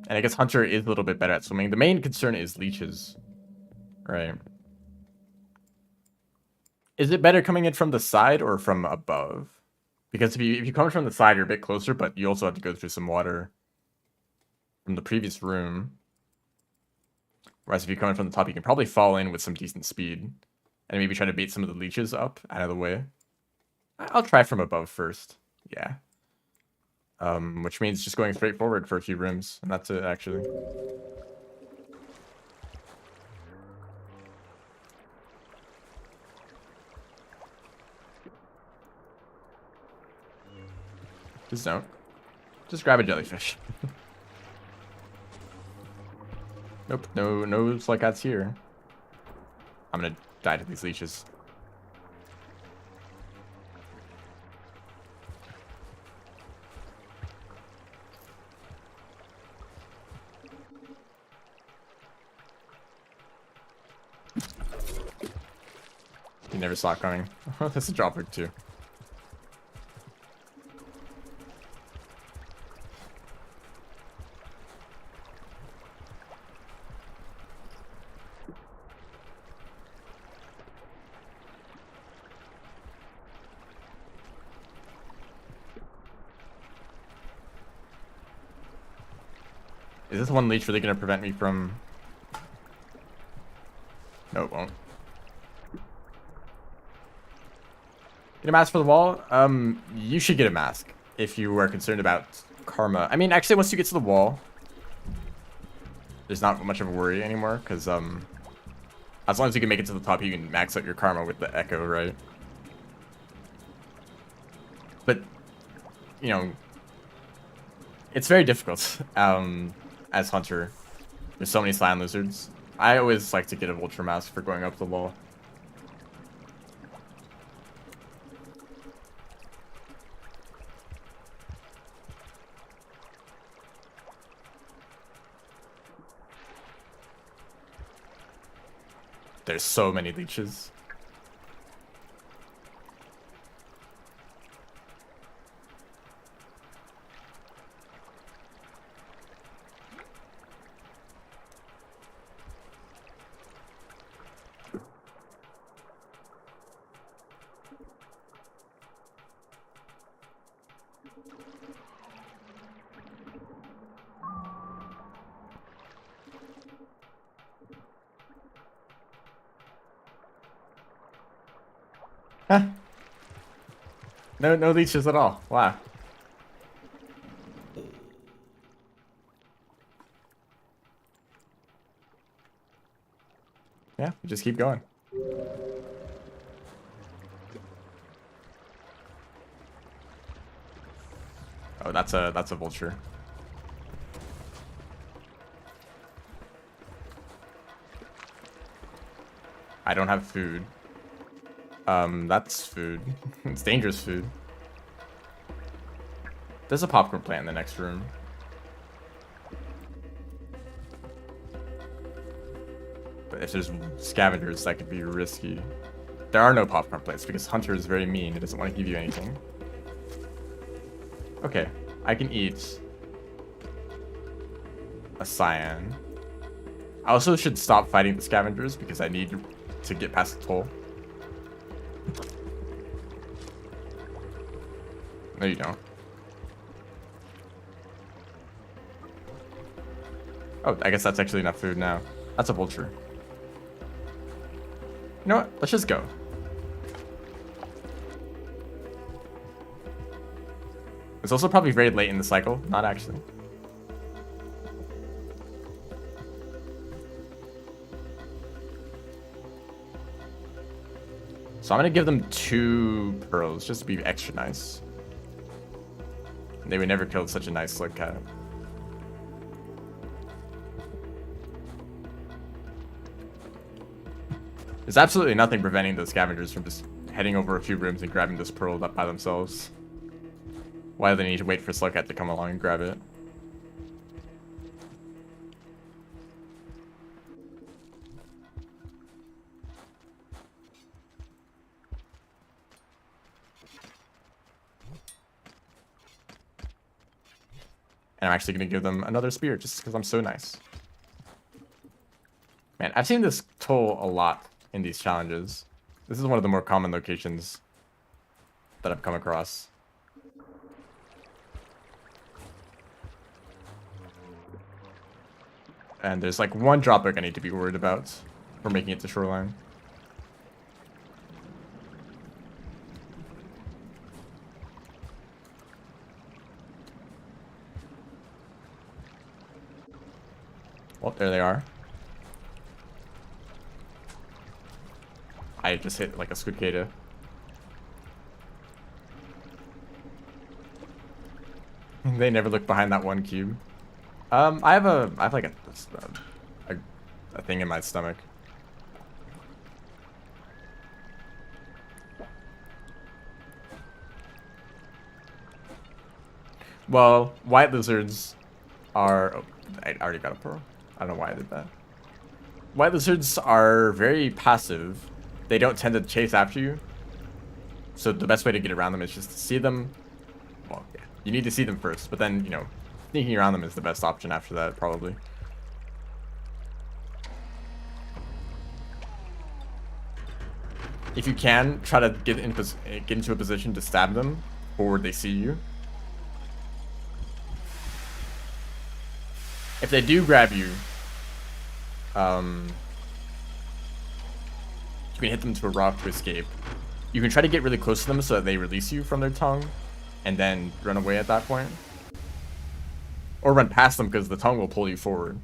And I guess Hunter is a little bit better at swimming. The main concern is leeches. Right. Is it better coming in from the side or from above? Because if you come from the side, you're a bit closer, but you also have to go through some water from the previous room. Whereas if you come in from the top, you can probably fall in with some decent speed. And maybe try to bait some of the leeches up out of the way. I'll try from above first. Yeah. Which means just going straight forward for a few rooms. And that's it, actually. Just don't. Just grab a jellyfish. Nope, no Slycats here. I'm gonna die to these leeches. You never saw it coming. That's a dropper too. Is this one leech really gonna prevent me from... No, it won't. Get a mask for the wall? You should get a mask if you are concerned about karma. I mean, actually, once you get to the wall, there's not much of a worry anymore, because, as long as you can make it to the top, you can max out your karma with the echo, right? But, you know, it's very difficult, as Hunter. There's so many sand lizards. I always like to get a vulture mask for going up the wall. There's so many leeches. Huh. No leeches at all. Wow. Yeah, we just keep going. Oh, that's a vulture. I don't have food. That's food. It's dangerous food. There's a popcorn plant in the next room. But if there's scavengers, that could be risky. There are no popcorn plants because Hunter is very mean. He doesn't want to give you anything. Okay, I can eat a cyan. I also should stop fighting the scavengers because I need to get past the toll. No, you don't. Oh, I guess that's actually enough food now. That's a vulture. You know what? Let's just go. It's also probably very late in the cycle. Not actually. So I'm gonna give them 2 pearls just to be extra nice. They would never kill such a nice slug cat. There's absolutely nothing preventing the scavengers from just heading over a few rooms and grabbing this pearl up by themselves. Why do they need to wait for Slugcat to come along and grab it? And I'm actually going to give them another spear just because I'm so nice. Man, I've seen this toll a lot in these challenges. This is one of the more common locations that I've come across. And there's like one dropback I need to be worried about for making it to shoreline. Well, there they are. I just hit like a squidcada. They never look behind that one cube. I have like a thing in my stomach. Well, white lizards are... Oh, I already got a pearl. I don't know why I did that. White lizards are very passive. They don't tend to chase after you. So the best way to get around them is just to see them. Well, yeah, you need to see them first, but then, you know, sneaking around them is the best option after that, probably. If you can, try to get into a position to stab them before they see you. If they do grab you, you can hit them to a rock to escape. You can try to get really close to them so that they release you from their tongue, and then run away at that point. Or run past them because the tongue will pull you forward.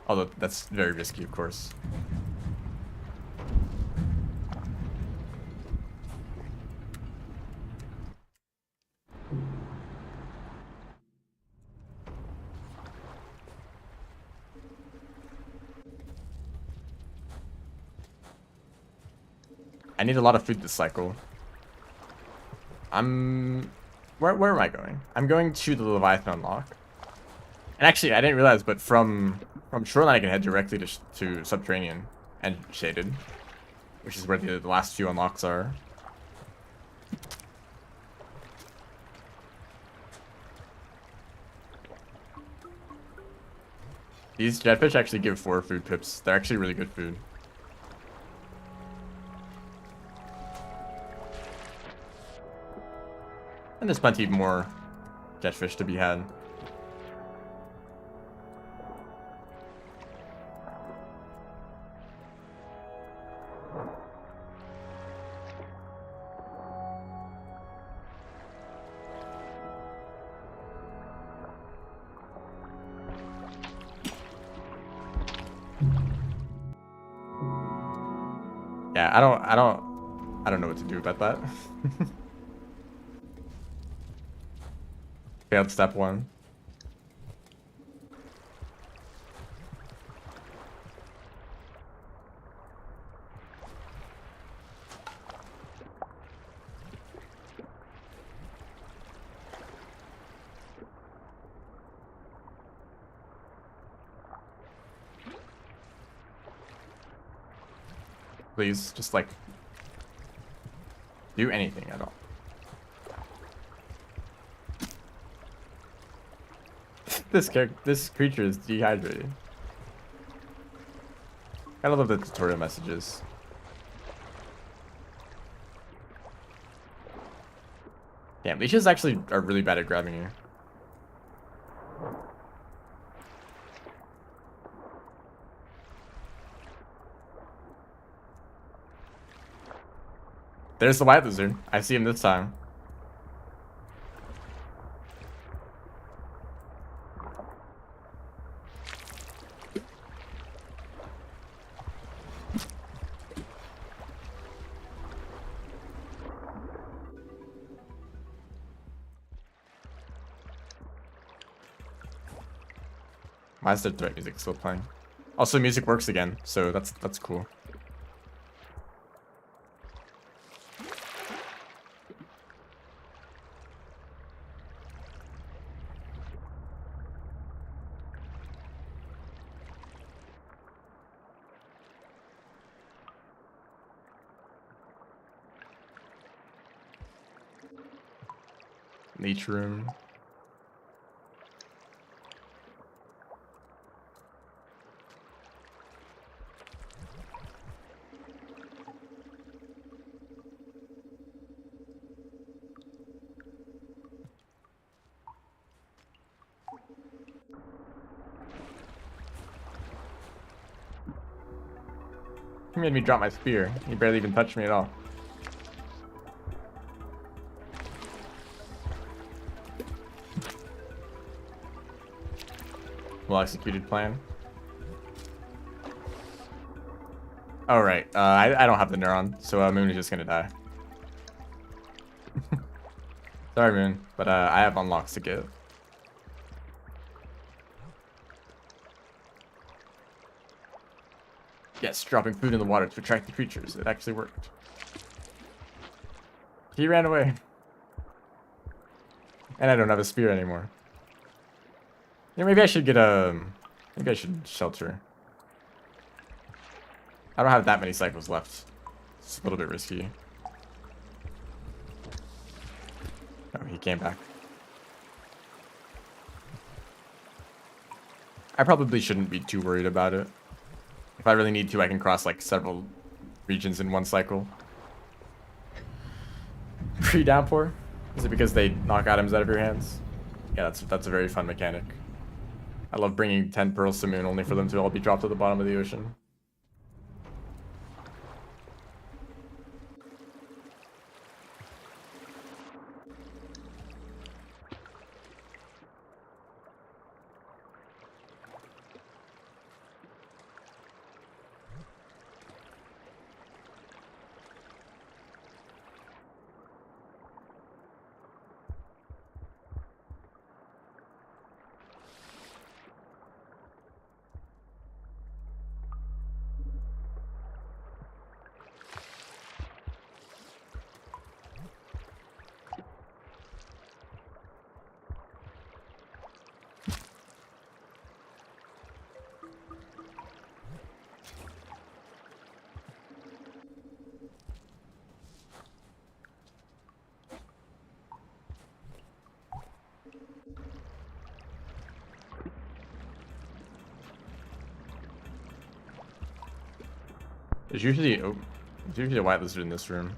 Although that's very risky, of course. I need a lot of food this cycle. Where am I going? I'm going to the Leviathan unlock. And actually, I didn't realize, but from Shoreline I can head directly to Subterranean and Shaded, which is where the last few unlocks are. These jetfish actually give 4 food pips. They're actually really good food. And there's plenty more jetfish to be had. Yeah, I don't know what to do about that. Failed step 1. Please, just like do anything at all. This creature is dehydrated. I love the tutorial messages. Damn, leeches actually are really bad at grabbing you. There's the white lizard. I see him this time. Why is the threat music still playing? Also, music works again, so that's cool. Leech room. He made me drop my spear. He barely even touched me at all. Well executed plan. Oh right, I don't have the neuron, so Moon is just gonna die. Sorry Moon, but I have unlocks to get. Yes, dropping food in the water to attract the creatures. It actually worked. He ran away. And I don't have a spear anymore. Yeah, maybe I should get a... Maybe I should shelter. I don't have that many cycles left. It's a little bit risky. Oh, he came back. I probably shouldn't be too worried about it. If I really need to, I can cross like several regions in one cycle. Pre-downpour? Is it because they knock items out of your hands? Yeah, that's a very fun mechanic. I love bringing 10 pearls to Moon only for them to all be dropped at the bottom of the ocean. There's usually a white lizard in this room.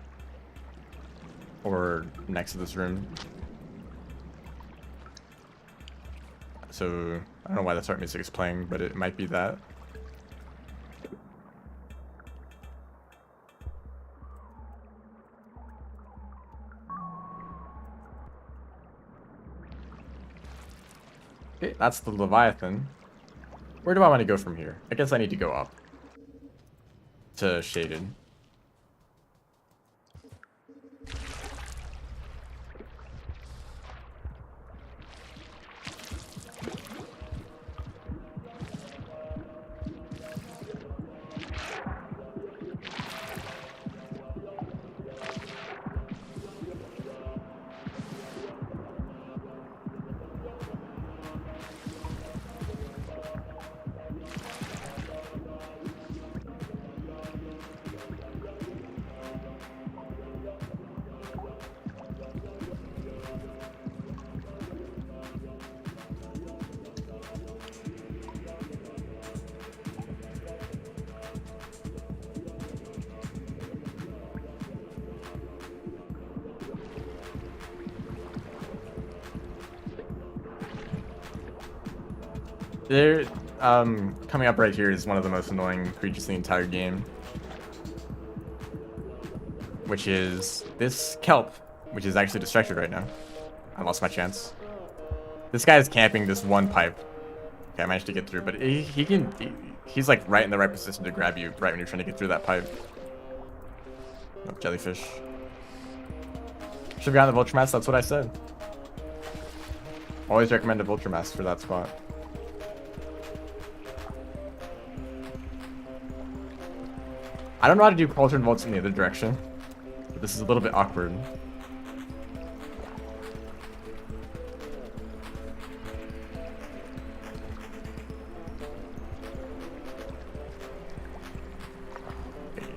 Or next to this room. So, I don't know why the start music is playing, but it might be that. Okay, that's the Leviathan. Where do I want to go from here? I guess I need to go up. To Shaded. There, coming up right here is one of the most annoying creatures in the entire game. Which is this kelp, which is actually distracted right now. I lost my chance. This guy is camping this one pipe. Okay, I managed to get through, but he's like right in the right position to grab you right when you're trying to get through that pipe. Oh, jellyfish. Should've gotten the Vulture Mask, that's what I said. Always recommend a Vulture Mask for that spot. I don't know how to do Cauldron Vaults in the other direction, but this is a little bit awkward.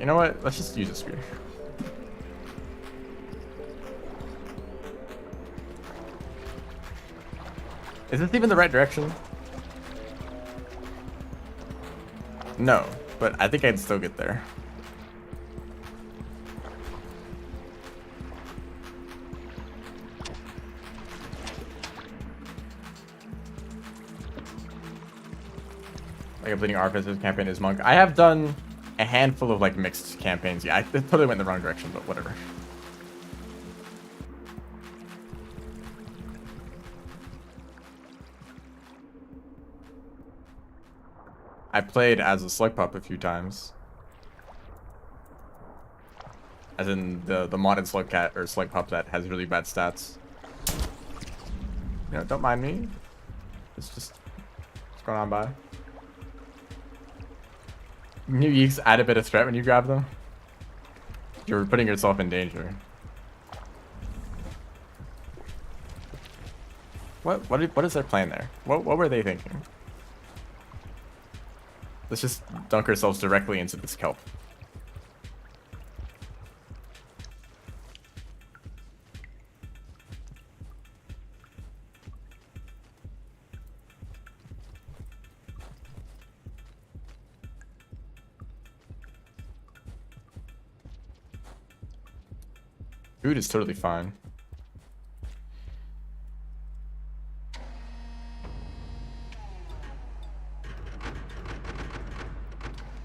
You know what? Let's just use a spear. Is this even the right direction? No, but I think I'd still get there. Like completing Artificer's campaign as monk. I have done a handful of like mixed campaigns. Yeah, I totally went in the wrong direction, but whatever. I played as a Slug Pup a few times. As in the modded Slug Cat or Slug Pup that has really bad stats. You know, don't mind me. It's just what's going on by. New Yeeks add a bit of threat when you grab them. You're putting yourself in danger. What is their plan there? What were they thinking? Let's just dunk ourselves directly into this kelp. Food is totally fine.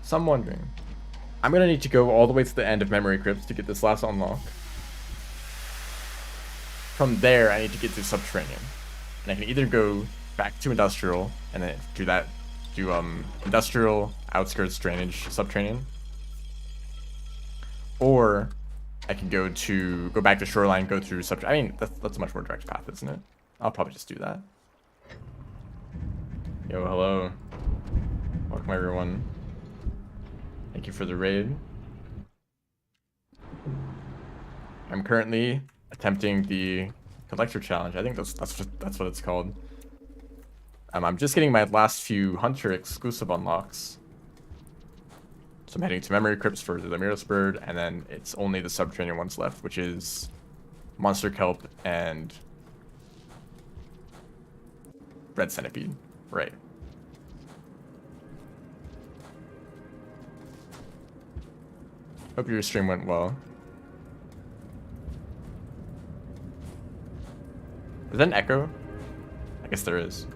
So I'm wondering, I'm gonna need to go all the way to the end of Memory Crypts to get this last unlock. From there, I need to get to Subterranean, and I can either go back to Industrial and then do Industrial, Outskirts, Drainage, Subterranean, or I can go back to Shoreline, go through Subterranean. I mean, that's a much more direct path, isn't it? I'll probably just do that. Yo, hello. Welcome everyone. Thank you for the raid. I'm currently attempting the Collector Challenge. I think that's what it's called. I'm just getting my last few Hunter exclusive unlocks. So I'm heading to Memory Crypts for the Lemurus Bird, and then it's only the Subterranean ones left, which is Monster Kelp and Red Centipede. Right. Hope your stream went well. Is that an echo? I guess there is.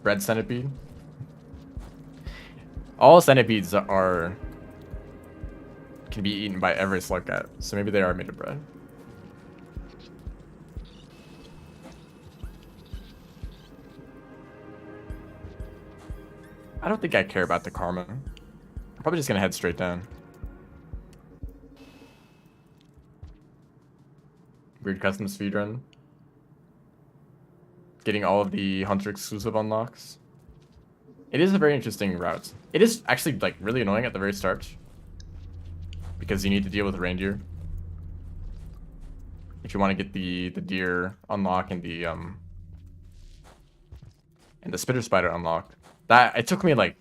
Red Centipede. All centipedes can be eaten by every slug cat, so maybe they are made of bread. I don't think I care about the karma. I'm probably just gonna head straight down. Weird custom speedrun. Getting all of the Hunter exclusive unlocks. It is a very interesting route. It is actually like really annoying at the very start, because you need to deal with reindeer if you want to get the deer unlock and the spitter spider unlock. That it took me like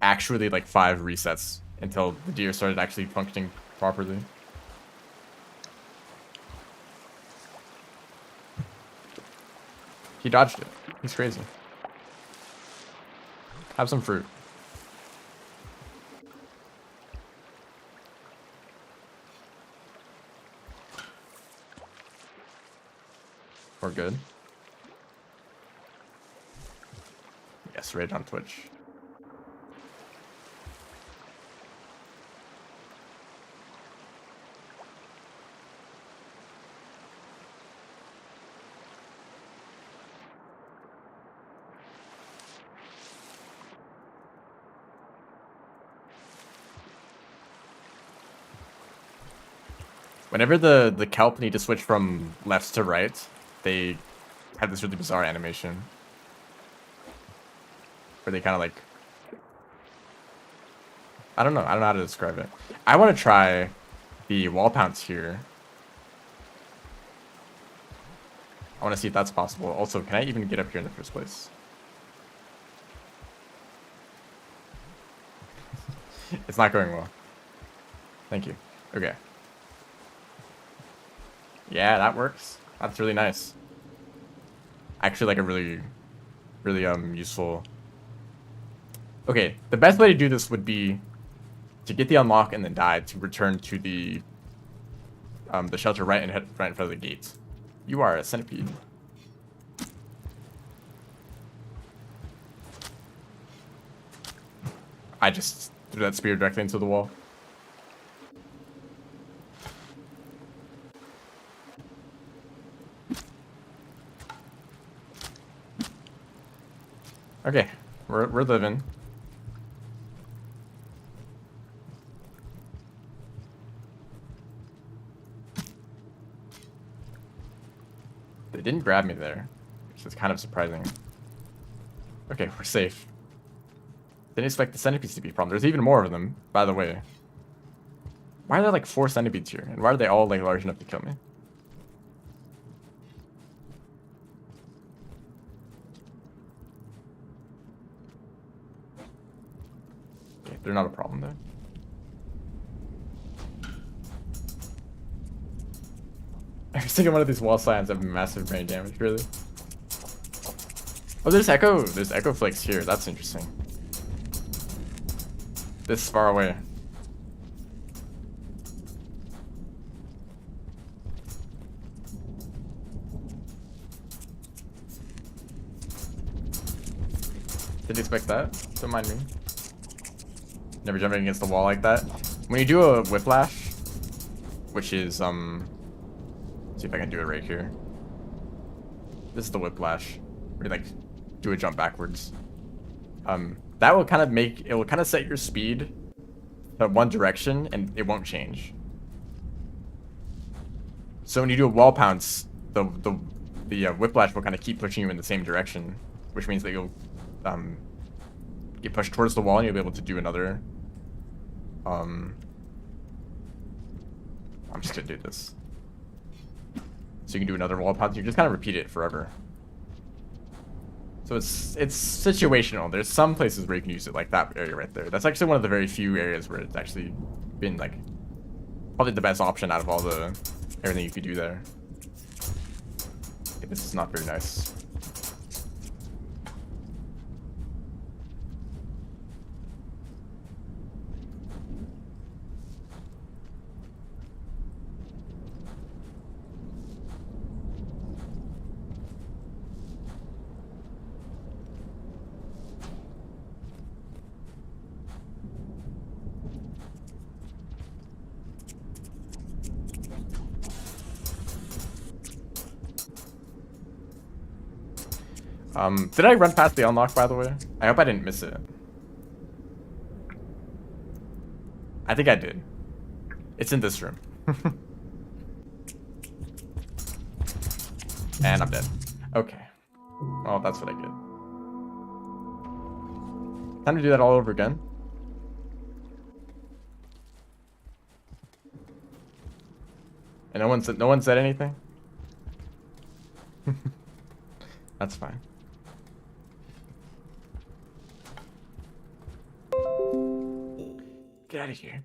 actually like 5 resets until the deer started actually functioning properly. He dodged it. He's crazy. Have some fruit. We're good. Yes, rage on Twitch. Whenever the kelp need to switch from left to right, they have this really bizarre animation where they kind of like, I don't know how to describe it. I want to try the wall pounce here. I want to see if that's possible. Also, can I even get up here in the first place? It's not going well. Thank you. Okay. Yeah, that works. That's really nice. Actually, like a really useful. Okay, the best way to do this would be to get the unlock and then die to return to the shelter right in front of the gate. You are a centipede. I just threw that spear directly into the wall. Okay, we're living. They didn't grab me there, which is kind of surprising. Okay, we're safe. Didn't expect the centipedes to be a problem. There's even more of them, by the way. Why are there like 4 centipedes here? And why are they all like large enough to kill me? Okay, they're not a problem though. Every single one of these wall signs have massive brain damage, really. Oh, there's echo flakes here. That's interesting. This far away. Didn't expect that. Don't mind me. Never jumping against the wall like that. When you do a whiplash, which is let's see if I can do it right here. This is the whiplash. Where you like do a jump backwards. That will kind of it will kind of set your speed to one direction and it won't change. So when you do a wall pounce, the whiplash will kind of keep pushing you in the same direction, which means that you'll get pushed towards the wall and you'll be able to do another. I'm just gonna do this. So you can do another wall pounce. You just kind of repeat it forever. So it's situational. There's some places where you can use it, like that area right there. That's actually one of the very few areas where it's actually been like probably the best option out of all the everything you could do there. Okay, this is not very nice. Did I run past the unlock, by the way? I hope I didn't miss it. I think I did. It's in this room. And I'm dead. Okay. Well, that's what I get. Time to do that all over again. And no one said anything? That's fine. Get out of here.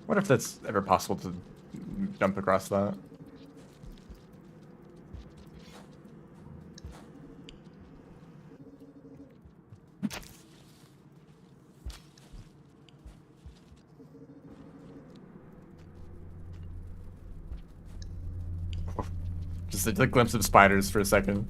What if that's ever possible to jump across that? Just a glimpse of spiders for a second.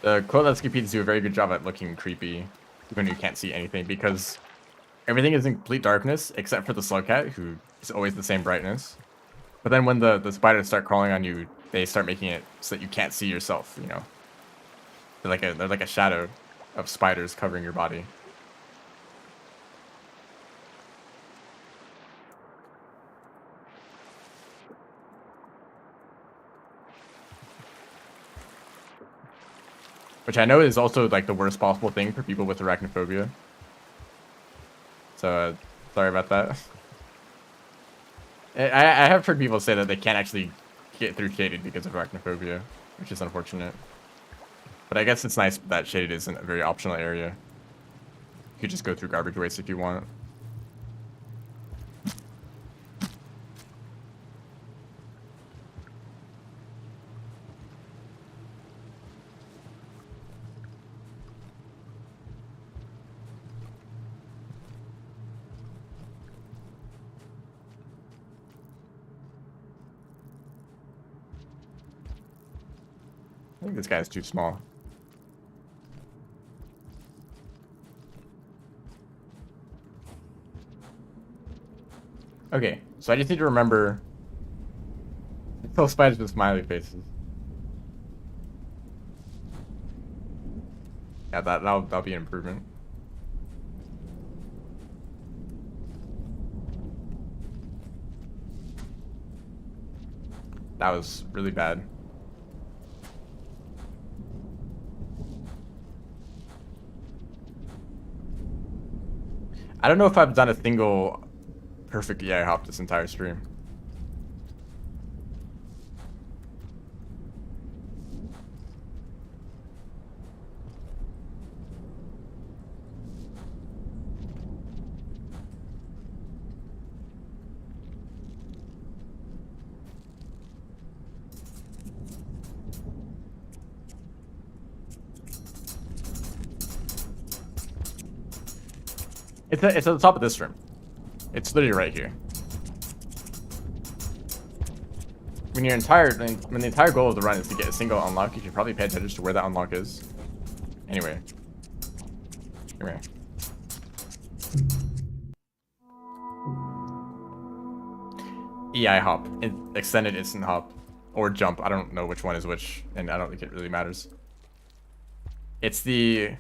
The Quote do a very good job at looking creepy when you can't see anything, because everything is in complete darkness except for the Slowcat, who is always the same brightness. But then when the spiders start crawling on you, they start making it so that you can't see yourself, you know. They're like a shadow of spiders covering your body. Which I know is also like the worst possible thing for people with arachnophobia. So, sorry about that. I have heard people say that they can't actually get through Shaded because of arachnophobia, which is unfortunate. But I guess it's nice that Shaded isn't a very optional area. You could just go through garbage waste if you want. I think this guy's too small. Okay, so I just need to remember to kill spiders with smiley faces. Yeah, that'll be an improvement. That was really bad. I don't know if I've done a single perfect EI hop this entire stream. It's at the top of this room. It's literally right here. When the entire goal of the run is to get a single unlock, you should probably pay attention to where that unlock is. Anyway. Come here. EI hop. Extended instant hop. Or jump. I don't know which one is which, and I don't think it really matters. It's this.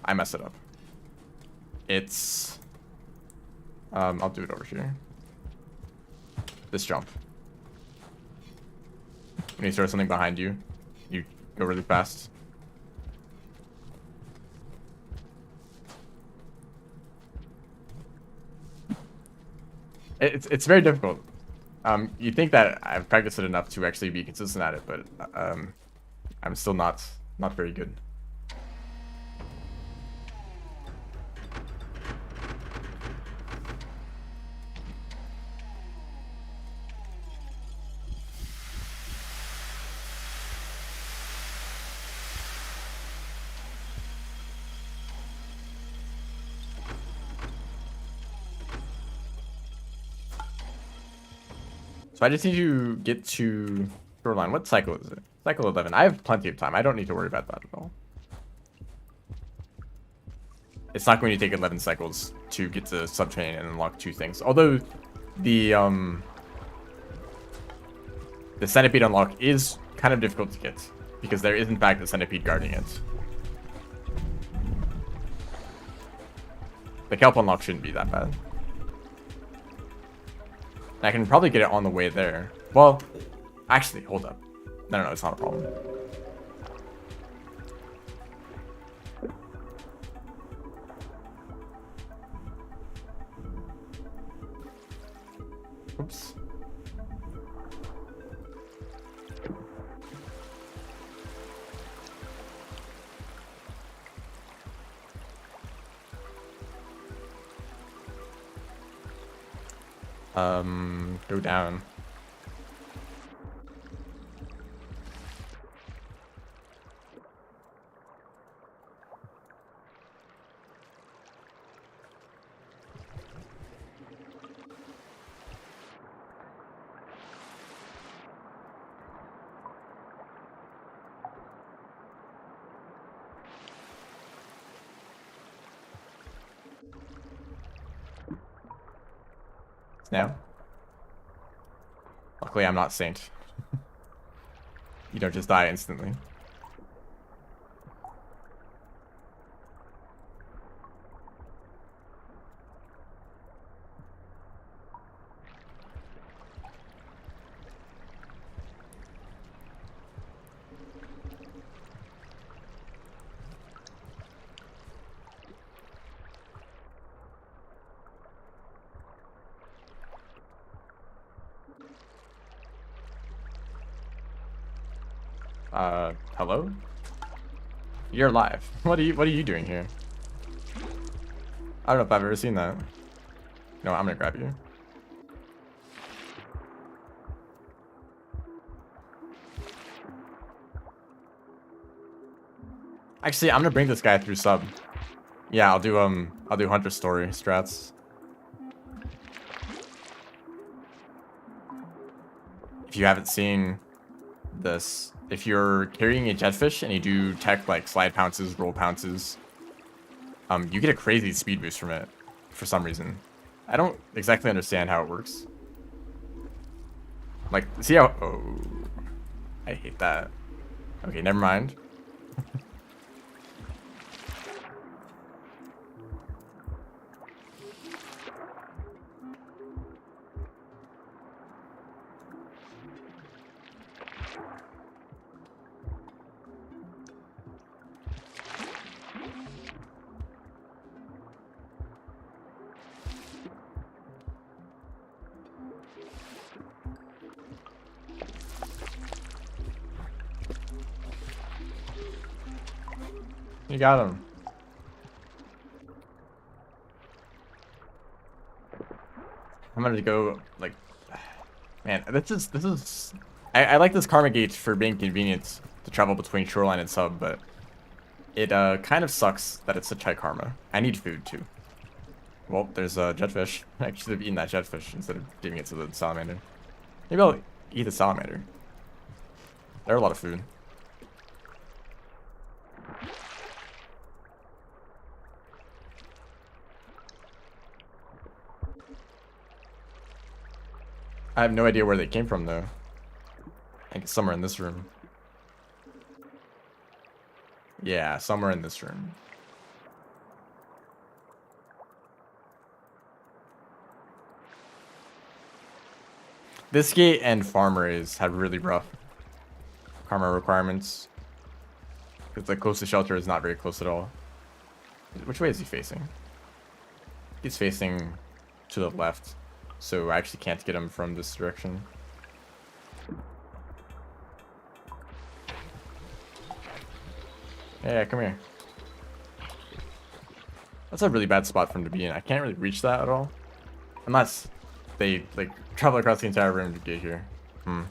I messed it up. It's I'll do it over here. This jump. When you throw something behind you, you go really fast. It's very difficult. You think that I've practiced it enough to actually be consistent at it, but I'm still not very good. So I just need to get to shoreline. What cycle is it? Cycle 11. I have plenty of time. I don't need to worry about that at all. It's not going to take 11 cycles to get to subterranean and unlock 2 things. Although the centipede unlock is kind of difficult to get because there is in fact a centipede guarding it. The kelp unlock shouldn't be that bad. I can probably get it on the way there. Well, actually, hold up. No, it's not a problem. Oops. Go down. Now. Luckily, I'm not Saint. You don't just die instantly. Hello? You're live. What are you doing here? I don't know if I've ever seen that. No, I'm gonna grab you. Actually, I'm gonna bring this guy through sub. Yeah, I'll do Hunter Story strats. If you haven't seen this, if you're carrying a jetfish and you do tech like slide pounces, roll pounces, you get a crazy speed boost from it for some reason. I don't exactly understand how it works. Like, see how... Oh, I hate that. Okay, never mind. You got him. I'm gonna go like, man. This is. I like this karma gate for being convenient to travel between shoreline and sub, but it kind of sucks that it's such high karma. I need food too. Well, there's a jetfish. I should have eaten that jetfish instead of giving it to the salamander. Maybe I'll eat the salamander. They're a lot of food. I have no idea where they came from though. I think it's somewhere in this room. Yeah, somewhere in this room. This gate and farm rays have really rough karma requirements. Because the closest shelter is not very close at all. Which way is he facing? He's facing to the left. So I actually can't get him from this direction. Yeah, come here. That's a really bad spot for him to be in. I can't really reach that at all. Unless they, like, travel across the entire room to get here. I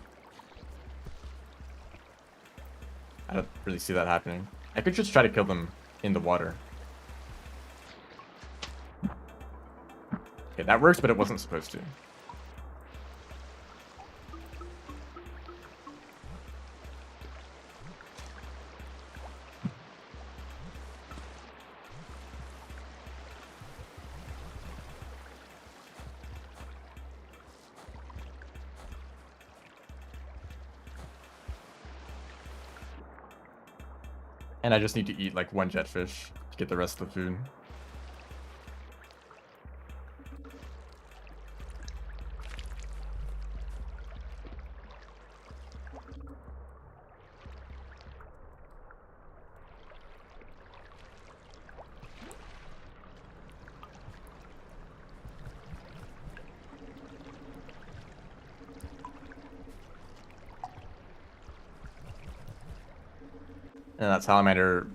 don't really see that happening. I could just try to kill them in the water. Okay, that works, but it wasn't supposed to. And I just need to eat like one jetfish to get the rest of the food. And that salamander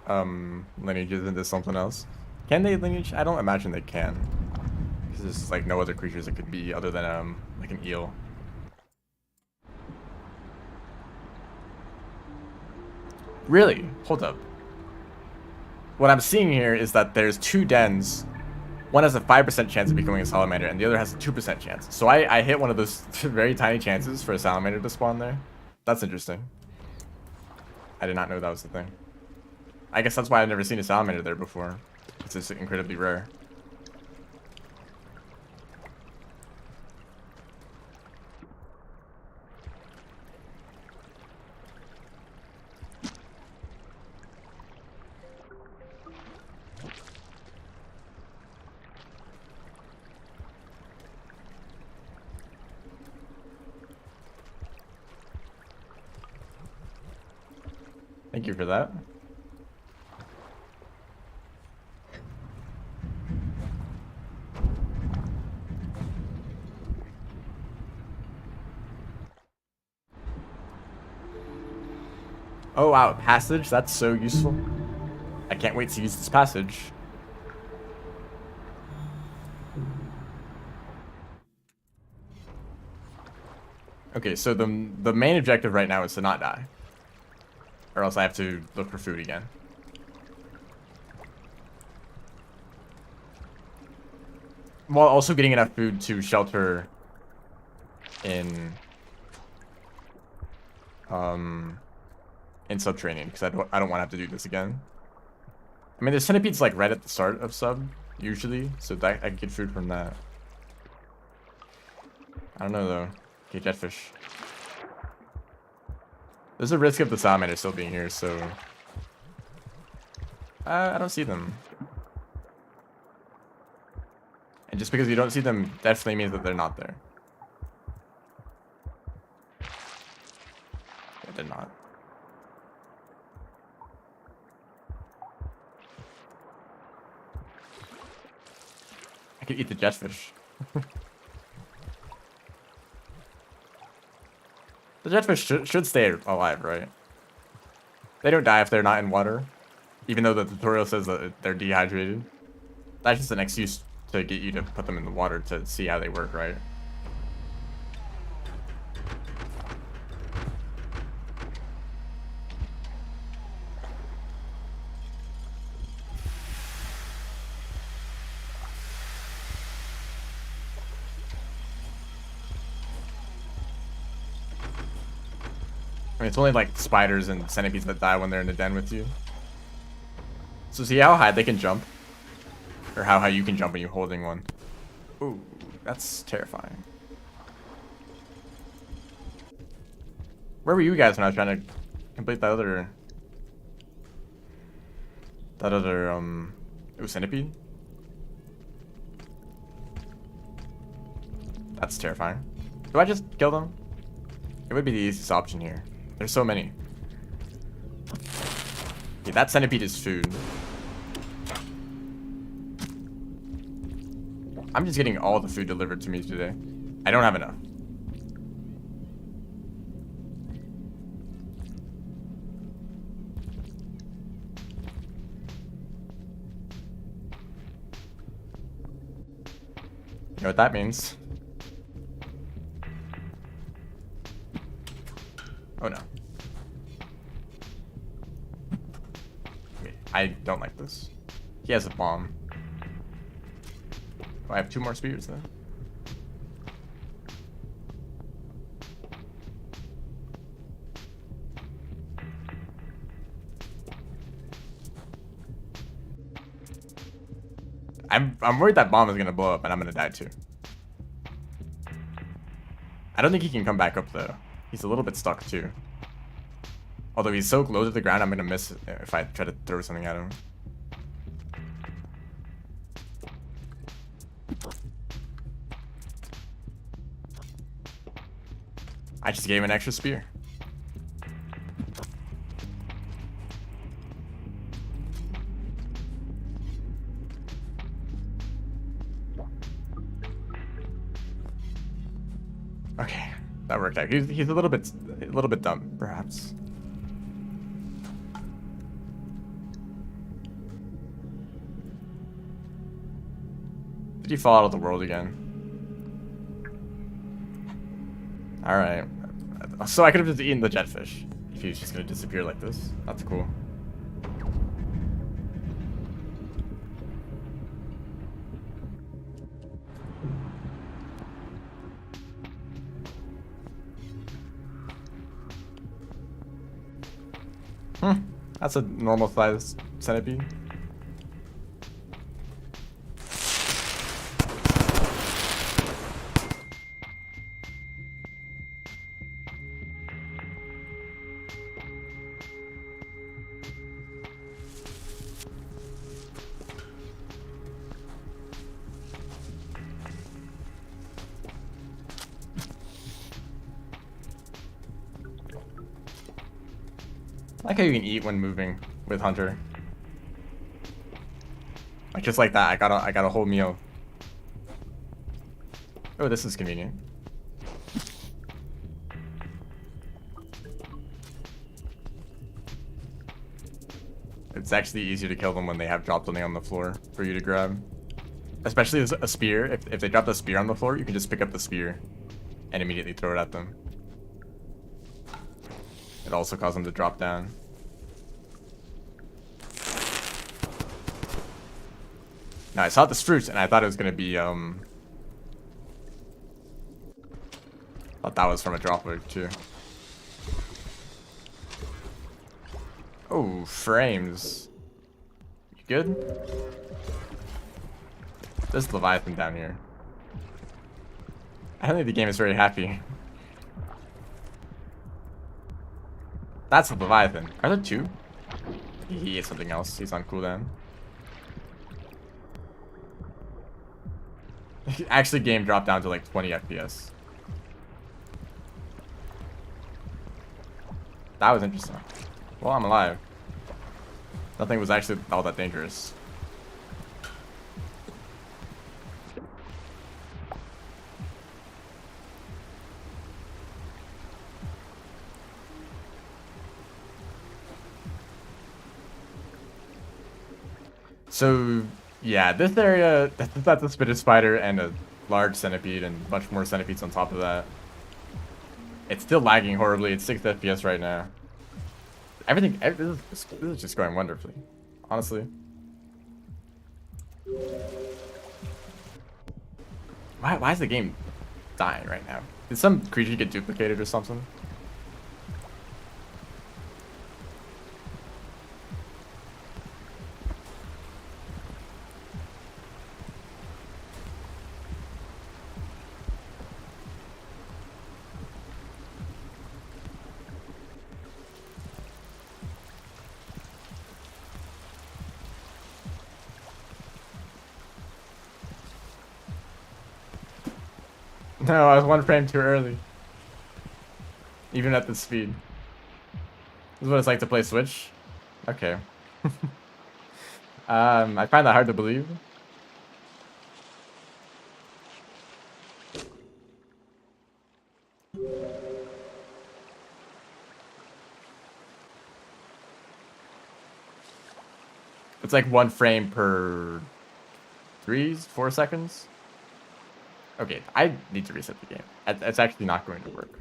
lineages into something else. Can they lineage? I don't imagine they can. Because there's like no other creatures it could be other than like an eel. Really? Hold up. What I'm seeing here is that there's two dens. One has a 5% chance of becoming a salamander, and the other has a 2% chance. So I hit one of those very tiny chances for a salamander to spawn there. That's interesting. I did not know that was the thing. I guess that's why I've never seen a salamander there before. It's just incredibly rare. Thank you for that. Oh wow, passage? That's so useful. I can't wait to use this passage. Okay, so the main objective right now is to not die. Or else I have to look for food again. While also getting enough food to shelter in subterranean, because I don't want to have to do this again. I mean, there's centipedes like right at the start of sub usually, so that I can get food from that. I don't know though. Okay, jetfish. There's a risk of the salamander still being here, so I don't see them. And just because you don't see them definitely means that they're not there. Yeah, they're not. I could eat the jetfish. The jetfish should stay alive, right? They don't die if they're not in water, even though the tutorial says that they're dehydrated. That's just an excuse to get you to put them in the water to see how they work, right? I mean, it's only like spiders and centipedes that die when they're in the den with you. So see how high they can jump? Or how high you can jump when you're holding one. Ooh, that's terrifying. Where were you guys when I was trying to complete that other... Ooh, centipede? That's terrifying. Do I just kill them? It would be the easiest option here. There's so many. Okay, that centipede is food. I'm just getting all the food delivered to me today. I don't have enough. You know what that means? Oh no. Wait, I don't like this. He has a bomb. Oh, I have 2 more spears then. I'm worried that bomb is gonna blow up and I'm gonna die too. I don't think he can come back up though. He's a little bit stuck too. Although he's so close to the ground, I'm gonna miss it if I try to throw something at him. I just gave him an extra spear. Okay, that worked out. He's a little bit dumb, perhaps. Did he fall out of the world again? Alright. So I could have just eaten the jetfish if he was just gonna disappear like this. That's cool. That's a normal sized centipede. I like how you can eat when moving with Hunter. Like just like that, I got a whole meal. Oh, this is convenient. It's actually easier to kill them when they have dropped something on the floor for you to grab. Especially as a spear. If they drop the spear on the floor, you can just pick up the spear and immediately throw it at them. It also causes them to drop down. Now I saw this fruit and I thought it was gonna be thought that was from a dropper too. Oh, frames. You good? There's Leviathan down here. I don't think the game is very happy. That's a Leviathan. Are there 2? He ate something else. He's on cooldown. Actually, game dropped down to like 20 FPS. That was interesting. Well, I'm alive. Nothing was actually all that dangerous. So yeah, this area that's a spitted spider and a large centipede and much more centipedes on top of that. It's still lagging horribly. It's 6 FPS right now. This is just going wonderfully, honestly. Why is the game dying right now? Did some creature get duplicated or something? No, I was 1 frame too early. Even at this speed. This is what it's like to play Switch? Okay. I find that hard to believe. It's like 1 frame per 4 seconds. Okay, I need to reset the game. It's actually not going to work.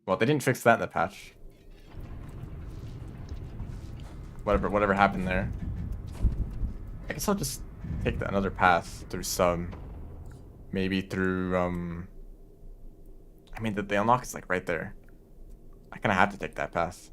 Well, they didn't fix that in the patch. Whatever happened there. I guess I'll just take another path through some. Maybe through, I mean, the unlock is like right there. I kind of have to take that path.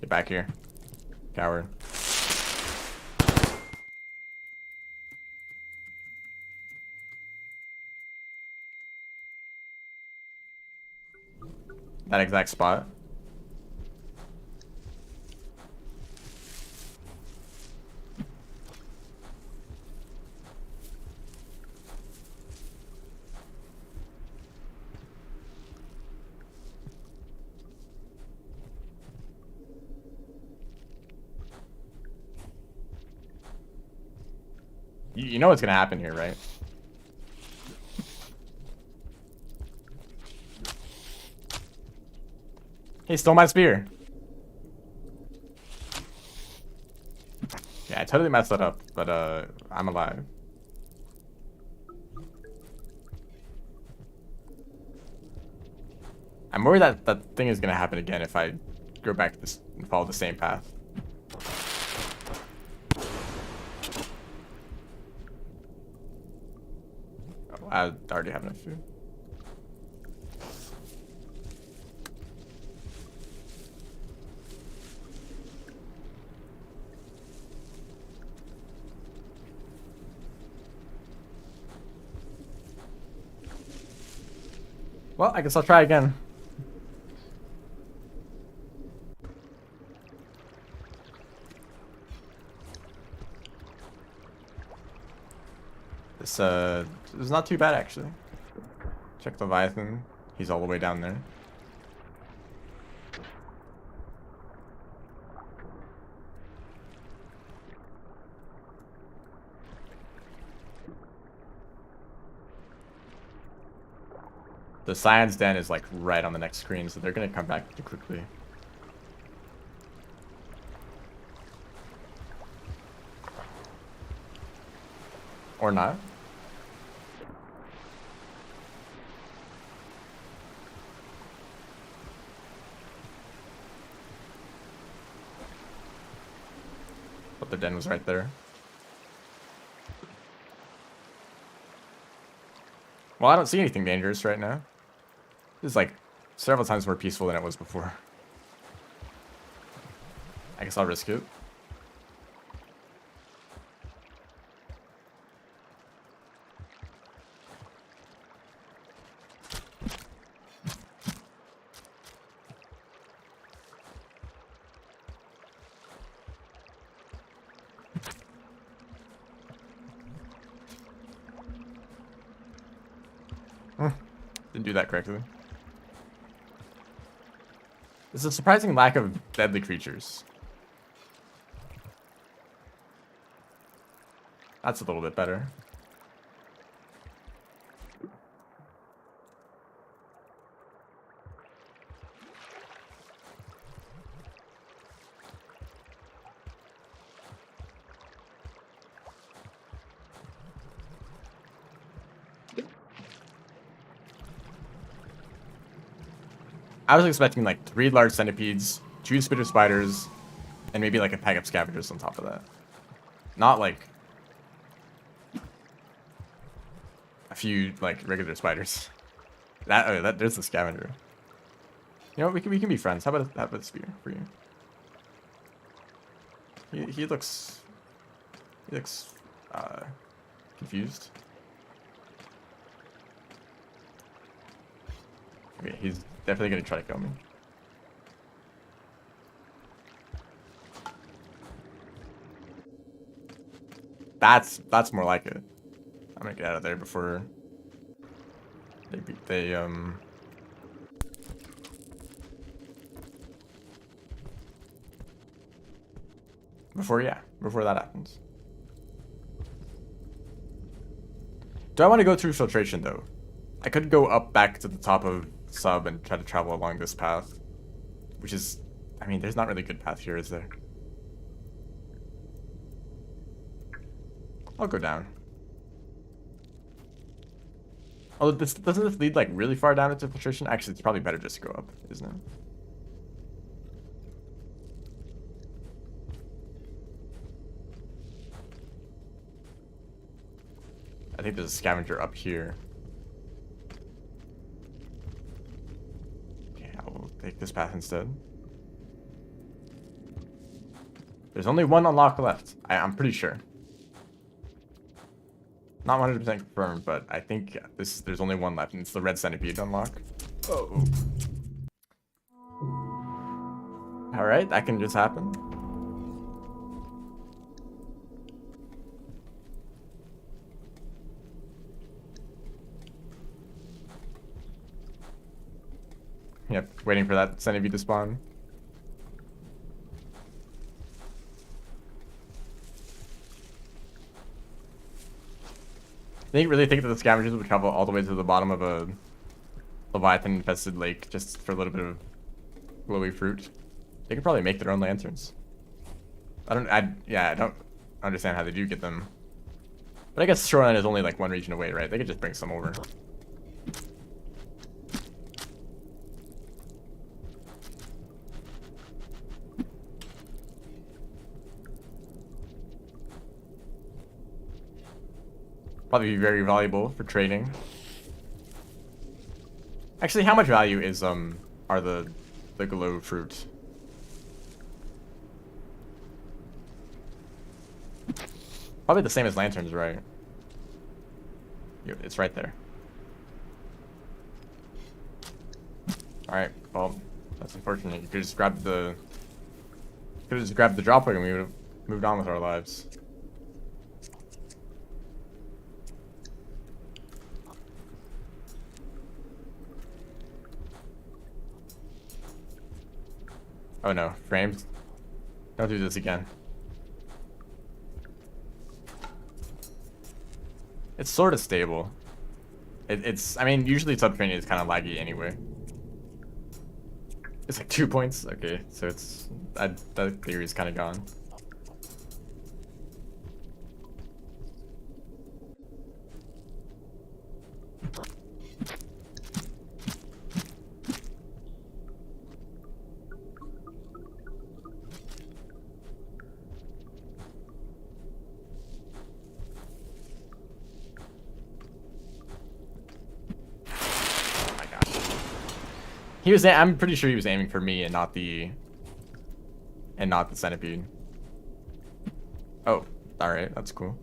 Get back here, coward. That exact spot. You know what's gonna happen here, right? He stole my spear. Yeah, I totally messed that up, but I'm alive. I'm worried that that thing is gonna happen again if I go back to this and follow the same path. Oh, I already have enough food. Well, I guess I'll try again. This is not too bad actually. Check Leviathan. He's all the way down there. The Scion's Den is like right on the next screen, so they're gonna come back pretty quickly. Or not. But the den was right there. Well, I don't see anything dangerous right now. This is like several times more peaceful than it was before. I guess I'll risk it. Didn't do that correctly. There's a surprising lack of deadly creatures. That's a little bit better. I was expecting like 3 large centipedes, 2 spitter spiders, and maybe like a pack of scavengers on top of that. Not like a few like regular spiders. There's the scavenger. You know what, we can be friends. How about a spear for you? He looks confused. Okay, he's definitely gonna try to kill me. That's more like it. I'm gonna get out of there before before that happens. Do I want to go through filtration though? I could go up back to the top of sub and try to travel along this path, which is, I mean, there's not really a good path here, is there? I'll go down. Oh, doesn't this lead like really far down into filtration? Actually, it's probably better just to go up, isn't it? I think there's a scavenger up here. Okay, I will take this path instead. There's only one unlock left. I'm pretty sure. Not 100% confirmed, but I think there's only one left, and it's the red centipede unlock. Oh. Alright, that can just happen. Yep, waiting for that centipede to spawn. They really think that the scavengers would travel all the way to the bottom of a Leviathan-infested lake just for a little bit of glowy fruit. They could probably make their own lanterns. I don't understand how they do get them. But I guess Shoreline is only like one region away, right? They could just bring some over. Probably be very valuable for trading. Actually, how much value is are the glow fruit? Probably the same as lanterns, right? It's right there. Alright, well, that's unfortunate. You could just grab the drop hook and we would have moved on with our lives. Oh no, frames. Don't do this again. It's sort of stable. I mean, usually subterranean is kind of laggy anyway. It's like 2 points? Okay, so that theory is kind of gone. I'm pretty sure he was aiming for me and not the centipede. Oh, alright, that's cool.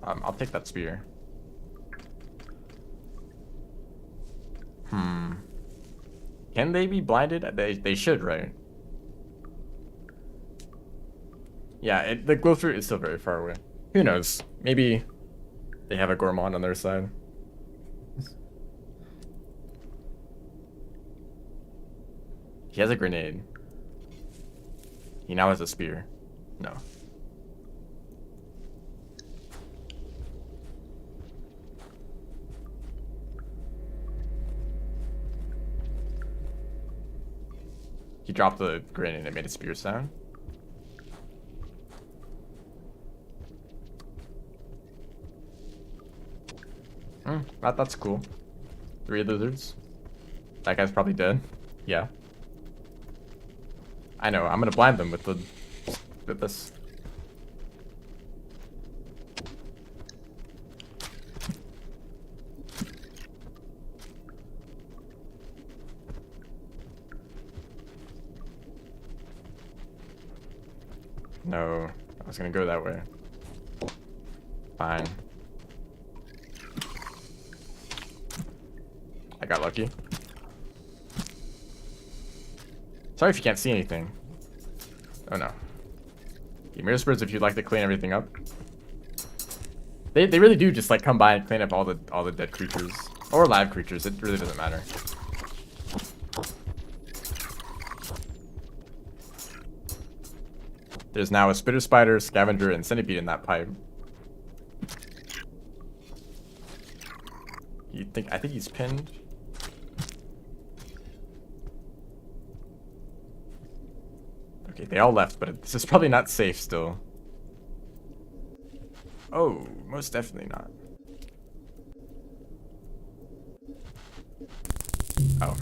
I'll take that spear. Can they be blinded? They should, right? Yeah, the glow fruit is still very far away. Who knows? Maybe they have a gourmand on their side. He has a grenade. He now has a spear. No. He dropped the grenade and it made a spear sound. That's cool. 3 lizards. That guy's probably dead. Yeah. I know, I'm gonna blind them with this. No, I was gonna go that way. Fine. I got lucky. Sorry if you can't see anything. Oh no. The mirror spirits, if you'd like to clean everything up. They really do just like come by and clean up all the dead creatures. Or live creatures, it really doesn't matter. There's now a spitter spider, scavenger, and centipede in that pipe. I think he's pinned. Okay, they all left, but this is probably not safe still. Oh, most definitely not. Oh,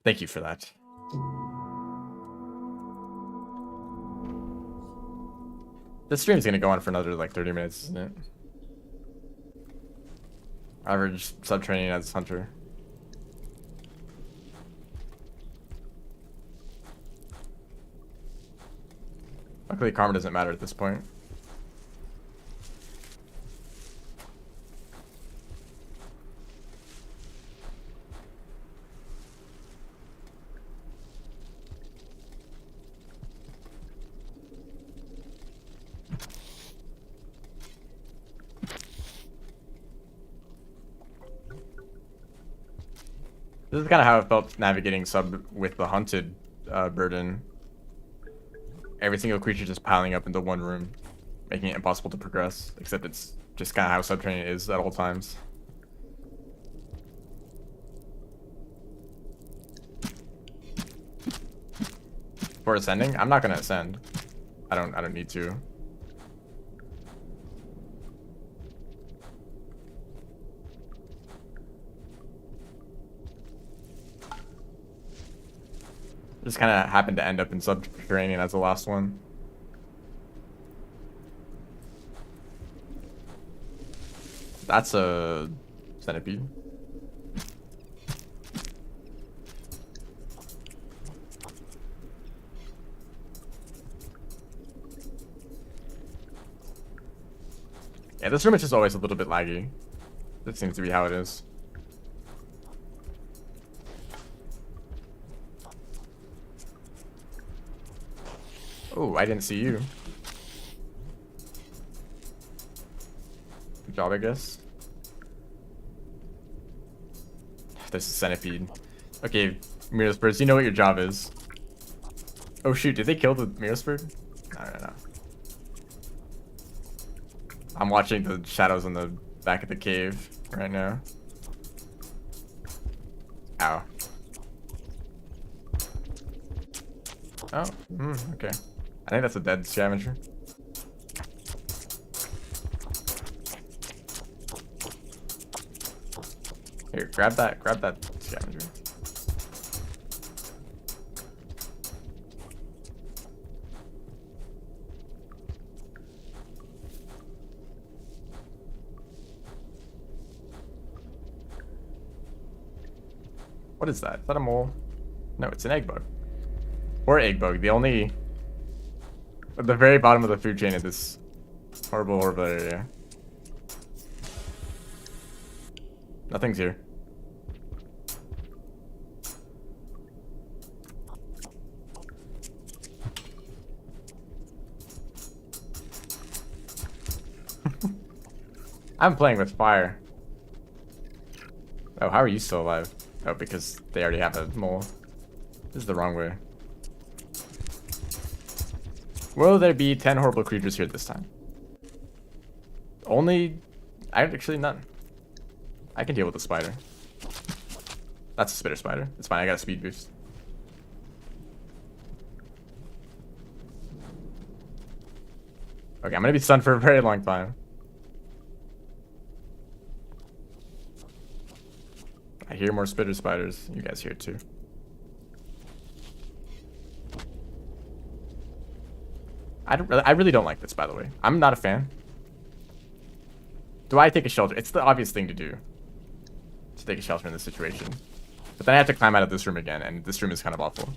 thank you for that. This stream's gonna go on for another like 30 minutes, isn't it? Average sub-training as hunter. Luckily, karma doesn't matter at this point. This is kind of how it felt navigating sub with the hunted burden. Every single creature just piling up into one room, making it impossible to progress, except it's just kind of how sub-training is at all times. For ascending, I'm not gonna ascend. I don't need to. Just kind of happened to end up in subterranean as the last one. That's a centipede. Yeah, this room is just always a little bit laggy. That seems to be how it is. Oh, I didn't see you. Good job, I guess. This is centipede. Okay, Mirror's birds, you know what your job is. Oh shoot, did they kill the Mirror's bird? No. I'm watching the shadows on the back of the cave right now. Ow. Oh, okay. I think that's a dead scavenger. Here, grab that scavenger. What is that? Is that a mole? No, it's an egg bug. Or egg bug. The only... At the very bottom of the food chain in this horrible area. Nothing's here. I'm playing with fire. Oh, how are you still alive? Oh, because they already have a mole. This is the wrong way. Will there be 10 horrible creatures here this time? Only... actually none. I can deal with the spider. That's a spitter spider. It's fine, I got a speed boost. Okay, I'm gonna be stunned for a very long time. I hear more spitter spiders. You guys hear it too. I really don't like this, by the way. I'm not a fan. Do I take a shelter? It's the obvious thing to do. To take a shelter in this situation. But then I have to climb out of this room again, and this room is kind of awful.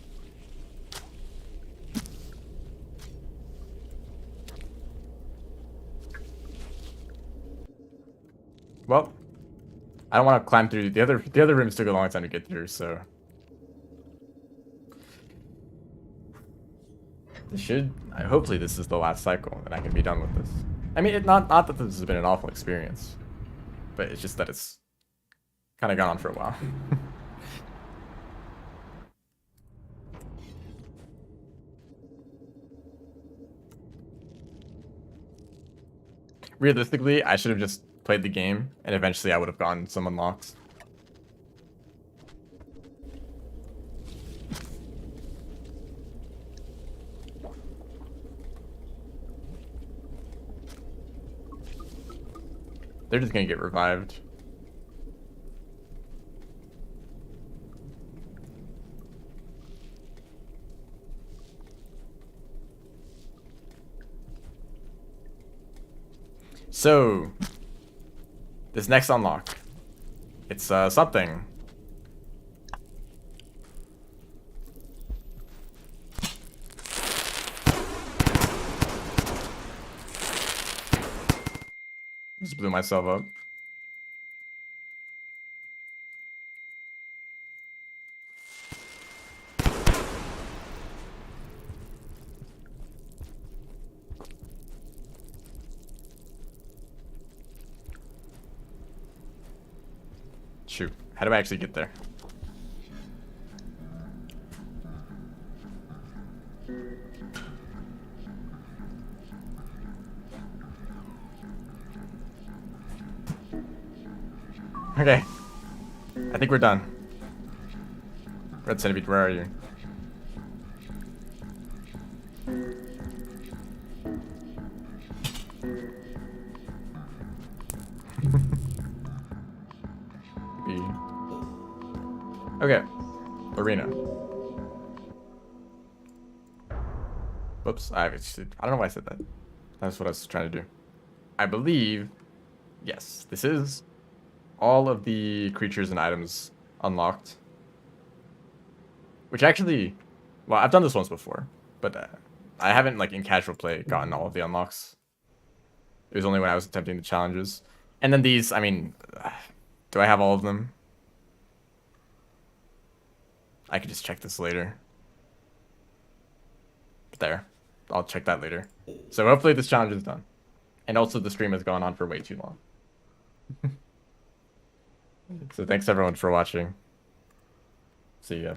Well, I don't want to climb through the other rooms took a long time to get through, so hopefully this is the last cycle and I can be done with this. I mean, not that this has been an awful experience, but it's just that it's kind of gone on for a while. Realistically, I should have just played the game, and eventually I would have gotten some unlocks. They're just gonna get revived. So, this next unlock, it's something. Just blew myself up. Shoot, how do I actually get there? Okay, I think we're done. Red Centipede, where are you? Okay, arena. Whoops, I don't know why I said that. That's what I was trying to do. I believe, yes, this is all of the creatures and items unlocked. Which actually, well, I've done this once before, but I haven't, like, in casual play, gotten all of the unlocks. It was only when I was attempting the challenges. And then these, I mean, do I have all of them? I could just check this later. But there. I'll check that later. So hopefully this challenge is done. And also the stream has gone on for way too long. So thanks everyone for watching. See ya.